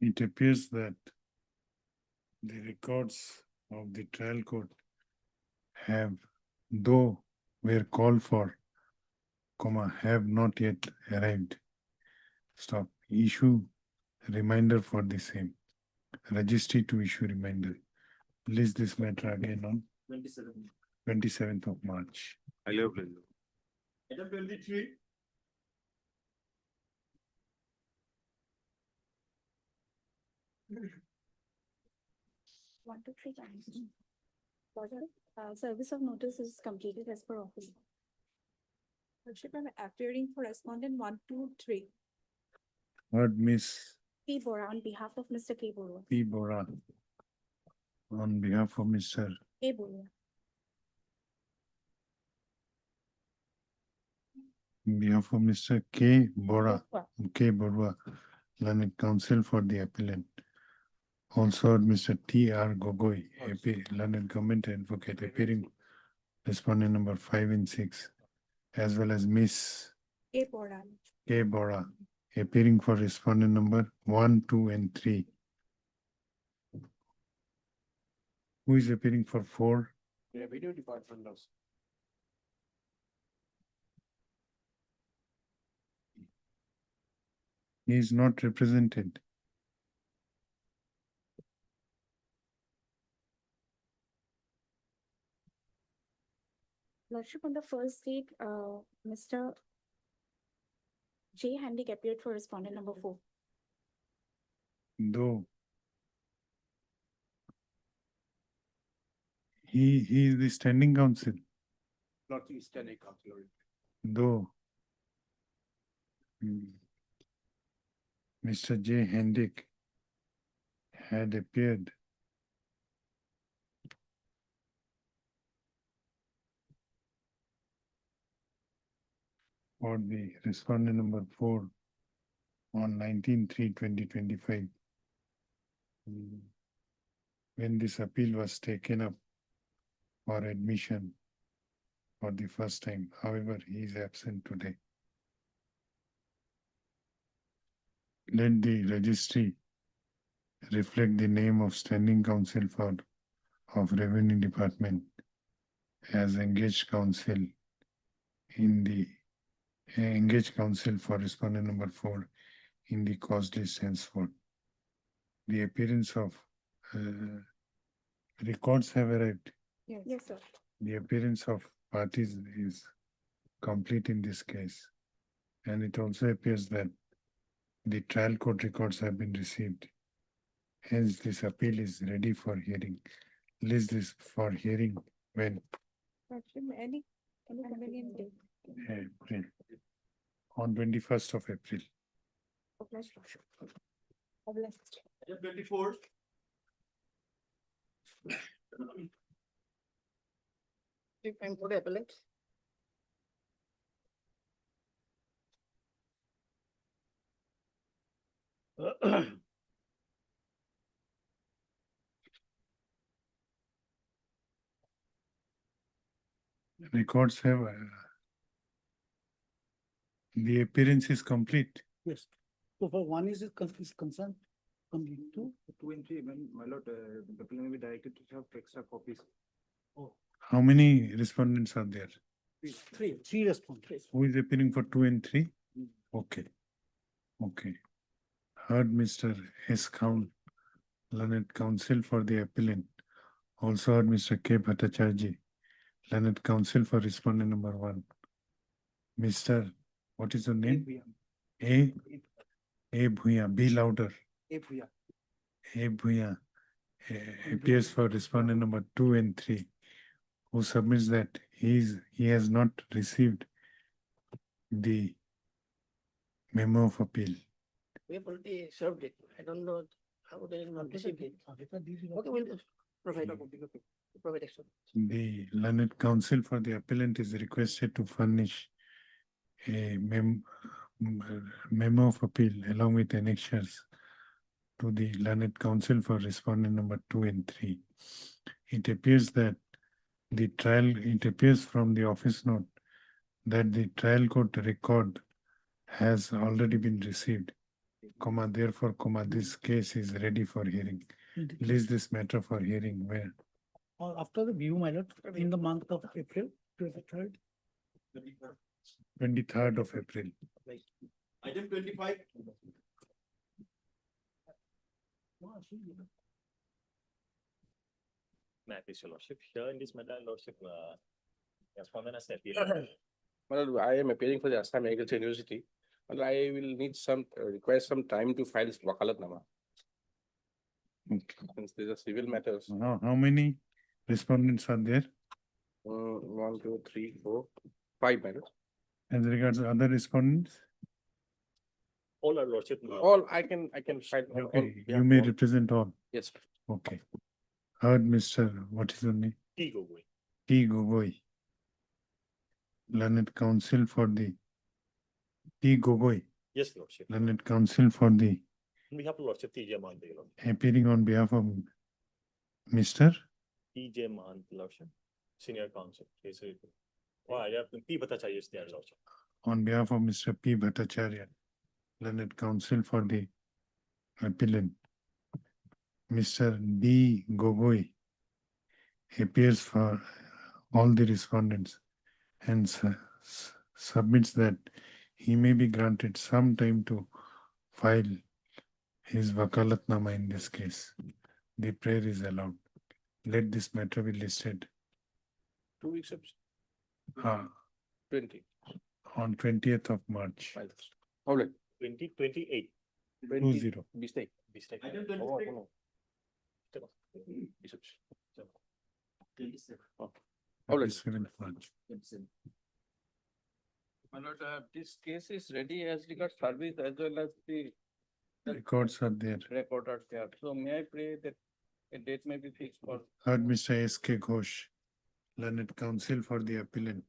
It appears that the records of the trial court have, though were called for, have not yet arrived. Stop. Issue reminder for the same. Registry to issue reminder. List this matter again on 27th of March. I love pleasure. Item 23. One, two, three times. Service of notice is completed as per office. Lordship, I'm appearing for respondent 1, 2, 3. Heard Miss P. Bora on behalf of Mr. K. Bora. P. Bora on behalf of Mr. K. Bora. On behalf of Mr. K. Bora. K. Bora, learned counsel for the appellant. Also Mr. T. R. Gogoi, AP, learned government advocate, appearing respondent number 5 and 6, as well as Miss K. Bora. K. Bora, appearing for respondent number 1, 2, and 3. Who is appearing for 4? Revenue department does. He is not represented. Lordship, on the first date, Mr. J. Handick appeared for respondent number 4. though he is the standing counsel, Not the standing counsel. though Mr. J. Hendrick had appeared for the respondent number 4 on 19/3/2025. When this appeal was taken up for admission for the first time. However, he is absent today. Let the registry reflect the name of standing counsel of Revenue Department as engaged counsel for respondent number 4 in the cause list henceforth. The appearance of records have arrived. Yes, sir. The appearance of parties is complete in this case. And it also appears that the trial court records have been received. Hence, this appeal is ready for hearing. List this for hearing when? Any convenient date. April. On 21st of April. Item 24. Time for the appellant. Records have the appearance is complete. Yes. So for one is concerned, complete. Two. 2 and 3, my lord, the appellant may be directed to have extra copies. How many respondents are there? Three respondents. Who is appearing for 2 and 3? Okay. Okay. Heard Mr. S. Count, learned counsel for the appellant. Also heard Mr. K. Bhattacharjee, learned counsel for respondent number 1. Mr. What is your name? A Bhuya. Be louder. A Bhuya appears for respondent number 2 and 3, who submits that he has not received the memo of appeal. We have already served it. I don't know how they not received it. Okay, we'll provide extra. The learned counsel for the appellant is requested to furnish a memo of appeal along with annexures to the learned counsel for respondent number 2 and 3. It appears from the office note that the trial court record has already been received, therefore, this case is ready for hearing. List this matter for hearing where? After the view, my lord, in the month of April, 23rd. 23rd of April. Item 25. May I please, your lordship, here in this matter, lordship, respondent has appealed. Well, I am appearing for the Assam Agriculture University, and I will need require some time to file this wakalatnama. Since these are civil matters. How many respondents are there? 1, 2, 3, 4, 5 matters. As regards other respondents? All our lordship. All I can file. Okay, you may represent all. Yes. Okay. Heard Mr. What is your name? T. Gogoi. T. Gogoi. Learned counsel for the T. Gogoi. Yes, lordship. Learned counsel for the We have lordship T. J. Mahant, lordship. appearing on behalf of Mr. T. J. Mahant, lordship. Senior counsel. Yes, sir. Why, I have P. Bhattacharjee is there, lordship. On behalf of Mr. P. Bhattacharya, learned counsel for the appellant, Mr. D. Gogoi appears for all the respondents and submits that he may be granted some time to file his wakalatnama in this case. The prayer is allowed. Let this matter be listed 2 weeks. 20. On 20th of March. All right. 2028. 2-0. Mistake. Item Oh, 26. no. Obvious. 27. My lord, this case is ready as regards service as well as the Records are there. record are there. So may I pray that a date may be fixed for Heard Mr. S.K. Ghosh, learned counsel for the appellant.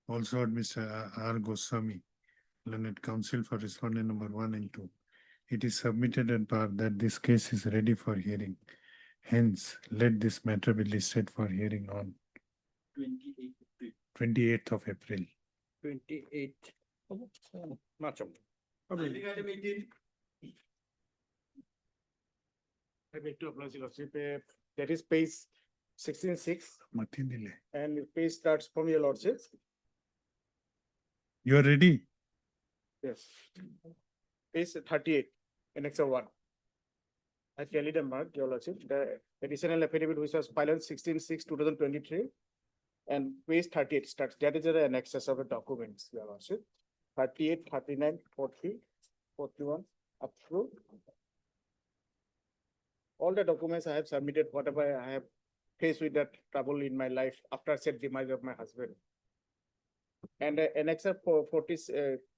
Also heard Mr. R. Goswami, learned counsel for respondent number 1 and 2. It is submitted at bar that this case is ready for hearing. Hence, let this matter be listed for hearing on 28th of April. 28. March. Pending item 18. I beg to apologize, Your Lordship. That is page 16.6 Mati dile. and page starts from Your Lordship. You are ready? Yes. Page 38, Annex 1. I clearly marked, Your Lordship, the additional affidavit which was filed on 16/6/2023. And page 38 starts, that is the annexes of the documents, Your Lordship. 38, 39, 40, 41, up through. All the documents I have submitted, whatever I have faced with that trouble in my life after said demise of my husband. And annexer 40,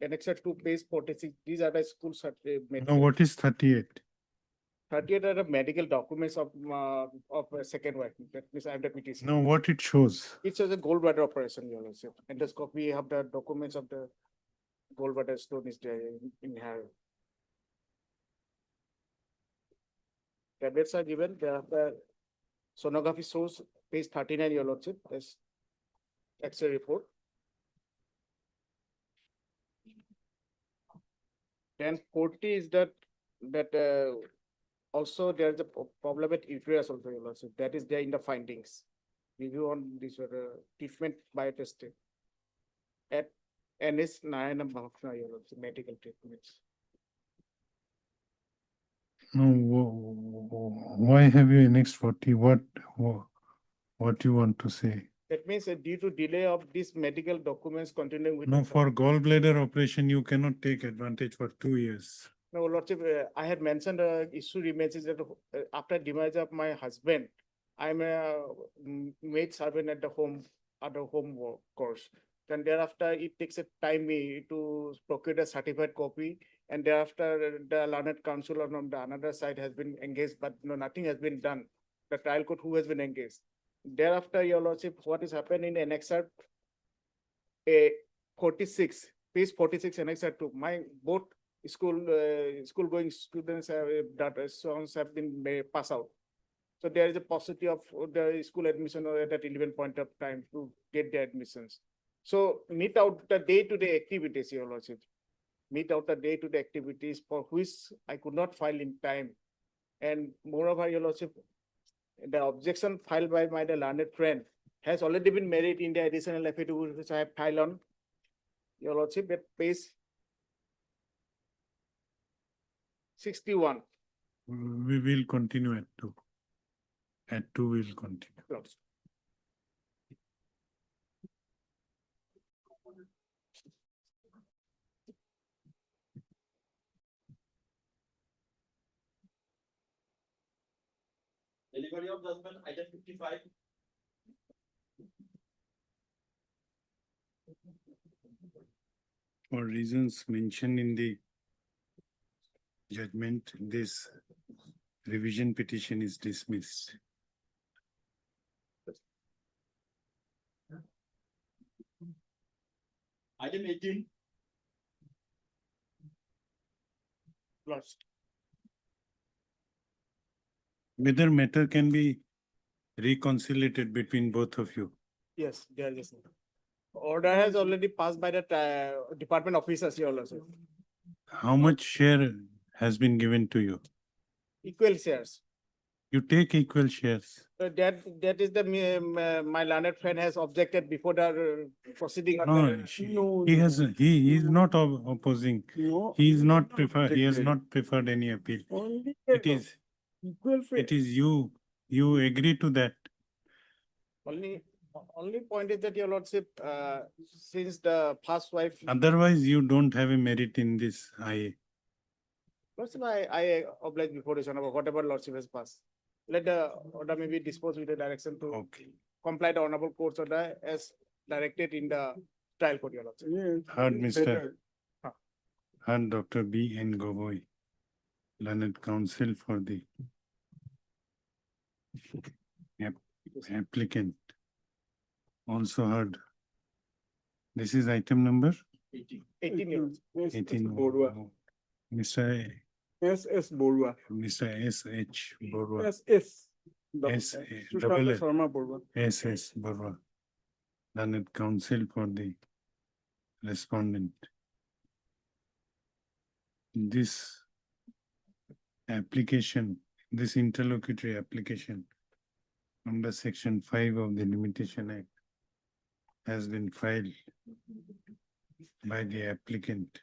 annexer 2, page 46, these are the school certificate. No, what is 38? 38 are the medical documents of a second wife. That means I have the PTC. No, what it shows? It shows a gallbladder operation, Your Lordship. Endoscopy, have the documents of the gallbladder stone is there in her. Tablets are given. The sonography shows page 39, Your Lordship. That's X-ray report. Then 40 is that also there is a problem with uterus also, Your Lordship. That is there in the findings. Review on this treatment by testing. At NS 9 Your Lordship, medical treatments. No, why have you annexed 40? What you want to say? That means due to delay of these medical documents continuing with. No, for gallbladder operation, you cannot take advantage for 2 years. No, Lordship, I had mentioned issue remains is that after demise of my husband, I'm a maid servant at the home course. Then thereafter, it takes a time me to procure a certified copy, and thereafter the learned counsel on the another side has been engaged, but no, nothing has been done. The trial court who has been engaged. Thereafter, Your Lordship, what is happened in annexer 46, page 46, annexer 2, my both school going students have been passed out. So there is a possibility of the school admission or at that relevant point of time to get the admissions. So meet out the day-to-day activities, Your Lordship. Meet out the day-to-day activities for which I could not file in time. And moreover, Your Lordship, the objection filed by my learned friend has already been made in the additional affidavit which I have filed on, Your Lordship, at page 61. We will continue at 2. At 2, we will continue. Close. Delivery of judgment, item 55. For reasons mentioned in the judgment, this revision petition is dismissed. Item 18. Lost. Whether matter can be reconciliated between both of you. Yes, there is. Order has already passed by the department officers, Your Lordship. How much share has been given to you? Equal shares. You take equal shares. That is the my learned friend has objected before the proceeding. He is not opposing. No, He is not preferred. He has not preferred any appeal. only It is you. You agree to that. Only point is that, Your Lordship, since the first wife. Otherwise, you don't have a merit in this IA. Lordship, I oblige before this honorable, whatever Lordship has passed. Let the order may be disposed with the direction to Okay. comply the honorable court's order as directed in the trial court, Your Lordship. Heard Mr. better. Heard Dr. B. N. Gogoi, learned counsel for the applicant. Also heard. This is item number 18, Your Lordship. 18. Borua. Mr. S. Borua. Mr. S. H. Borua. S. S. Sushant Double S. Sharma Borua. S. S. Borua, learned counsel for the respondent. This application, this interlocutory application under Section 5 of the Limitation Act has been filed by the applicant,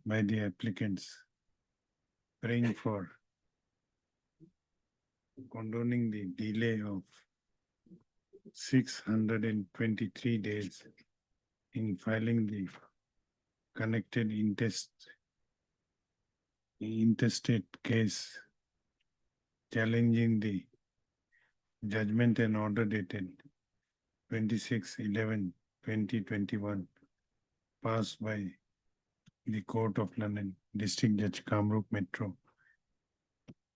by the applicants praying for condoning the delay of 623 days in filing the connected intestate case challenging the judgment and order dated 26/11/2021 passed by the Court of London, District Judge Kamrup Metro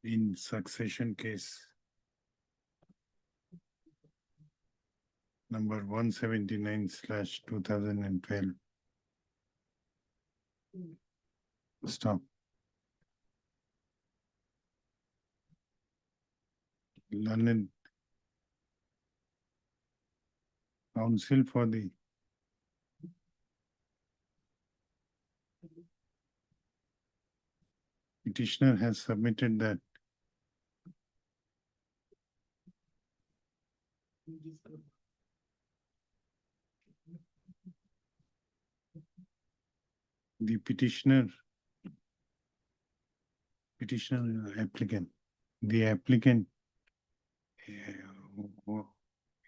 in succession case number 179/2012. Stop. Learned counsel for the petitioner has submitted that the petitioner applicant, the applicant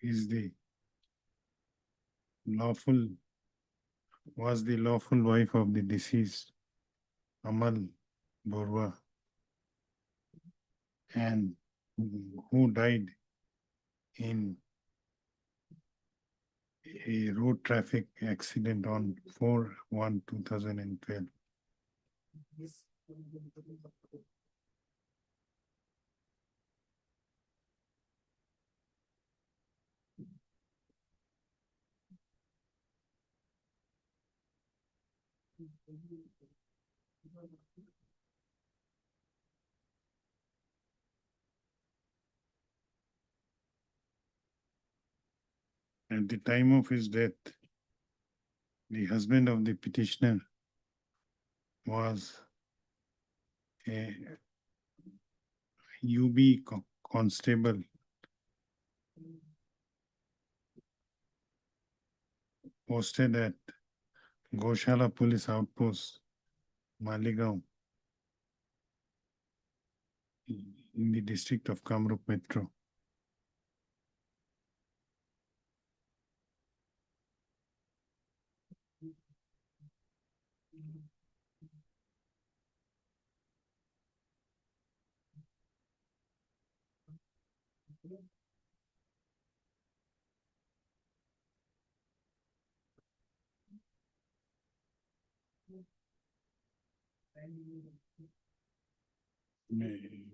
is the was the lawful wife of the deceased Amal Borua, and who died in a road traffic accident on 4/1/2012. At the time of his death, the husband of the petitioner was a UB constable posted at Goshala Police Outpost, Maligaon, in the district of Kamrup Metro.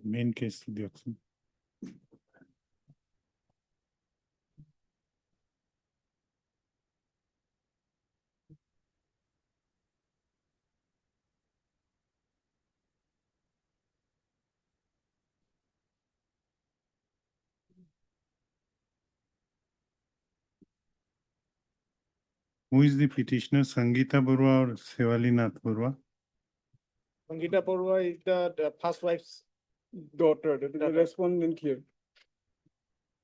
Main case to the auction. Who is the petitioner, Sangeeta Borua or Sevali Nath Borua? Sangeeta Borua is the first wife's Daughter, that is the respondent here.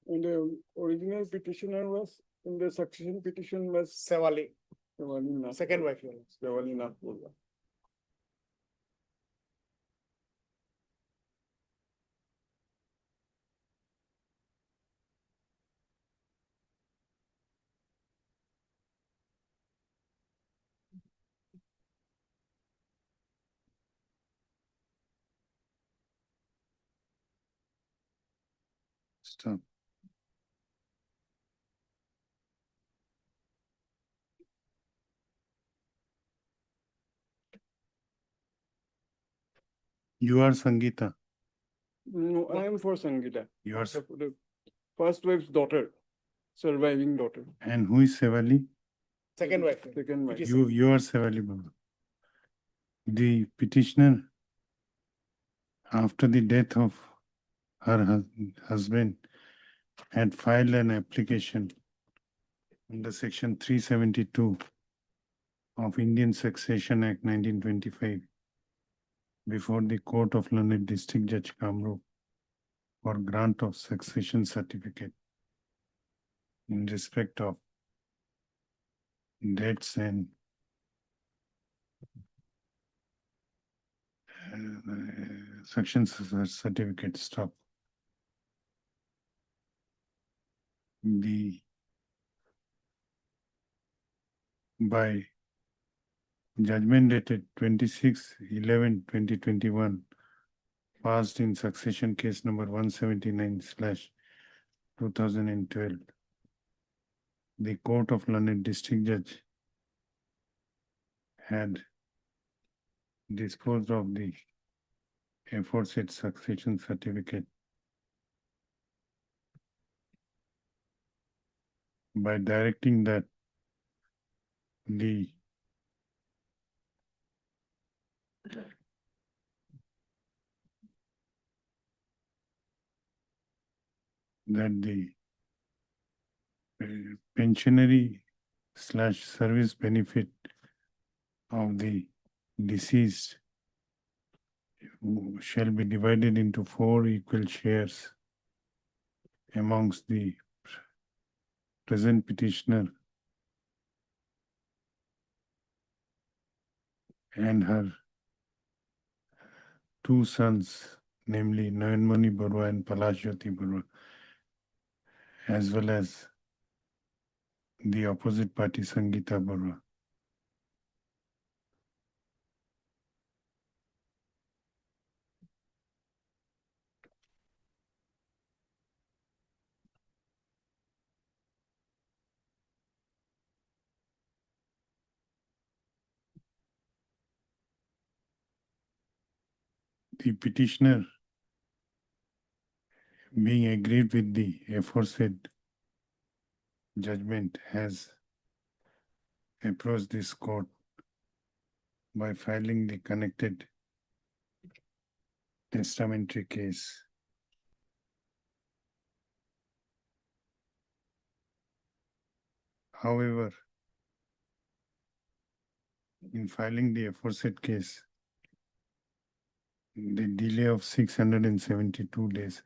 And the original petitioner was, in the succession petition was Sevali, Nath. second wife. Your Lordship. Sevali Nath Borua. Stop. You are Sangeeta. No, I am for Sangeeta. You are, The first wife's daughter, surviving daughter. and who is Sevali? Second wife. Second wife. You are Sevali Baba. The petitioner, after the death of her husband, had filed an application under section 372 of Indian Succession Act 1925 before the Court of Learned District Judge Kamrup for grant of succession certificate in respect of debts and succession certificate. Stop. By judgment dated 26/11/2021, passed in succession case number 179/2012, the Court of Learned District Judge had disposed of the aforesaid succession certificate by directing that the pensionary / service benefit of the deceased shall be divided into 4 equal shares amongst the present petitioner and her 2 sons, namely Nayanmani Barua and Palashjyoti Barua, as well as the opposite party Sangeeta Barua. The petitioner, being agreed with the aforesaid judgment, has approached this court by filing the connected testamentary case. However, in filing the aforesaid case, the delay of 672 days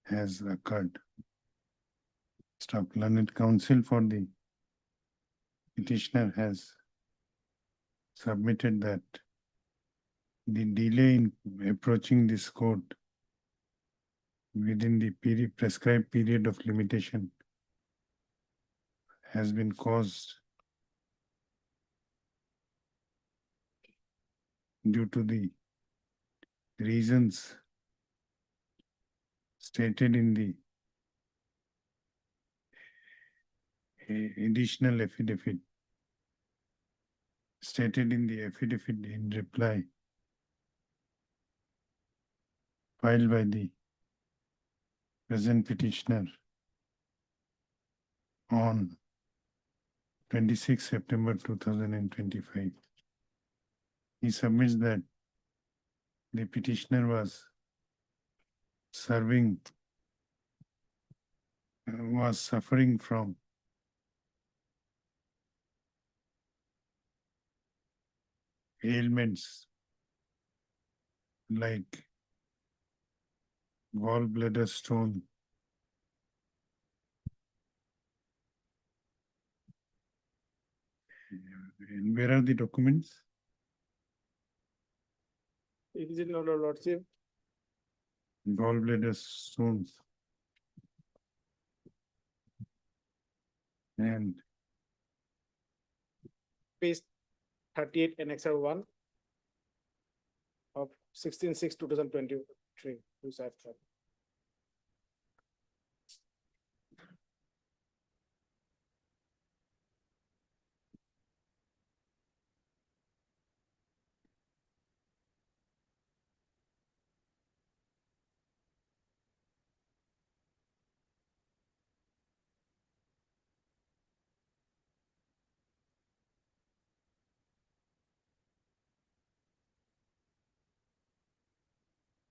has occurred. Learned counsel for the petitioner has submitted that the delay in approaching this court within the prescribed period of limitation has been caused due to the reasons stated in the additional affidavit, stated in the affidavit in reply filed by the present petitioner on 26 September 2025. He submits that the petitioner was suffering from ailments like gallbladder stone, and where are the documents? It is in order, Lordship. Gallbladder stones and Page 38 Annexure 1 of 16/6/2023.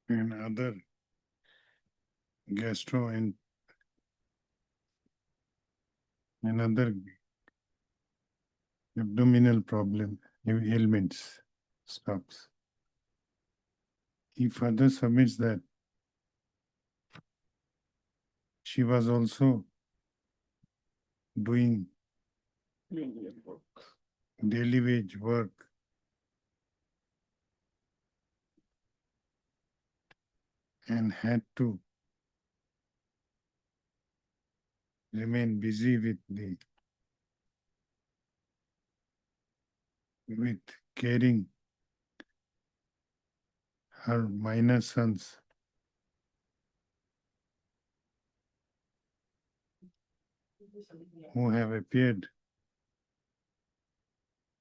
and other gastro and other abdominal problem ailments stops. He further submits that she was also doing daily wage work and had to remain busy with caring her minor sons who have appeared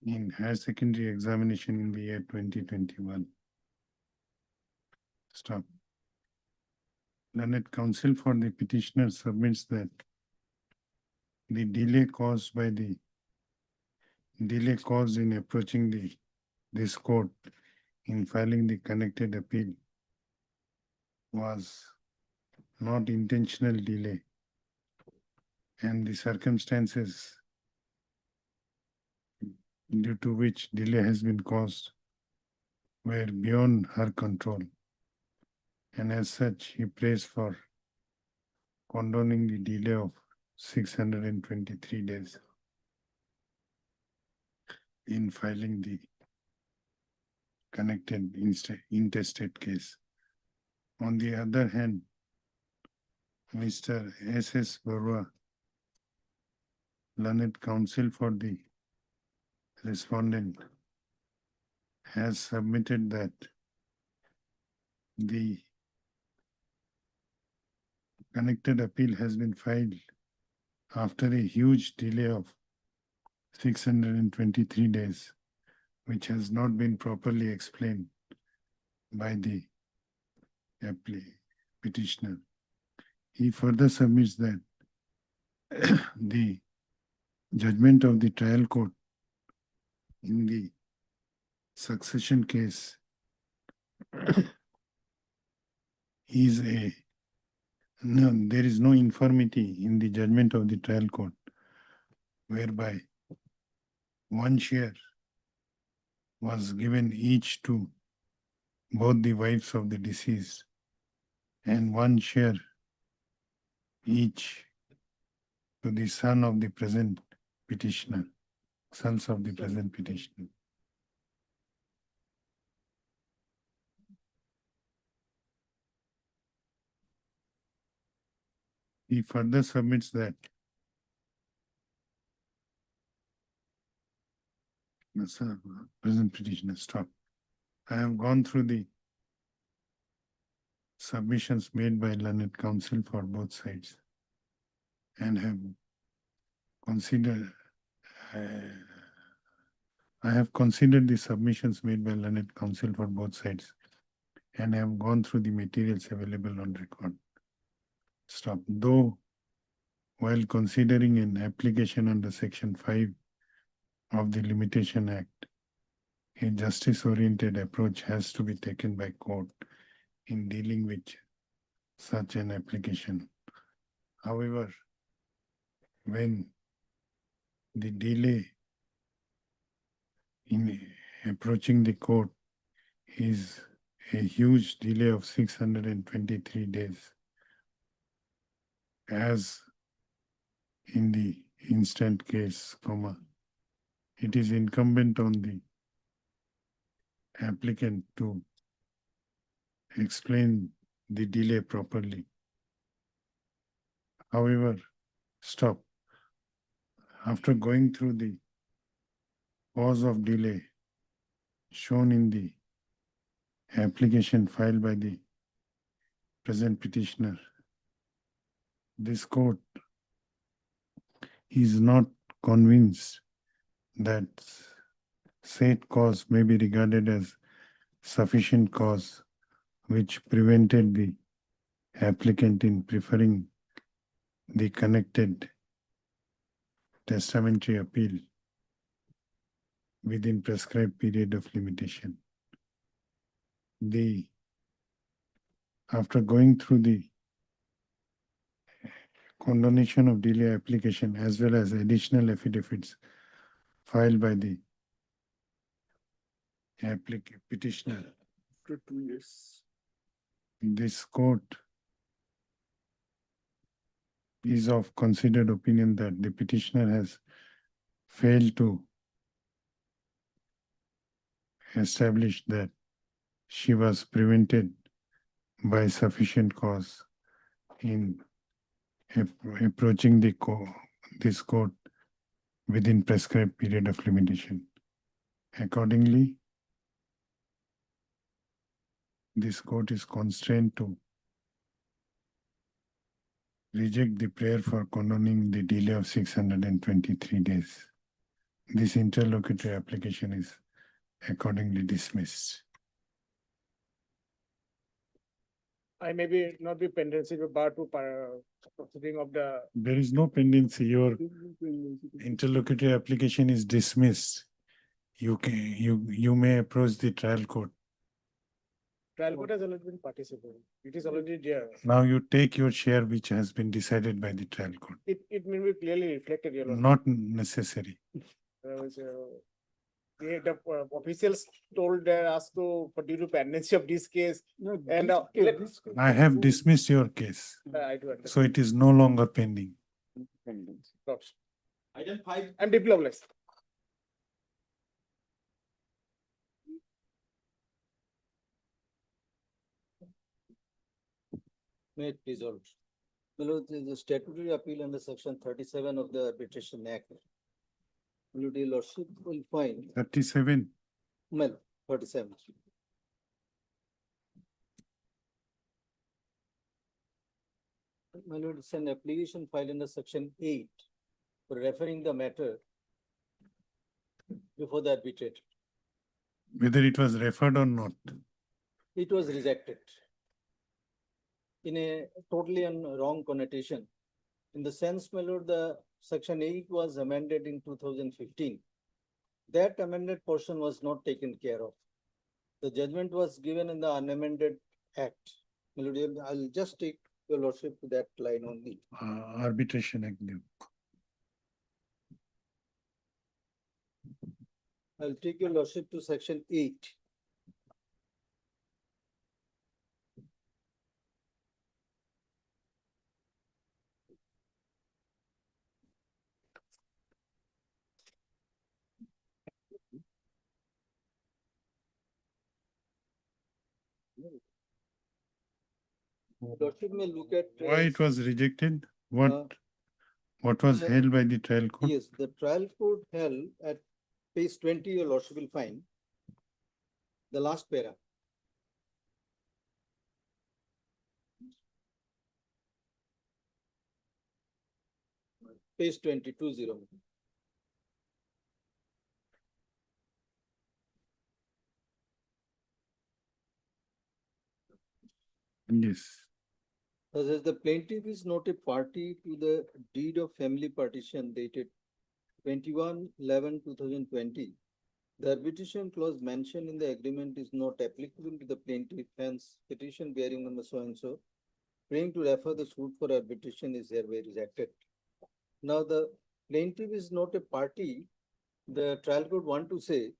in higher secondary examination in the year 2021. Stop. Learned counsel for the petitioner submits that the delay caused in approaching this court in filing the connected appeal was not intentional delay, and the circumstances due to which delay has been caused were beyond her control, and as such he prays for condoning the delay of 623 days in filing the connected intestate case. On the other hand, Mr. S.S. Barua, learned counsel for the respondent, has submitted that the connected appeal has been filed after a huge delay of 623 days, which has not been properly explained by the petitioner. He further submits that the judgment of the trial court in the succession case there is no infirmity in the judgment of the trial court whereby one share was given each to both the wives of the deceased and one share each to the son of the present petitioner, sons of the present petitioner. He further submits that present petitioner, stop. I have gone through the submissions made by learned counsel for both sides and have considered I have considered the submissions made by learned counsel for both sides and have gone through the materials available on record. Stop. Though while considering an application under Section 5 of the Limitation Act, a justice-oriented approach has to be taken by court in dealing with such an application. However, when the delay in approaching the court is a huge delay of 623 days, as in the instant case, it is incumbent on the applicant to explain the delay properly. However, stop. After going through the cause of delay shown in the application filed by the present petitioner, this court is not convinced that said cause may be regarded as sufficient cause which prevented the applicant in preferring the connected testamentary appeal within prescribed period of limitation. The after going through the condonation of delay application as well as additional affidavits filed by the petitioner, After 2 years. this court is of considered opinion that the petitioner has failed to establish that she was prevented by sufficient cause in approaching this court within prescribed period of limitation. Accordingly, this court is constrained to reject the prayer for condoning the delay of 623 days. This interlocutory application is accordingly dismissed. I maybe not be pendency to bar to proceeding of the. There is no pendency. Your interlocutory application is dismissed. You may approach the trial court. Trial court has already been participating. It is already there. Now you take your share which has been decided by the trial court. It may be clearly reflected here. Not necessary. The officials told us to due to pendency of this case. And I have dismissed your case. I do understand. So it is no longer pending. Item 5. I'm deeply obliged. May it please all. Below is a statutory appeal under section 37 of the Arbitration Act. Your lordship will find 37. well, 37. My lord, it's an application filed under section 8 for referring the matter before the arbitrator. Whether it was referred or not. It was rejected in a totally wrong connotation. In the sense, my lord, the section 8 was amended in 2015. That amended portion was not taken care of. The judgment was given in the unamended act. My lord, I'll just take your lordship to that line only. Arbitration Act. I'll take your lordship to section 8. Lordship may look at Why it was rejected? What was held by the trial court? Yes, the trial court held at page 20, your lordship will find the last para. Page 20. Yes. Thus, as the plaintiff is not a party to the deed of family partition dated 21/11/2020, the arbitration clause mentioned in the agreement is not applicable to the plaintiff, hence petition bearing number so and so, praying to refer the suit for arbitration is hereby rejected. Now, the plaintiff is not a party. The trial court want to say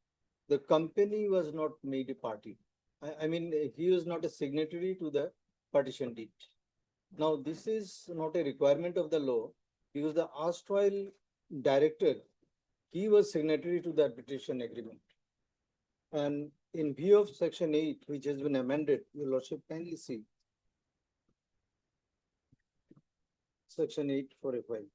the company was not made a party. I mean, he was not a signatory to the partition deed. Now, this is not a requirement of the law because the erstwhile director, he was signatory to the arbitration agreement. And in view of section 8, which has been amended, your lordship kindly see. Section 8 for a file.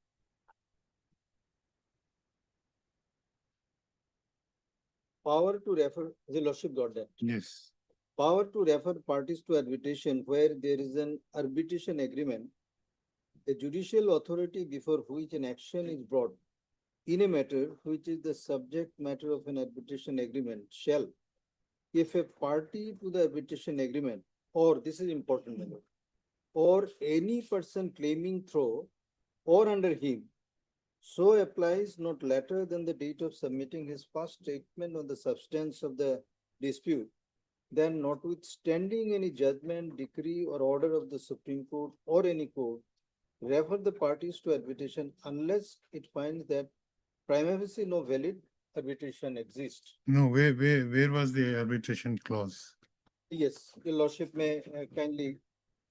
Power to refer, the lordship got that. Yes. Power to refer parties to arbitration where there is an arbitration agreement, a judicial authority before which an action is brought in a matter which is the subject matter of an arbitration agreement shall, if a party to the arbitration agreement, or this is important, or any person claiming through or under him, so applies not later than the date of submitting his first statement on the substance of the dispute, then notwithstanding any judgment, decree or order of the Supreme Court or any court, refer the parties to arbitration unless it finds that prima facie no valid arbitration exists. No, where was the arbitration clause? Yes, your lordship may kindly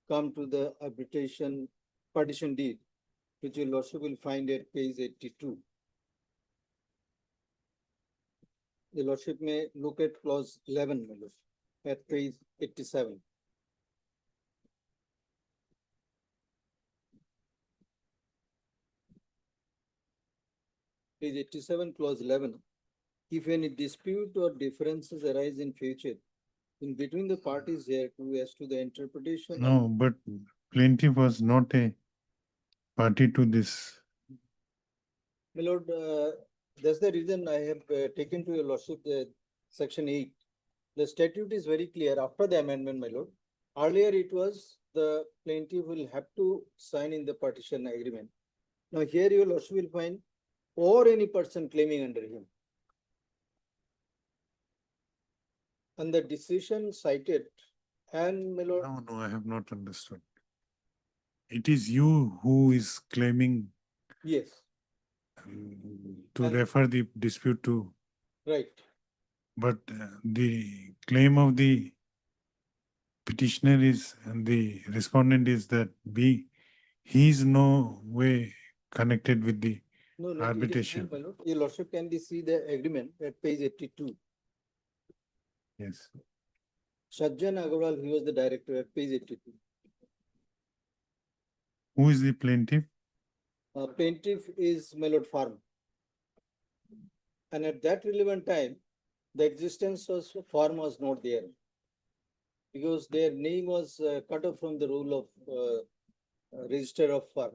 come to the arbitration partition deed, which your lordship will find at page 82. Your lordship may look at clause 11, my lord, at page 87. Page 87, clause 11. If any dispute or differences arise in future in between the parties hereto as to the interpretation. No, but plaintiff was not a party to this. My lord, that's the reason I have taken to your lordship section 8. The statute is very clear after the amendment, my lord. Earlier it was the plaintiff will have to sign in the partition agreement. Now here your lordship will find or any person claiming under him. And the decision cited and my lord. No, I have not understood. It is you who is claiming Yes. To refer the dispute to. Right. But the claim of the petitioner is, and the respondent is that he is no way connected with the arbitration. My lord. Your lordship can see the agreement at page 82. Yes. Sajjan Agarwal, he was the director at page 82. Who is the plaintiff? Plaintiff is my lord Farm. And at that relevant time, the existence of Farm was not there. Because their name was cut off from the rule of register of farm.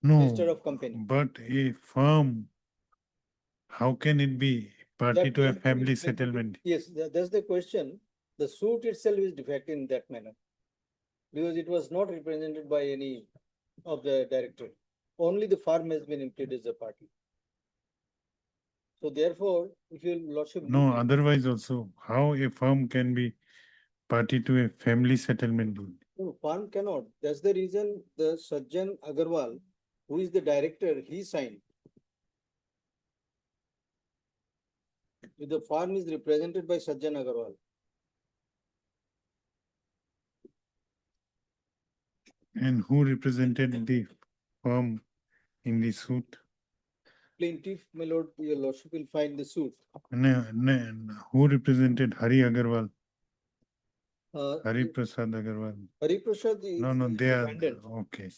No, register of company. But a firm, how can it be party to a family settlement? Yes, that's the question. The suit itself is defective in that manner. Because it was not represented by any of the director. Only the farm has been implicated as a party. So therefore, if your lordship. No, otherwise also, how a firm can be party to a family settlement deed? No, farm cannot. That's the reason the Sajjan Agarwal, who is the director, he signed. The farm is represented by Sajjan Agarwal. And who represented the firm in the suit? Plaintiff, my lord, your lordship will find the suit. Who represented Hari Agarwal? Uh, Hari Prasad Agarwal. Hari Prasad is No, they are okay.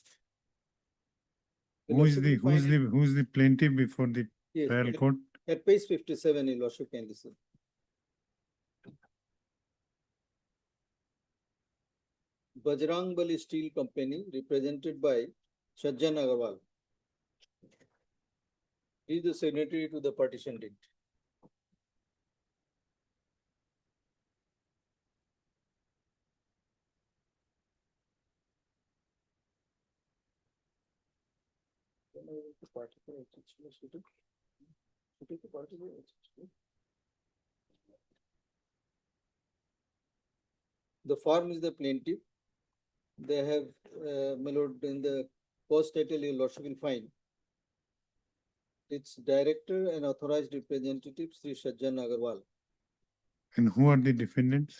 Who's the plaintiff before the trial court? At page 57, your lordship can listen. Bajrang Bali Steel Company, represented by Sajjan Agarwal. He is the signatory to the partition deed. The firm is the plaintiff. They have, my lord, in the post title, your lordship will find. Its director and authorized representative, Sri Sajjan Agarwal. And who are the defendants?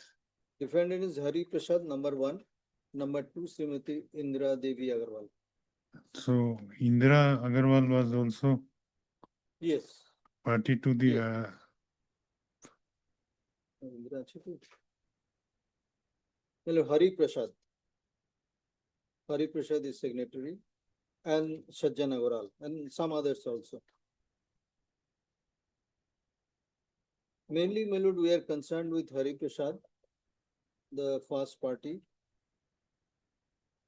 Defendant is Hari Prasad, number 1. Number 2, Srimati Indra Devi Agarwal. So Indra Agarwal was also party to the Hari Prasad. Hari Prasad is signatory and Sajjan Agarwal and some others also. Mainly, my lord, we are concerned with Hari Prasad, the first party,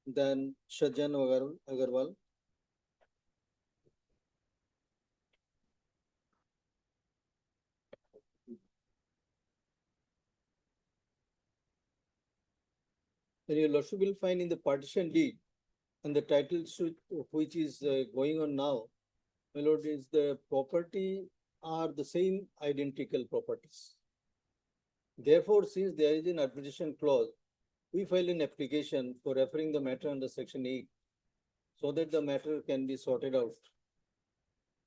then Sajjan Agarwal. And your lordship will find in the partition deed and the title suit which is going on now, my lord, is the property are the same identical properties. Therefore, since there is an arbitration clause, we file an application for referring the matter under section 8 so that the matter can be sorted out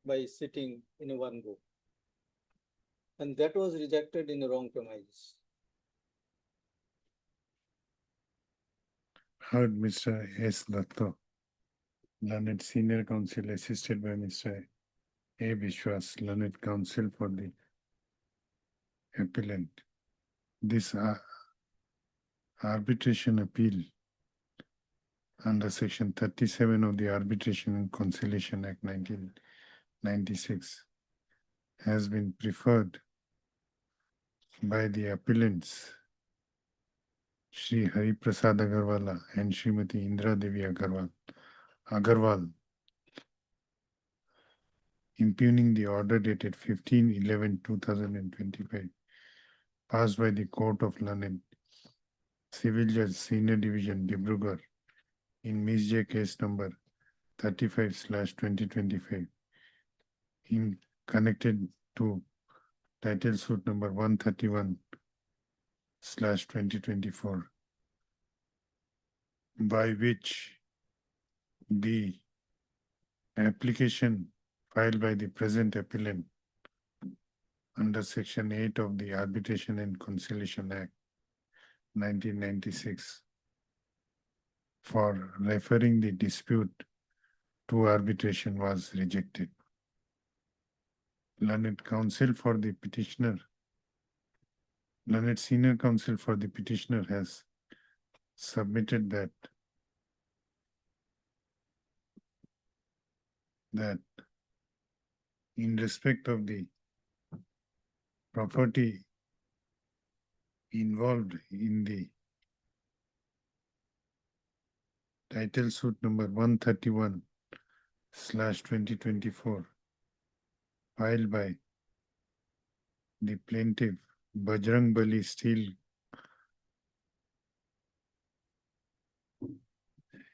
by sitting in a one go. And that was rejected in a wrong premise. Heard Mr. S. Datta, learned senior counsel assisted by Mr. A. Vishwas, learned counsel for the appellant. This arbitration appeal under section 37 of the Arbitration and Conciliation Act 1996 has been preferred by the appellants Shri Hari Prasad Agarwala and Srimati Indra Devi Agarwal, impugning the order dated 15/11/2025 passed by the Court of London, Civil Judge Senior Division, Dibrugarh, in Miss J case number 35/2025 in connected to title suit number 131/2024, by which the application filed by the present appellant under section 8 of the Arbitration and Conciliation Act 1996 for referring the dispute to arbitration was rejected. Learned counsel for the petitioner, learned senior counsel for the petitioner has submitted that in respect of the property involved in the title suit number 131/2024 filed by the plaintiff Bajrang Bali Steel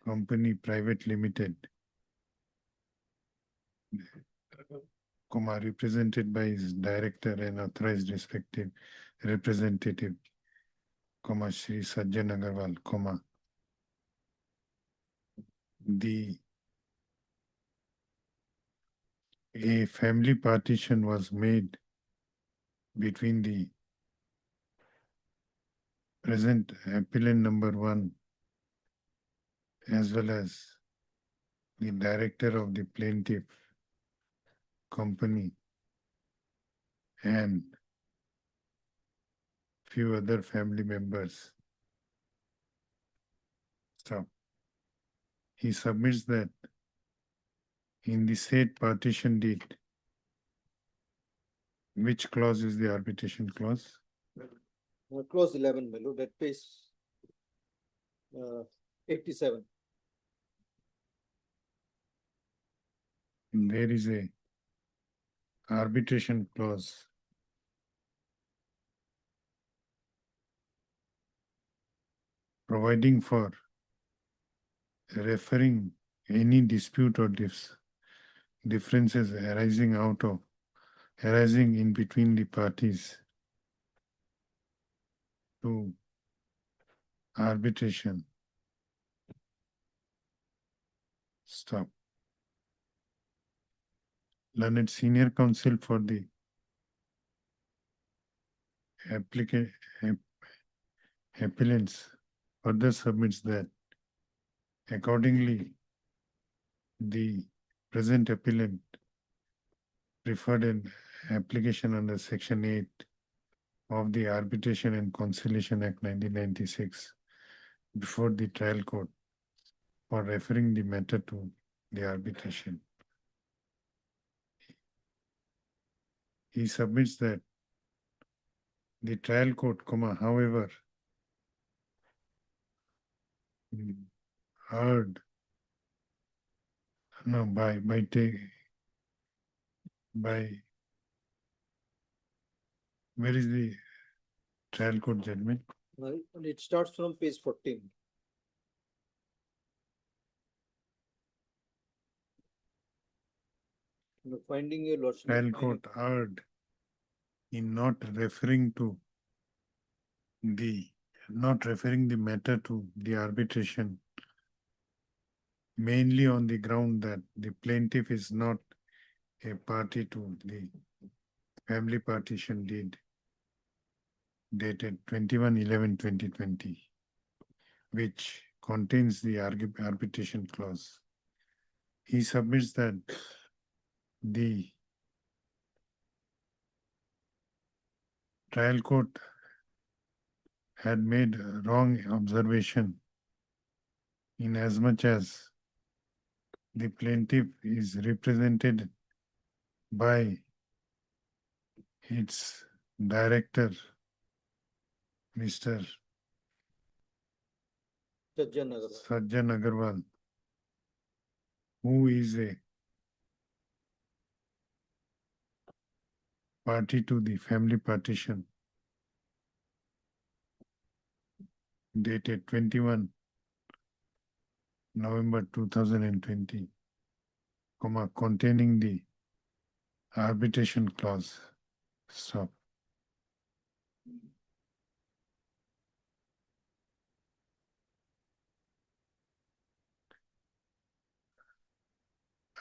Company Private Limited, represented by his director and authorized respective representative, Shri Sajjan Agarwal, a family partition was made between the present appellant number 1 as well as the director of the plaintiff company and few other family members. So he submits that in the said partition deed, which clause is the arbitration clause? Clause 11, my lord, at page 87. There is a arbitration clause providing for referring any dispute or differences arising in between the parties to arbitration. Stop. Learned senior counsel for the appellants further submits that accordingly the present appellant preferred an application under section 8 of the Arbitration and Conciliation Act 1996 before the trial court for referring the matter to the arbitration. He submits that the trial court, however, heard by where is the trial court judgment? It starts from page 14. Finding a lordship. Trial court heard in not referring to not referring the matter to the arbitration mainly on the ground that the plaintiff is not a party to the family partition deed dated 21/11/2020, which contains the arbitration clause. He submits that the trial court had made a wrong observation in as much as the plaintiff is represented by its director, Mr. Sajjan Agarwal, who is a party to the family partition dated 21 November 2020, containing the arbitration clause. Stop.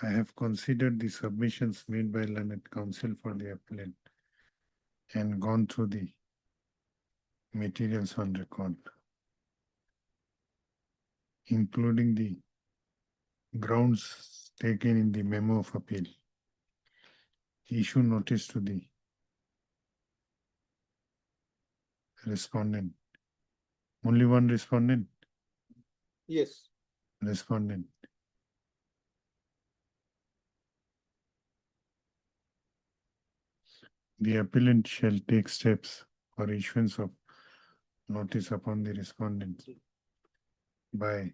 I have considered the submissions made by learned counsel for the appellant and gone through the materials on record, including the grounds taken in the memo of appeal. Issue notice to the respondent. Only one respondent? Yes. Respondent. The appellant shall take steps for issuance of notice upon the respondent by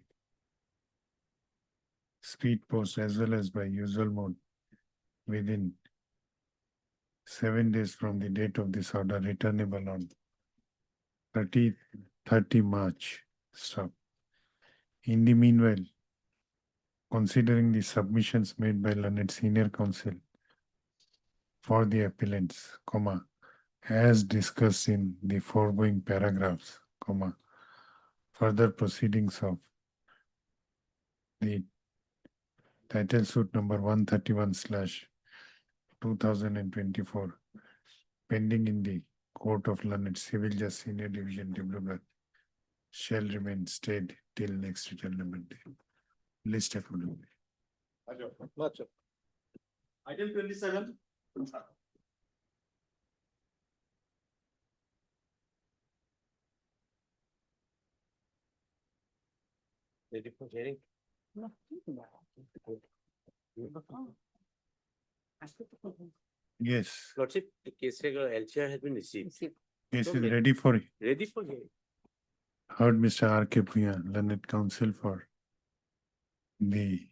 speed post as well as by usual mode within 7 days from the date of this order, returnable on 30 March. Stop. In the meanwhile, considering the submissions made by learned senior counsel for the appellants, as discussed in the foregoing paragraphs, further proceedings of the title suit number 131/2024 pending in the Court of Learned Civil Justice Senior Division, Dibrugarh, shall remain stayed till next return day. List accordingly. Item 27. Ready for hearing? Yes. Lordship, the case LCR has been received. Case So is ready for Ready for hearing. heard Mr. R.K. Priya, learned counsel for the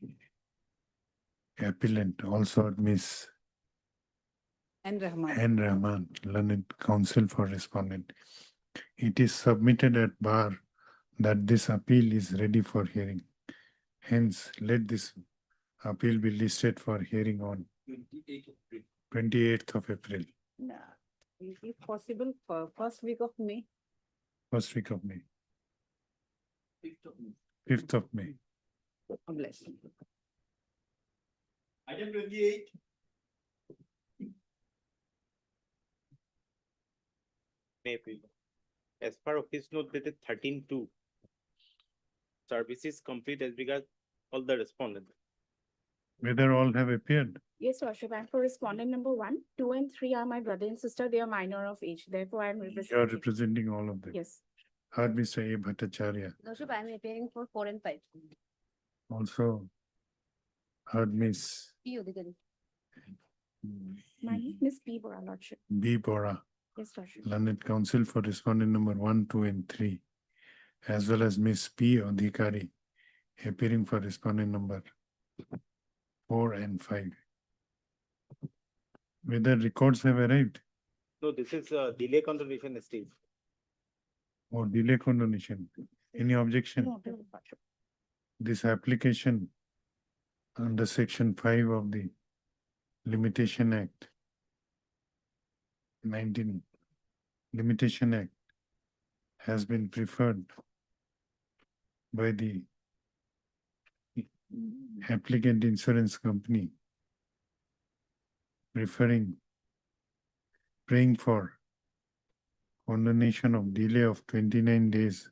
appellant, also Miss And Rahman. N. Rahman, learned counsel for respondent. It is submitted at bar that this appeal is ready for hearing. Hence, let this appeal be listed for hearing on 28th of April, If possible, for first week of May. first week of May. 5th of May. Bless. Item 28. May appeal. As per office note dated 13/2, services complete as regards all the respondents. Whether all have appeared? Yes, Worship, and for respondent number 1, 2 and 3 are my brother and sister. They are minor of age. Therefore, I am You are representing. representing all of them. Yes. Heard Mr. A. Bhattacharya. Worship, I am appearing for 4 and 5. Also heard Miss P. Udhigari. My name is P. Bora, Lordship. B. Bora, Yes, Lordship. learned counsel for respondent number 1, 2, and 3, as well as Miss P. Adhikari, appearing for respondent number 4 and 5. Whether records have arrived No, this is delay consideration stage. or delay condonation? Any objection? No, Lordship. This application under section 5 of the Limitation Act 19 Limitation Act has been preferred by the applicant insurance company, praying for condonation of delay of 29 days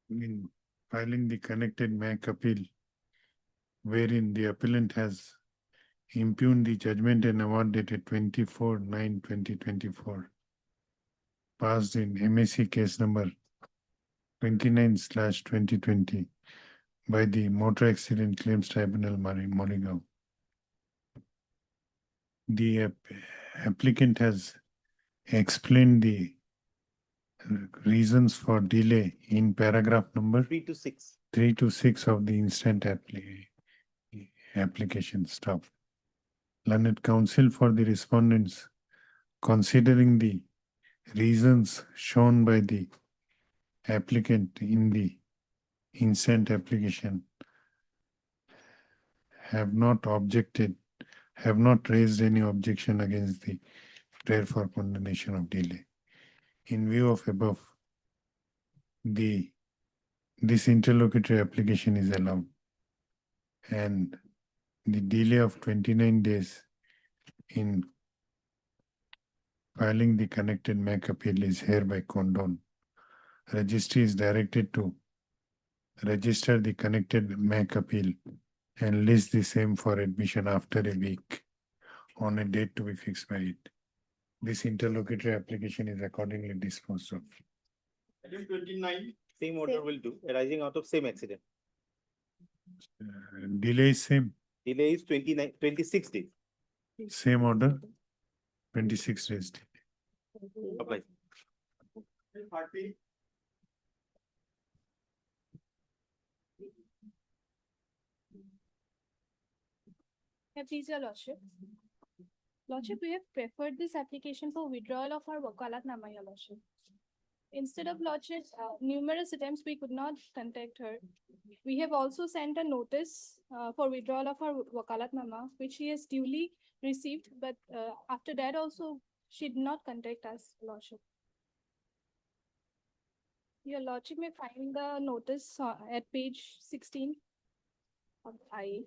in filing the connected MAC appeal, wherein the appellant has impugned the judgment and award dated 24/9/2024, passed in MAC case number 29/2020 by the Motor Accident Claims Tribunal, Morigaon. The applicant has explained the reasons for delay in paragraph number 3 to 6. 3 to 6 of the instant application. Stop. Learned counsel for the respondents, considering the reasons shown by the applicant in the instant application, have not raised any objection against the prayer for condonation of delay. In view of above, this interlocutory application is allowed, and the delay of 29 days in filing the connected MAC appeal is hereby condoned. Registry is directed to register the connected MAC appeal and list the same for admission after a week on a date to be fixed by it. This interlocutory application is accordingly disposed of. Item 29. Same order will do, arising out of same accident. Delay is same. Delay is 26 days. Same order, 26 days. Apply. 30. Please, Your Lordship. Lordship, we have preferred this application for withdrawal of our wakalatnama, Your Lordship. Instead of Lordship, numerous attempts we could not contact her. We have also sent a notice for withdrawal of our wakalatnama, which she has duly received, but after that also she did not contact us, Lordship. Your Lordship may find the notice at page 16 of I.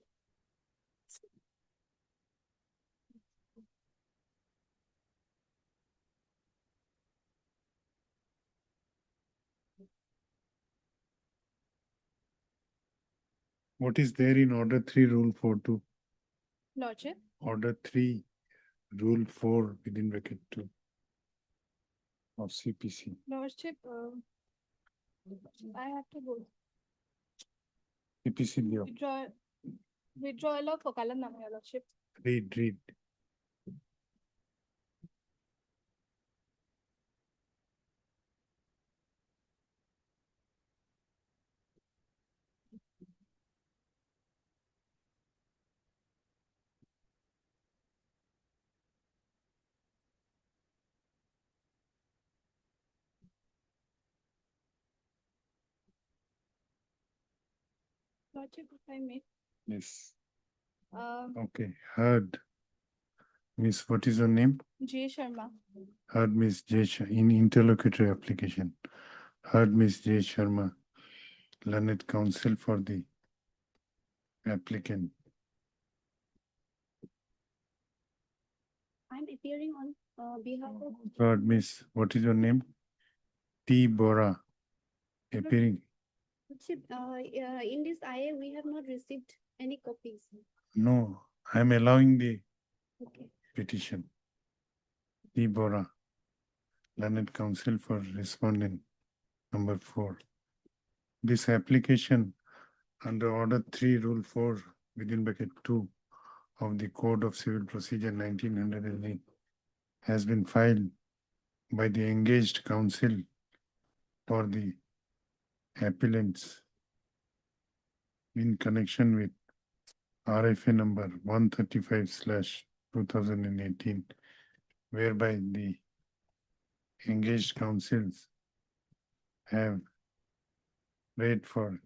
What is there in order 3 rule 4.2? Lordship, Order 3 rule 4 within bracket 2 of CPC. Lordship, I have to go. CPC Leo. Withdrawal of wakalatnama, Your Lordship. Read. Lordship, if I may. Yes. Um, Okay. Heard. Miss, what is your name? J. Sharma. Heard Miss J. In interlocutory application. Heard Miss J. Sharma, learned counsel for the applicant. I'm appearing on behalf of. Heard Miss, what is your name? T. Bora. Appearing. In this IA, we have not received any copies. No, I am allowing the Okay. petition. T. Bora, learned counsel for respondent number 4. This application under order 3 rule 4 within bracket 2 of the Code of Civil Procedure 1908 has been filed by the engaged counsel for the appellants in connection with RFA number 135/2018, whereby the engaged counsels have paid for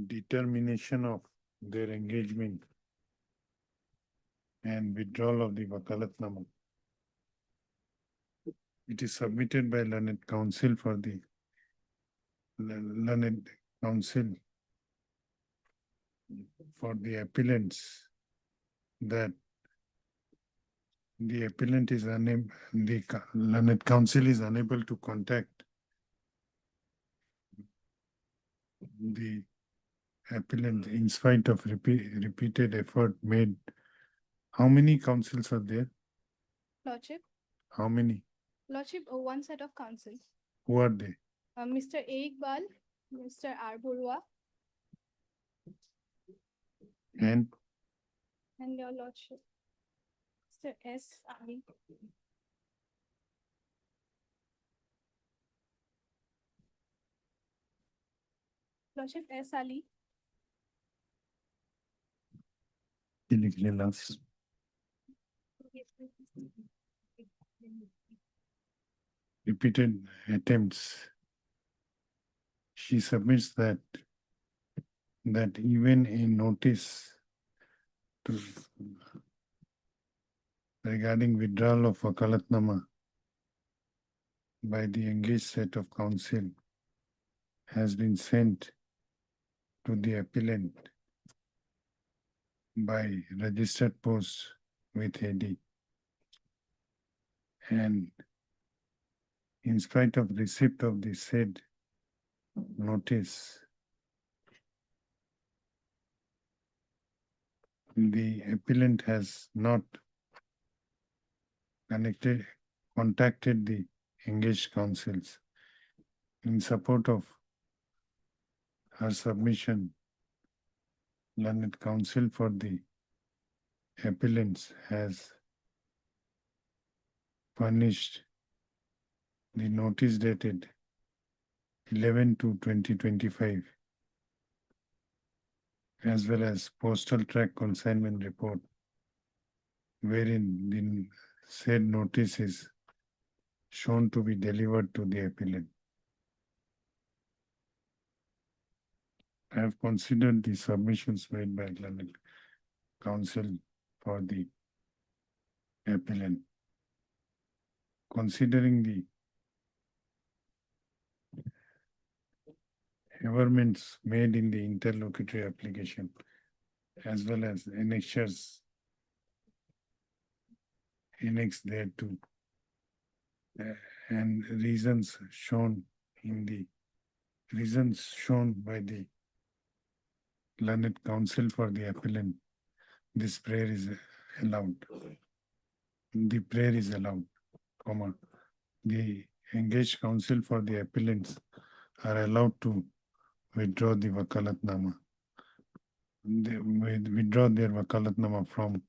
determination of their engagement and withdrawal of the wakalatnama. It is submitted by learned counsel for the learned counsel for the appellants that the appellant is unable, the learned counsel is unable to contact the appellant in spite of repeated effort made. How many counsels are there? Lordship, How many? Lordship, one set of counsel. Who are they? Mr. A. Iqbal, Mr. R. Burua, And and your Lordship, Mr. S. Ali. Lordship S. Ali. repeated attempts. She submits that even a notice regarding withdrawal of wakalatnama by the engaged set of counsel has been sent to the appellant by registered post with AD. And in spite of receipt of the said notice, the appellant has not contacted the engaged counsels. In support of her submission, learned counsel for the appellants has furnished the notice dated 11/2/2025, as well as postal track consignment report, wherein the said notice is shown to be delivered to the appellant. I have considered the submissions made by learned counsel for the appellant. Considering the averments made in the interlocutory application, as well as annexures annexed thereto, and reasons shown by the learned counsel for the appellant, this prayer is allowed. The prayer is allowed, comma. The engaged counsel for the appellants are allowed to withdraw the wakalatnama. They withdraw their wakalatnama from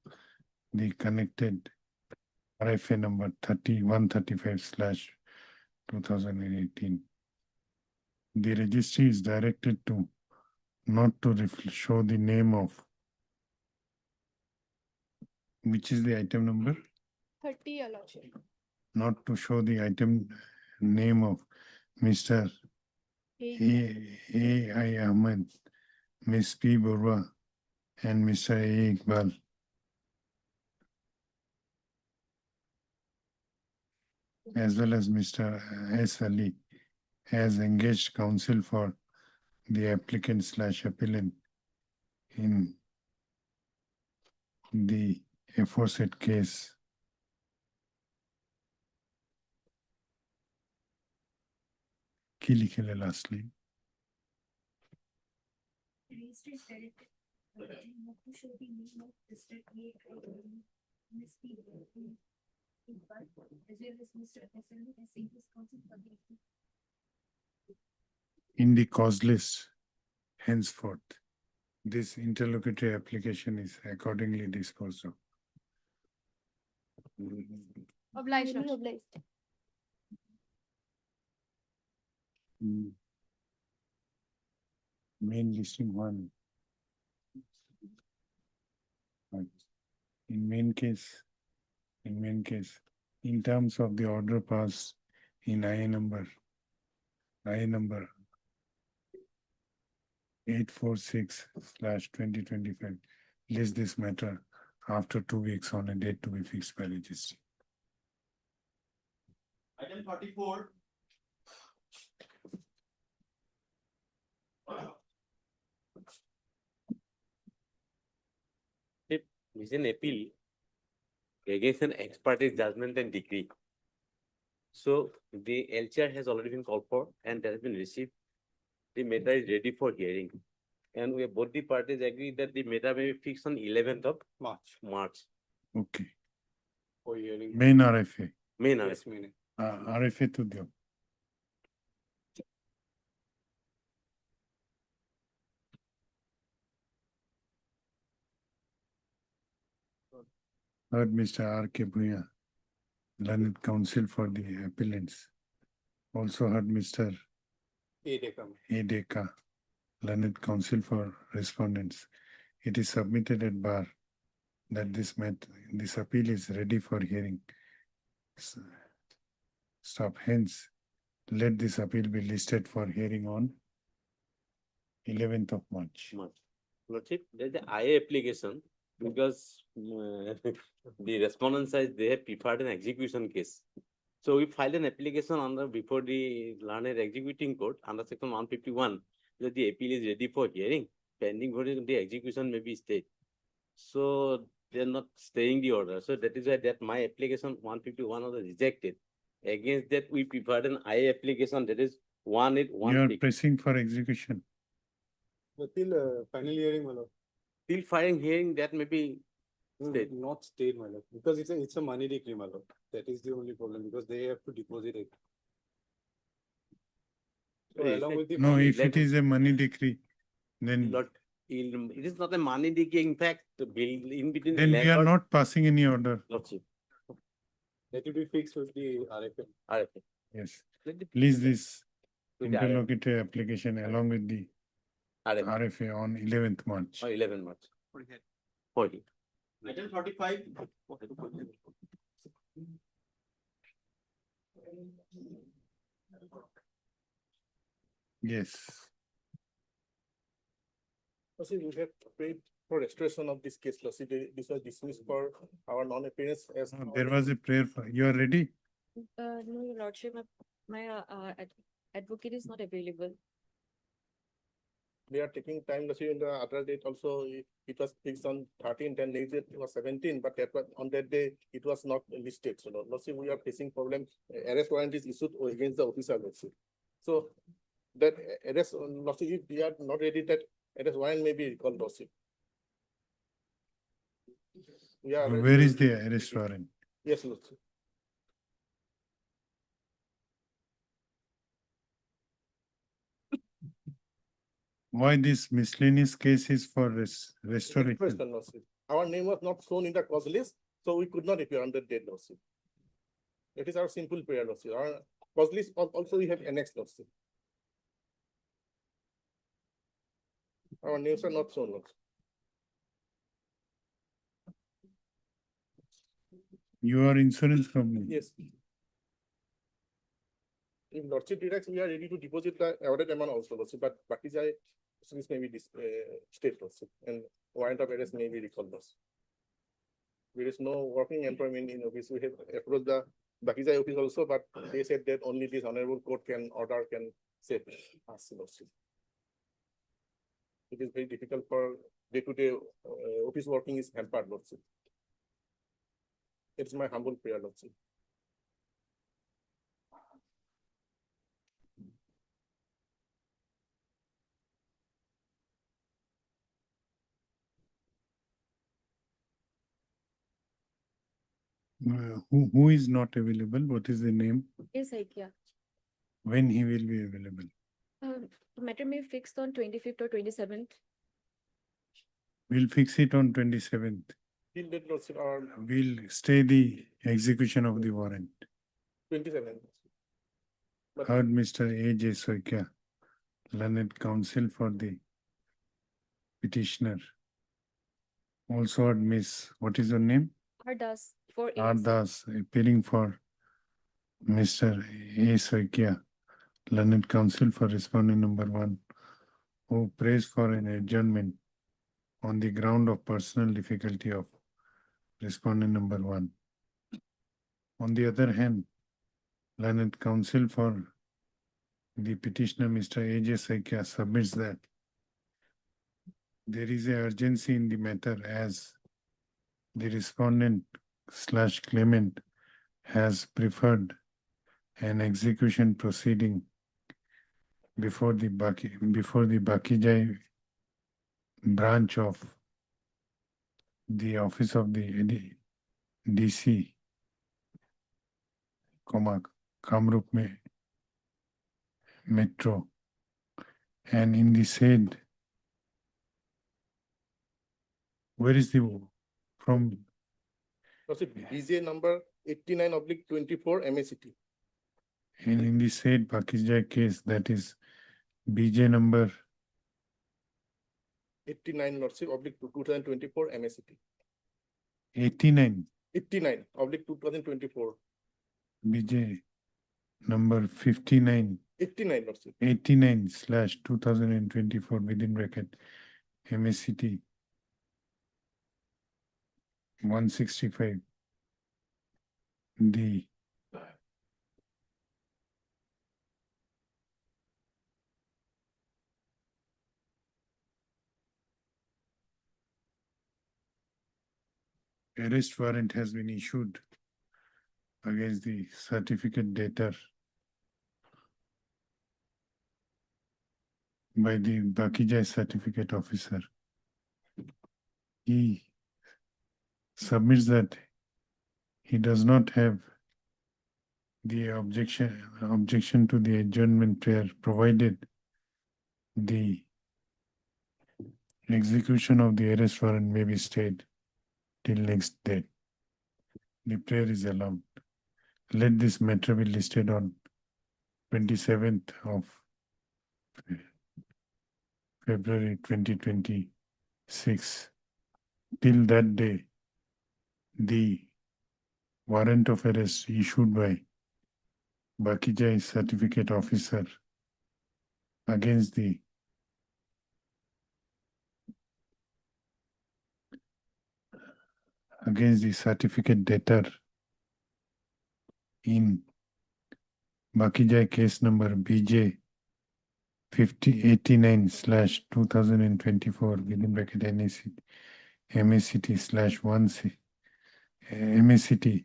the connected RFA number 135/2018. The registry is directed to not to show the name of, which is the item number? 30, your Lordship. Not to show the item name of Mr. A.I. Ahmed, Ms. P. Burwa, and Mr. A. Iqbal. As well as Mr. S. Ali as engaged counsel for the applicant/appellant in the aforesaid case. কি লিখে lastly? Registry is directed not to show the name of Mr. Ms. P. Iqbal, as well as Mr. SLE as English counsel for the In the cause list, henceforth, this interlocutory application is accordingly disposed of. Obliged, Lordship. Main listing 1. In main case, in terms of the order passed in IA number 846/2025. List this matter after 2 weeks on a date to be fixed by registry. Item 34. Is an appeal against an ex parte judgment and decree. So the LCR has already been called for and that has been received. The matter is ready for hearing. And we both the parties agree that the matter may be fixed on 11th of March. Okay. For hearing. Main RFA. Main Yes, RFA. meaning. RFA to the. Heard Mr. R.K. Bhuya, learned counsel for the appellants. Also heard Mr. A. Deka, learned counsel for respondents. It is submitted at bar that this appeal is ready for hearing. Stop. Hence, let this appeal be listed for hearing on 11th of March. Lordship, there's the IA application because the respondent says they have preferred an execution case. So we filed an application before the learned executing court under section 151 that the appeal is ready for hearing. Pending for the execution may be stayed. So they are not staying the order. So that is why that my application 151 was rejected. Against that, we prepared an IA application that is 1816. You are pressing for execution. But till final hearing, my lord. Till final hearing, that may be stayed. Not stayed, my lord, because it's a money decree, my lord. That is the only problem because they have to deposit it. So along with the No, money, if it is a money decree, then It is not a money decree. In fact, the bill in between. then we are landlord- not passing any order. Lordship. that will be fixed with the RFA. RFA. Yes. Let the- Please this With the RFA. interlocutory application along with the RFA. RFA on 11th March. 11 March. 40. Item 45. Yes. See, we have paid for restoration of this case. See, this was dismissed for our non-appearance as. There was a prayer for, you are ready? No, your lordship, my advocate is not available. They are taking time, see, in the other date also, it was fixed on 13th and next date it was 17, but that was, on that day, it was not listed. So, let's see, we are facing problem. Arrest warrant is issued against the officer, let's see. So, that arrest, let's see, if we are not ready, that arrest warrant may be recalled, let's see. Where is the arrest warrant? Yes, let's see. Why this miscellaneous case is for restoration? Question, let's see. Our name was not shown in the cause list, so we could not appear on the date, let's see. It is our simple prayer, let's see. Our cause list also we have annexed, let's see. Our names are not shown, let's see. You are insurance company? Yes. If lordship directs, we are ready to deposit the awarded amount also, lordship, but Bakizai, this may be this state lordship, and warrant of arrest may be recalled lordship. There is no working employment in office. We have approached the Bakizai office also, but they said that only this honorable court can save us lordship. It is very difficult for day-to-day office working is hampered lordship. It's my humble prayer lordship. Who is not available? What is the name? Yes, Aikya. When he will be available? The matter may be fixed on 25th or 27th. We'll fix it on 27th. Till that lordship, our We'll stay the execution of the warrant. 27. But Heard Mr. A.J. Soikya, learned counsel for the petitioner. Also heard Miss, what is your name? Ardas for Ardas, appearing for Mr. A. Soikya, learned counsel for respondent number 1 who prays for an adjournment on the ground of personal difficulty of respondent number 1. On the other hand, learned counsel for the petitioner, Mr. A.J. Saikia, submits that there is a urgency in the matter as the respondent / claimant has preferred an execution proceeding before the Bakijai branch of the office of the DC, Kamrup Metro, and in the said, where is the from? BJ number 89/24 MACT. And in the said Bakijai case, that is BJ number 89/2024 MACT. 89. 89/2024. BJ number 59. 89/2024 within bracket MACT 165. The arrest warrant has been issued against the certificate debtor by the Bakijai certificate officer. He submits that he does not have the objection to the adjournment prayer, provided the execution of the arrest warrant may be stayed till next date. The prayer is allowed. Let this matter be listed on 27th of February 2026. Till that day, the warrant of arrest issued by Bakijai certificate officer against the certificate debtor in Bakijai case number BJ 5089/2024 within bracket MACT/1C MACT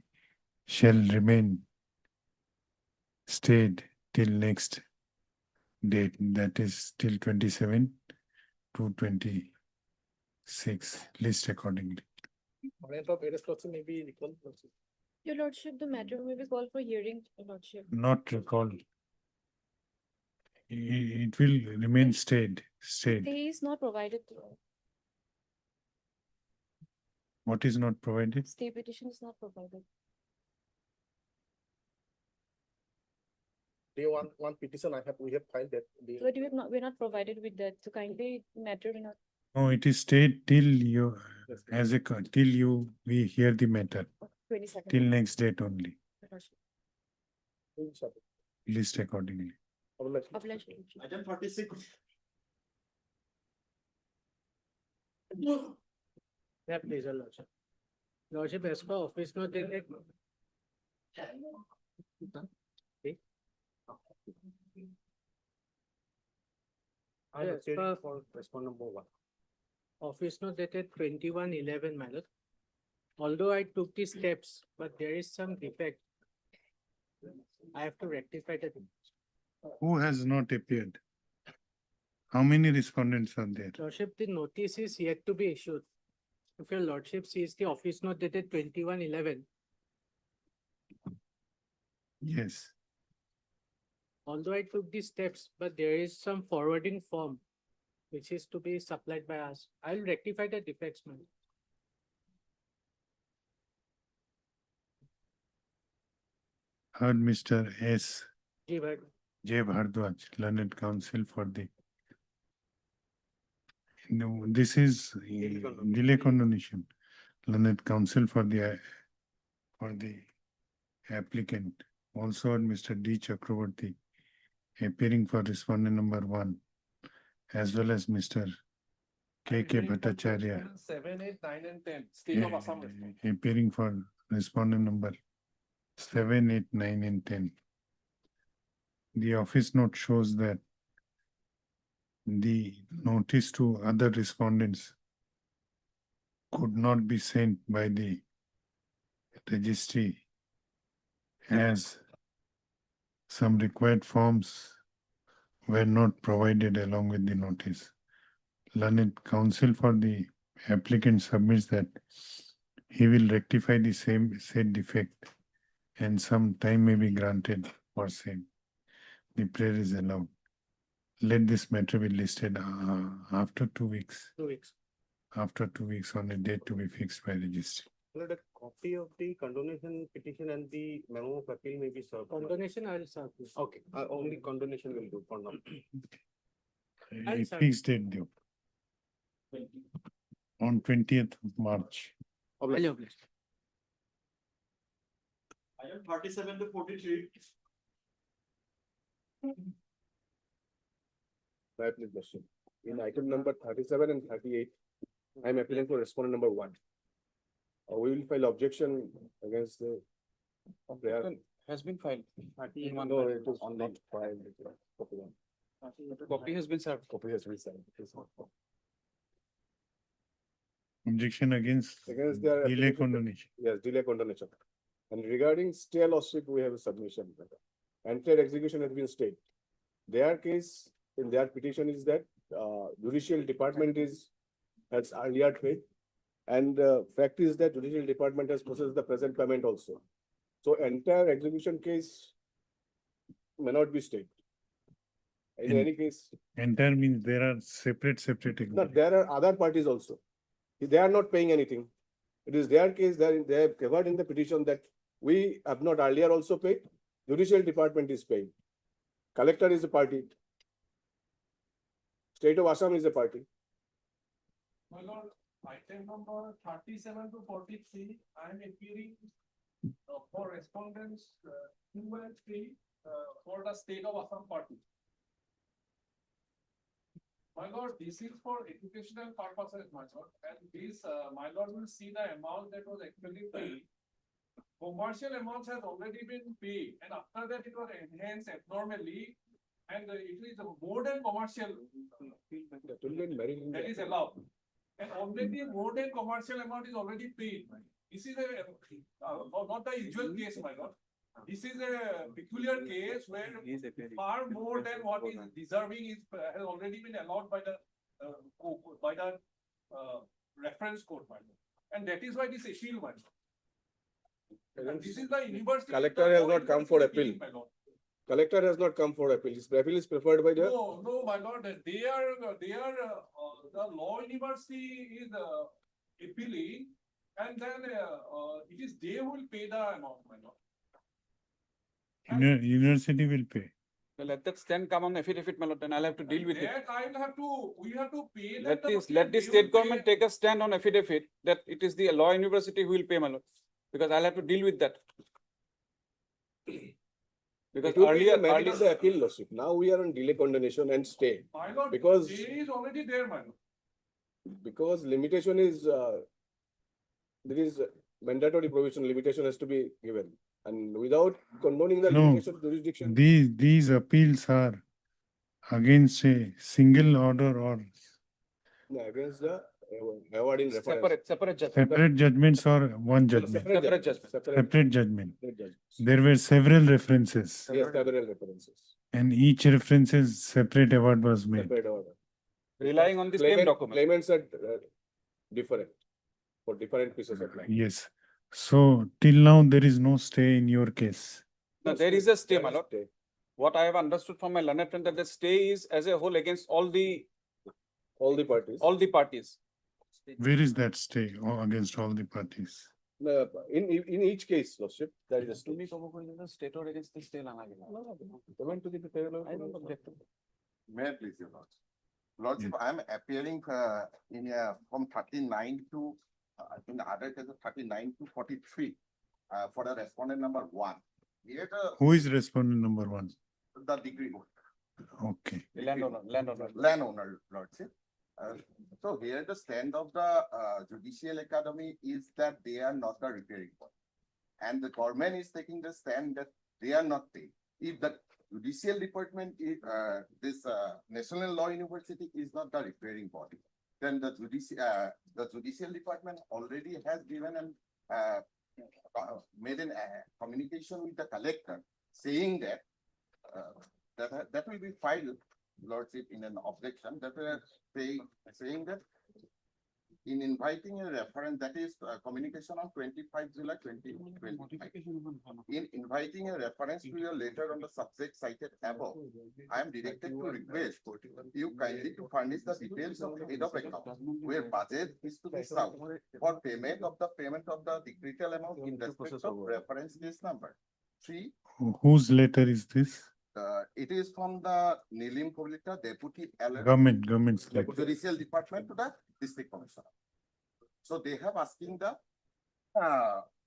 shall remain stayed till next date, that is till 27/2/26, list accordingly. Warrant of arrest also may be recalled. Your lordship, the matter may be called for hearing, your lordship. Not recalled. It will remain stayed. Stay is not provided to us. What is not provided? Stay petition is not provided. Day one petition we have filed that. But we're not provided with that, so kindly matter in a. No, it is stayed till you, we hear the matter. 22nd. Till next date only. Your lordship. List accordingly. Obliged. Item 36. Yeah, please, your lordship. Lordship, as per office note dated. Yes, for respondent number 1. Office note dated 21/11, my lord. Although I took the steps, but there is some defect. I have to rectify the thing. Who has not appeared? How many respondents are there? Lordship, the notice is yet to be issued. If your lordship sees the office note dated 21/11, Yes. although I took the steps, but there is some forwarding form which is to be supplied by us. I'll rectify the defects, man. Heard Mr. S. Ji, but J. Bhardwaj, learned counsel for the. No, this is delay condonation. Learned counsel for the applicant. Also heard Mr. D. Chakravarti, appearing for respondent number 1, as well as Mr. K.K. Bhattacharya, 7, 8, 9, and 10, state of Assam. appearing for respondent number 7, 8, 9, and 10. The office note shows that the notice to other respondents could not be sent by the registry as some required forms were not provided along with the notice. Learned counsel for the applicant submits that he will rectify the same said defect and some time may be granted for same. The prayer is allowed. Let this matter be listed after 2 weeks. 2 weeks. After 2 weeks on a date to be fixed by registry. Well, the copy of the condonation petition and the memo of appeal may be served. Condonation I will serve. Okay, only condonation will do for now. A fixed date due. On 20th of March. Item 37 to 43. Right, please, Lordship. In item number 37 and 38, I am appealing for respondent number 1. We will file objection against the. Objection has been filed. No, it is not filed. Copy has been served. Copy has been served. Objection against Against their delay application. condonation. Yes, delay condonation. And regarding stay lordship, we have a submission. Entire execution has been stayed. Their case, in their petition is that judicial department has earlier paid. And fact is that judicial department has processed the present payment also. So entire execution case may not be stayed. In any case, Entire means there are separate. no, there are other parties also. They are not paying anything. It is their case that they have covered in the petition that we have not earlier also paid. Judicial department is paying. Collector is a party. State of Assam is a party. My lord, item number 37 to 43, I am appearing for respondents 2 and 3 for the state of Assam party. My lord, this is for educational purposes, my lord, and this, my lord will see the amount that was actually paid. Commercial amounts has already been paid, and after that it was enhanced abnormally, and it is more than commercial. That is allowed. And already more than commercial amount is already paid. This is not the usual case, my lord. This is a peculiar case where far more than what is deserving has already been allowed by the reference court, my lord. And that is why this appeal, my lord. And this is the university. Collector has not come for appeal. Collector has not come for appeal. His appeal is preferred by the. No, my lord. They are the law university is appealing, and then it is they who will pay the amount, my lord. University will pay. Let that stand come on affidavit, my lord, and I'll have to deal with it. That I will have to, we have to pay. Let the state government take a stand on affidavit that it is the law university who will pay, my lord, because I'll have to deal with that. Because earlier The appeal lordship. Now we are on delay condonation and stay. My lord, Because- stay is already there, my lord. Because limitation is, there is mandatory provision, limitation has to be given. And without condoning the No. limitation jurisdiction. These appeals are against a single order or Against the award in reference. separate judgment. separate judgments or one judgment. Separate judgment. Separate judgment. Separate judgments. There were several references Yes, several references. and each references separate award was made. Separate order. Relying on the same document. Claimants are different for different pieces of land. Yes. So till now, there is no stay in your case. Now, there is a stay, There my is lord. stay. What I have understood from my learned friend that the stay is as a whole against all the parties. Where is that stay against all the parties? In each case, lordship, there is a stay. State or against the stay. Comment to the I don't object. May I please, your lordship? Lordship, I am appearing from 39 to in the other case of 39 to 43 for the respondent number 1. Here Who is respondent number 1? the degree holder. Okay. Landowner, lordship. So here the stand of the Judicial Academy is that they are not the repairing body. And the government is taking the stand that they are not paid. If the Judicial Department is, this National Law University is not the repairing body, then the Judicial Department already has given and made an communication with the collector saying that that will be filed, lordship, in an objection that we are saying that in inviting a reference, that is communication on 25 July 2025. In inviting a reference to your letter on the subject cited above, I am directed to request you kindly to furnish the details of head of account where budget is to be served for payment of the decretal amount in respect of reference case number 3. Whose letter is this? It is from the Nilim Koblita, Deputy Government's letter. Judicial Department to the District Commissioner. So they have asking the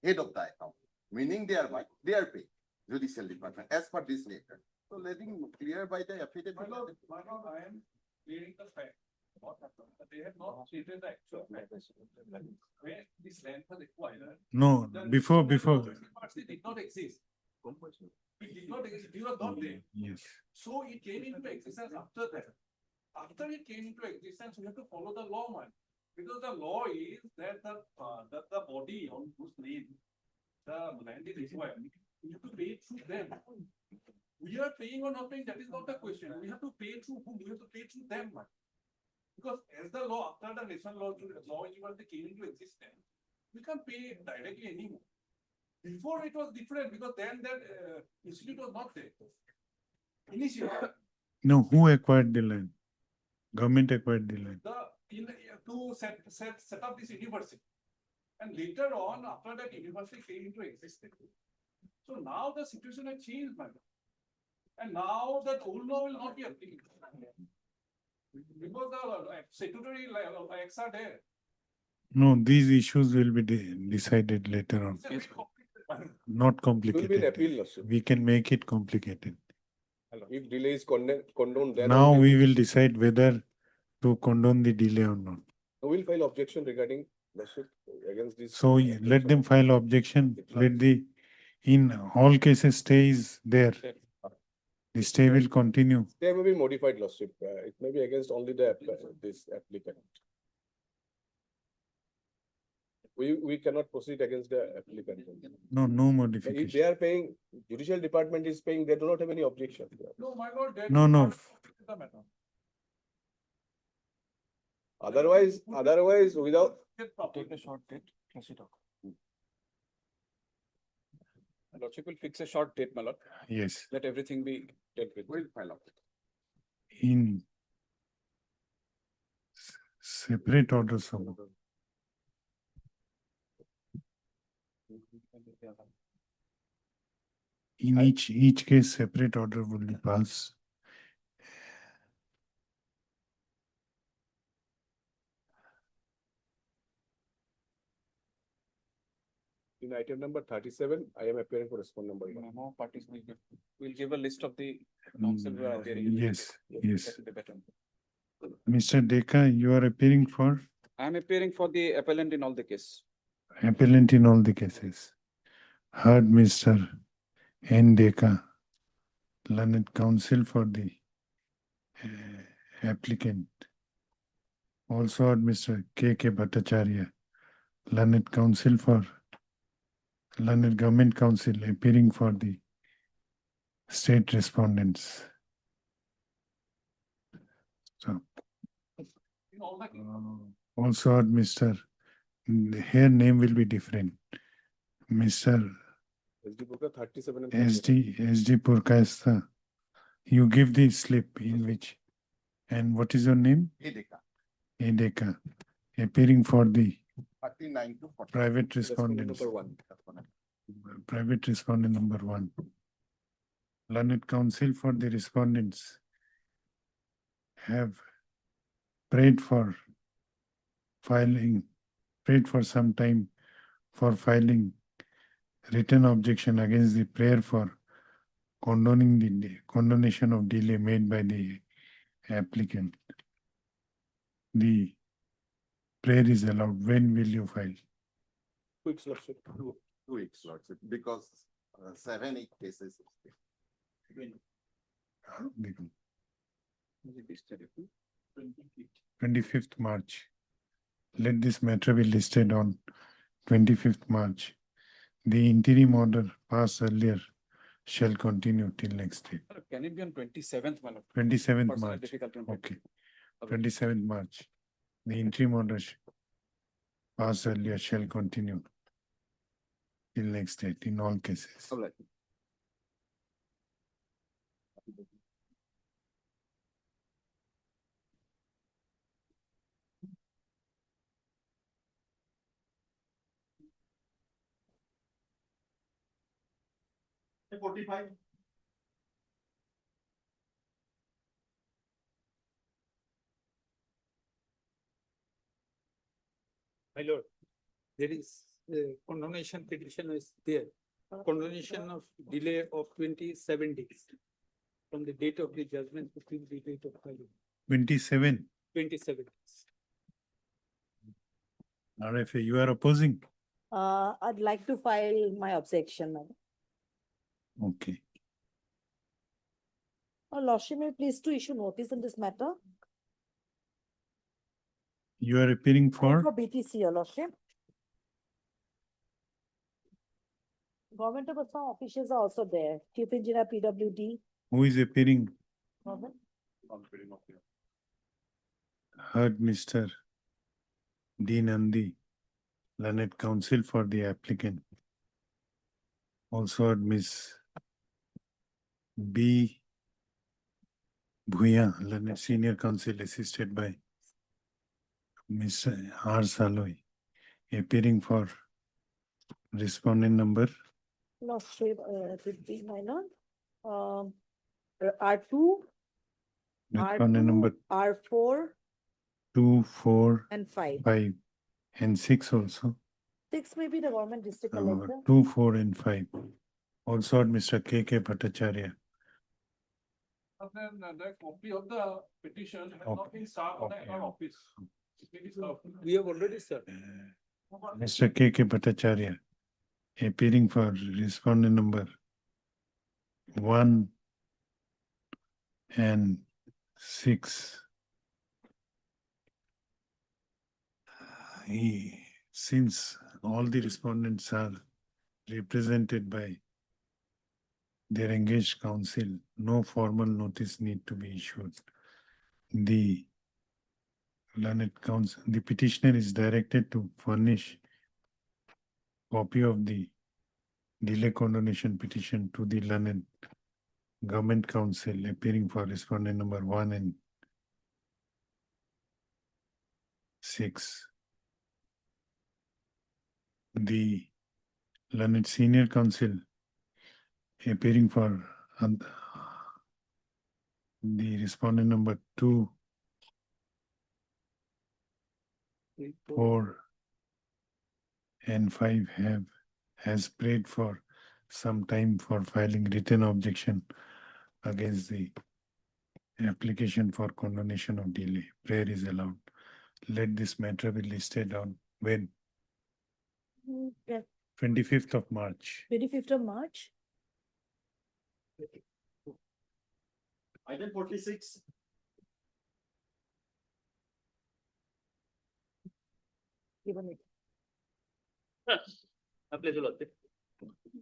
head of the account, meaning they are paid Judicial Department as per this letter. So letting clear by the affidavit. I am clearing the fact. What happened? They have not stated the actual fact. Where this land was acquired. No, before. It did not exist. It did not exist. It was not there. Yes. So it came into existence after that. After it came into existence, we have to follow the law, man. Because the law is that the body on whose name the land is acquired, we have to pay it through them. We are paying or not paying, that is not the question. We have to pay through whom? We have to pay through them, man. Because as the law, after the national law university came into existence, we can't pay directly anymore. Before it was different because then that institute was not there. Initially. No, who acquired the land? Government acquired the land. To set up this university. And later on, after that university came into existence. So now the situation has changed, man. And now that old law will not be applicable. Because the statutory acts are there. No, these issues will be decided later on. Not complicated. We can make it complicated. If delay is condoned, then Now we will decide whether to condone the delay or not. we'll file objection regarding against this. So let them file objection. In all cases, stay is there. The stay will continue. Stay may be modified, lordship. It may be against only this applicant. We cannot proceed against the applicant. No If modification. they are paying, Judicial Department is paying, they do not have any objection. No, my lord. No. Otherwise, without. Take a short date, close it off. Lordship will fix a short date, my lord. Yes. Let everything be dealt with. We'll file up. In separate orders. In each case, separate order will be passed. In item number 37, I am appearing for respondent number 1. No parties will give a list of the counsel who are appearing. Yes. That will be better. Mr. Deka, you are appearing for? I am appearing for the appellant in all the case. Appellant in all the cases. Heard Mr. N. Deka, learned counsel for the applicant. Also heard Mr. K.K. Bhattacharya, learned counsel for learned government counsel appearing for the state respondents. So also heard Mr. Here name will be different. Mr. SD Purka 37 and SD Purkayastha. You give the slip in which, and what is your name? Edeka. Appearing for the 39 to 40. private respondents. Private respondent number 1. Learned counsel for the respondents have prayed for some time for filing written objection against the prayer for condoning the condonation of delay made by the applicant. The prayer is allowed. When will you file? Quick, Lordship. 2 weeks, Lordship, because 7, 8 cases. Become 25th March. Let this matter be listed on 25th March. The interim order passed earlier shall continue till next day. Can it be on 27th, my lord? 27th Personal March. difficulty on Okay. 27th. 27th March. The interim order passed earlier shall continue till next date in all cases. All right. Hey, 45. My lord, there is condonation petition is there. Condonation of delay of 27 days from the date of the judgment to the date of filing. 27. 27 days. RFA, you are opposing? I'd like to file my objection, madam. Okay. Lordship, may I please to issue notice in this matter? You are appearing for? For BTC, your lordship. Government of Assam officials are also there. Chief Engineer PWD. Who is appearing? Government. Heard Mr. D. Nandi, learned counsel for the applicant. Also heard Ms. B. Bhuya, learned senior counsel assisted by Mr. R. Saloy, appearing for respondent number Lordship, would be my lord. R2, respondent number R4, 2, 4, and 5. 5, and 6 also. 6 may be the government district collector. 2, 4, and 5. Also heard Mr. K. Bhattacharya. The copy of the petition has not been served on our office. We have already served. Mr. K. Bhattacharya, appearing for respondent number 1 and 6. Since all the respondents are represented by their engaged counsel, no formal notice need to be issued. The learned counsel, the petitioner is directed to furnish copy of the delay condonation petition to the learned government counsel appearing for respondent number 1 and 6. The learned senior counsel appearing for the respondent number 2, 4, and 5 has prayed for some time for filing written objection against the application for condonation of delay. Prayer is allowed. Let this matter be listed on when? Yeah. 25th of March. 25th of March. Item 46. Given it.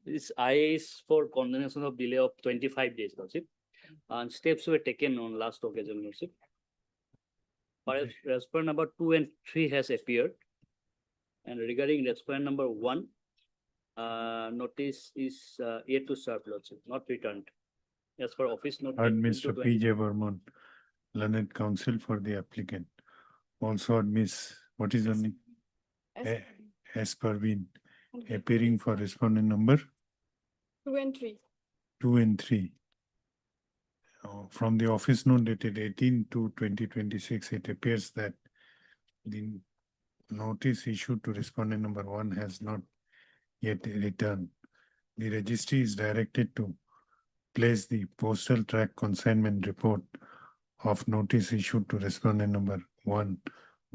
This I is for condonation of delay of 25 days, Lordship. And steps were taken on last occasion, Lordship. But respondent number 2 and 3 has appeared. And regarding respondent number 1, notice is yet to serve, Lordship, not returned. As per office note. Heard Mr. P. J. Burman, learned counsel for the applicant. Also heard Miss, what is her name? S. Parveen, appearing for respondent number 2 and 3. 2 and 3. From the office note dated 18/2/2026, it appears that the notice issued to respondent number 1 has not yet returned. The registry is directed to place the postal track consignment report of notice issued to respondent number 1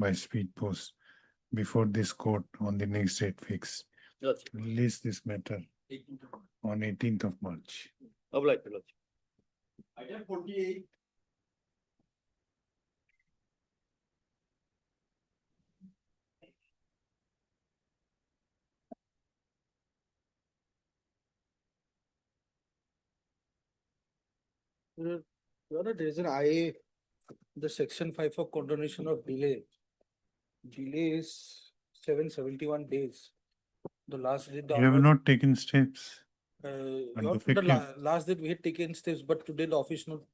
by speed post before this court on the next date fixed. Lordship. Release this matter on 18th of March. Obliged, Lordship. Item 48. Your Honor, there is an IA, the section 5 for condonation of delay. Delay is 771 days. The last date. You have not taken steps. Your the last date we had taken steps, but today the office note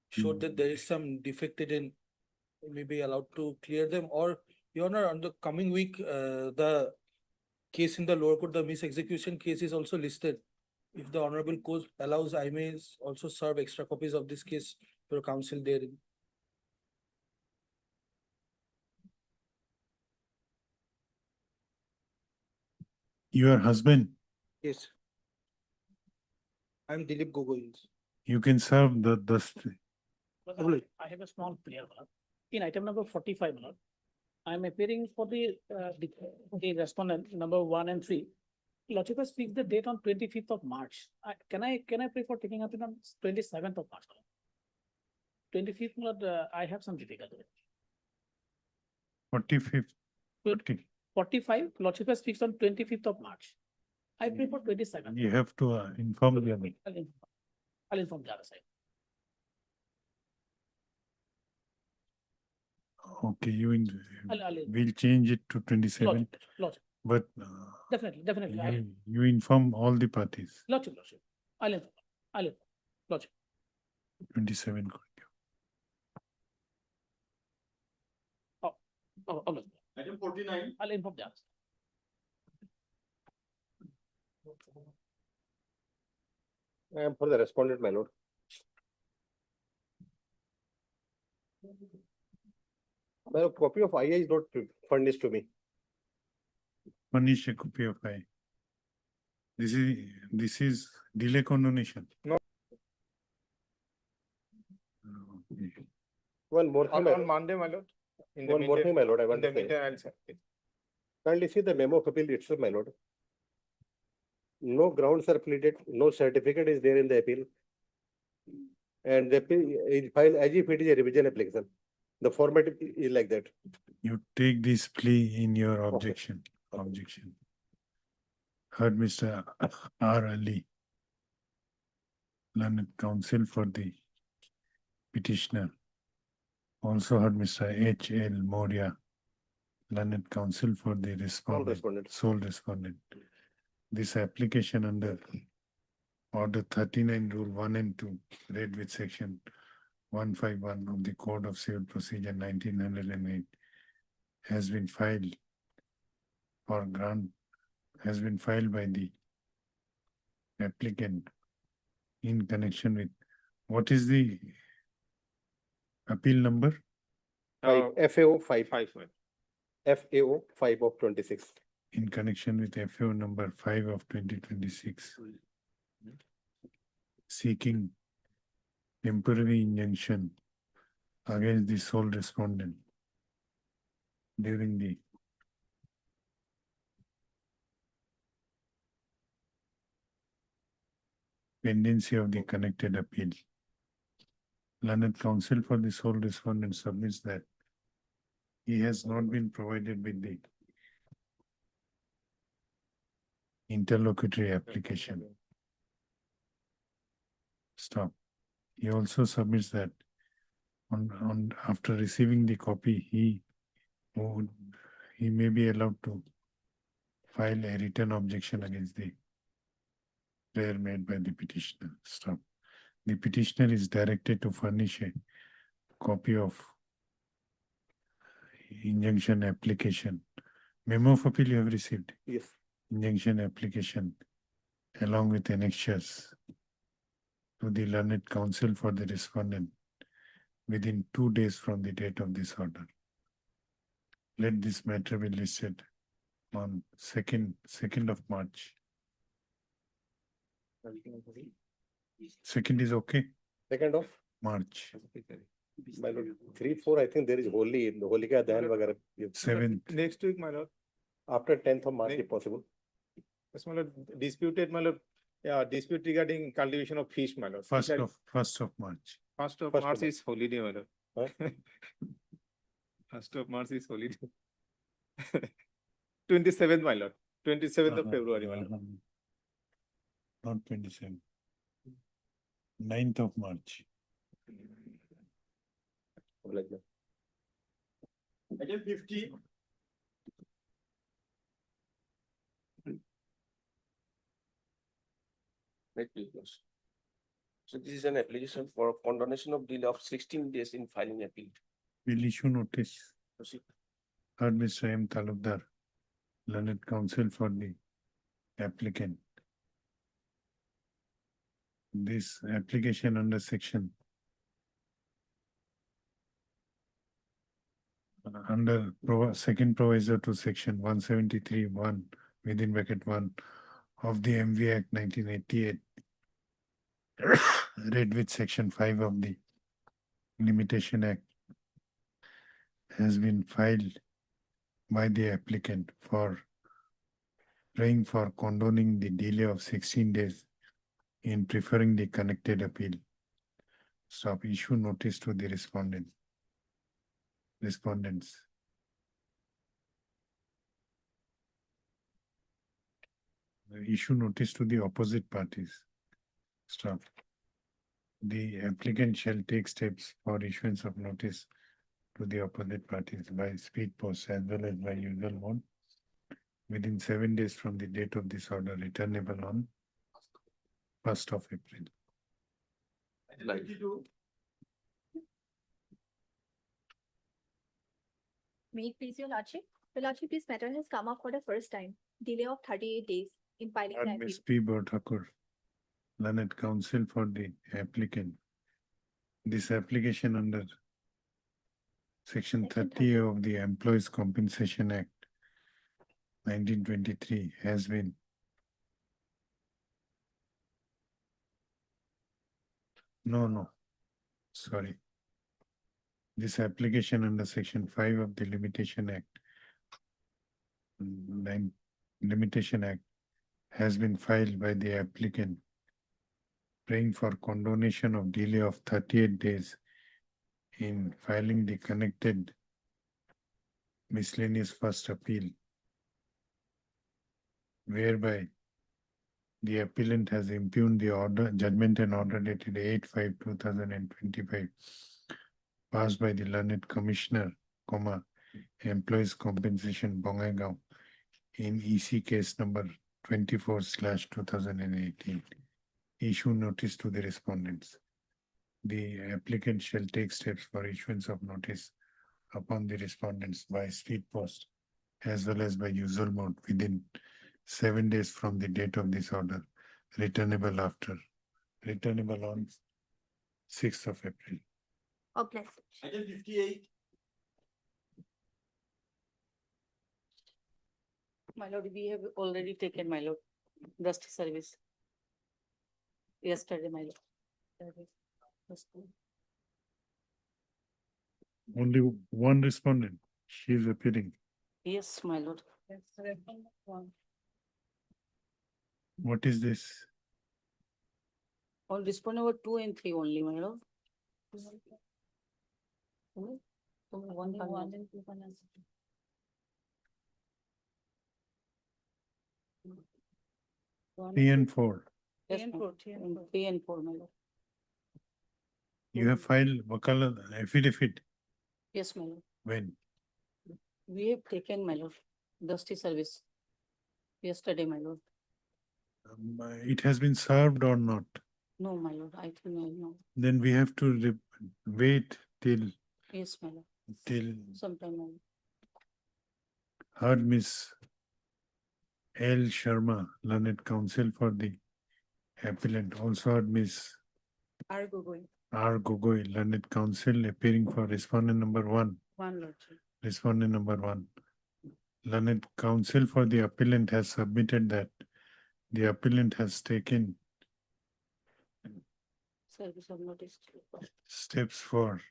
showed that there is some defected in, may be allowed to clear them, or Your Honor, on the coming week, the case in the lower court, the mis-execution case is also listed. If the honorable court allows, I may also serve extra copies of this case for counsel therein. Your husband, Yes. I'm Dilip Gogoi. you can serve the I have a small prayer. In item number 45, I am appearing for the respondent number 1 and 3. Lordship has fixed the date on 25th of March. Can I pray for taking up in on 27th of March? 25th, Lord, I have some difficulty. 45th. 45, Lordship has fixed on 25th of March. I pray for 27th. You have to inform the other. I'll inform the other side. Okay, I'll we'll change it to 27, Lordship. but Definitely. you inform all the parties. Lordship. I'll inform. Lordship. 27. Item 49. I'll inform the others. I am for the respondent, my lord. My copy of IA is not furnished to me. Furnish a copy of I. This is delay condonation. No. Okay. One more thing, my On lord. Monday, my lord. One more thing, my lord, I want to say. I'll say. Kindly see the memo of appeal itself, my lord. No grounds are pleaded, no certificate is there in the appeal. And the appeal is filed as if it is a revision application. The format is like that. You take this plea in your objection. Objection. Heard Mr. R. Ali, learned counsel for the petitioner. Also heard Mr. H. L. Moria, learned counsel for the respondent, sole respondent. This application under Order 39, Rule 1 and 2, read with Section 151 of the Code of Civil Procedure 1908, has been filed for grant, has been filed by the applicant in connection with, what is the appeal number? FAO 5. FAO 5 of 26. In connection with FAO number 5 of 2026, seeking temporary injunction against the sole respondent during the pendency of the connected appeal. Learned counsel for the sole respondent submits that he has not been provided with the interlocutory application. Stop. He also submits that after receiving the copy, he may be allowed to file a written objection against the prayer made by the petitioner. Stop. The petitioner is directed to furnish a copy of injunction application. Memo of appeal you have received? Yes. Injunction application along with annexures to the learned counsel for the respondent within 2 days from the date of this order. Let this matter be listed on 2nd of March. Second is okay, Second of, March. my lord, 3, 4, I think there is Holi, Holika Dahan Vagara. Seventh, Next week, my lord. After 10th of March, if possible. Yes, my lord, disputed, my lord, dispute regarding cultivation of fish, my lord. first of March. First of First of March March. is holiday, my lord. Huh? First of March is holiday. 27th, my lord. 27th of February, my lord. Not 27. 9th of March. Like that. Item 50. Right, please. So this is an application for condonation of delay of 16 days in filing appeal. Will issue notice. Proceed. Third, Mr. M. Talukdar, learned counsel for the applicant. This application under section second proviso to section 173(1) within bracket 1 of the MV Act 1988, read with section 5 of the Limitation Act, has been filed by the applicant for praying for condoning the delay of 16 days in preferring the connected appeal. Stop. Issue notice to the respondents. Issue notice to the opposite parties. Stop. The applicant shall take steps for issuance of notice to the opposite parties by speed post as well as by usual mode within 7 days from the date of this order, returnable on 1st of April. Item 52. May it please your lordship? Your lordship, this matter has come up for the first time. Delay of 38 days in filing the appeal. Ms. P. Thakur, learned counsel for the applicant. This application under Section 30 of the Employees Compensation Act 1923 has been sorry. This application under Section 5 of the Limitation Act has been filed by the applicant praying for condonation of delay of 38 days in filing the connected miscellaneous first appeal, whereby the appellant has impugned the order, judgment and order dated 8/5/2025, passed by the learned commissioner, Employees Compensation Bongaigaon in EC case number 24/2018. Issue notice to the respondents. The applicant shall take steps for issuance of notice upon the respondents by speed post as well as by usual mode within 7 days from the date of this order, returnable on 6th of April. Oh, bless. Item 58. My lord, we have already taken, my lord, justice service. Yesterday, my lord. Only one respondent, she is appearing. Yes, my lord. What is this? On respondent number 2 and 3 only, my lord. One. 3 and 4. Yes, ma'am. 3 and 4, my lord. You have filed Wakala affidavit. Yes, my lord. When? We have taken, my lord, justice service. Yesterday, my lord. It has been served or not? No, my lord, I think I know. Then we have to wait till Yes, my lord. Sometime, my lord. heard Miss L. Sharma, learned counsel for the appellant, also heard Miss R. Gogoi. R. Gogoi, learned counsel appearing for respondent number 1. One, lordship. Respondent number 1. Learned counsel for the appellant has submitted that the appellant has taken Service of notice. Steps for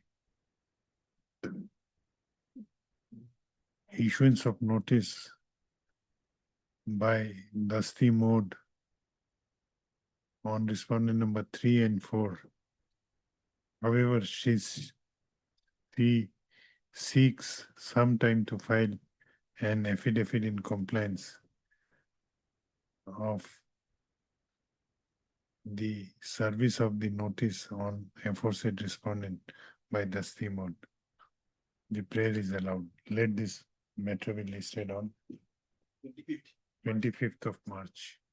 issuance of notice by Dusty mode on respondent number 3 and 4. However, she seeks some time to file an affidavit in compliance of the service of the notice on aforesaid respondent by Dusty mode. The prayer is allowed. Let this matter be listed on 25th of March.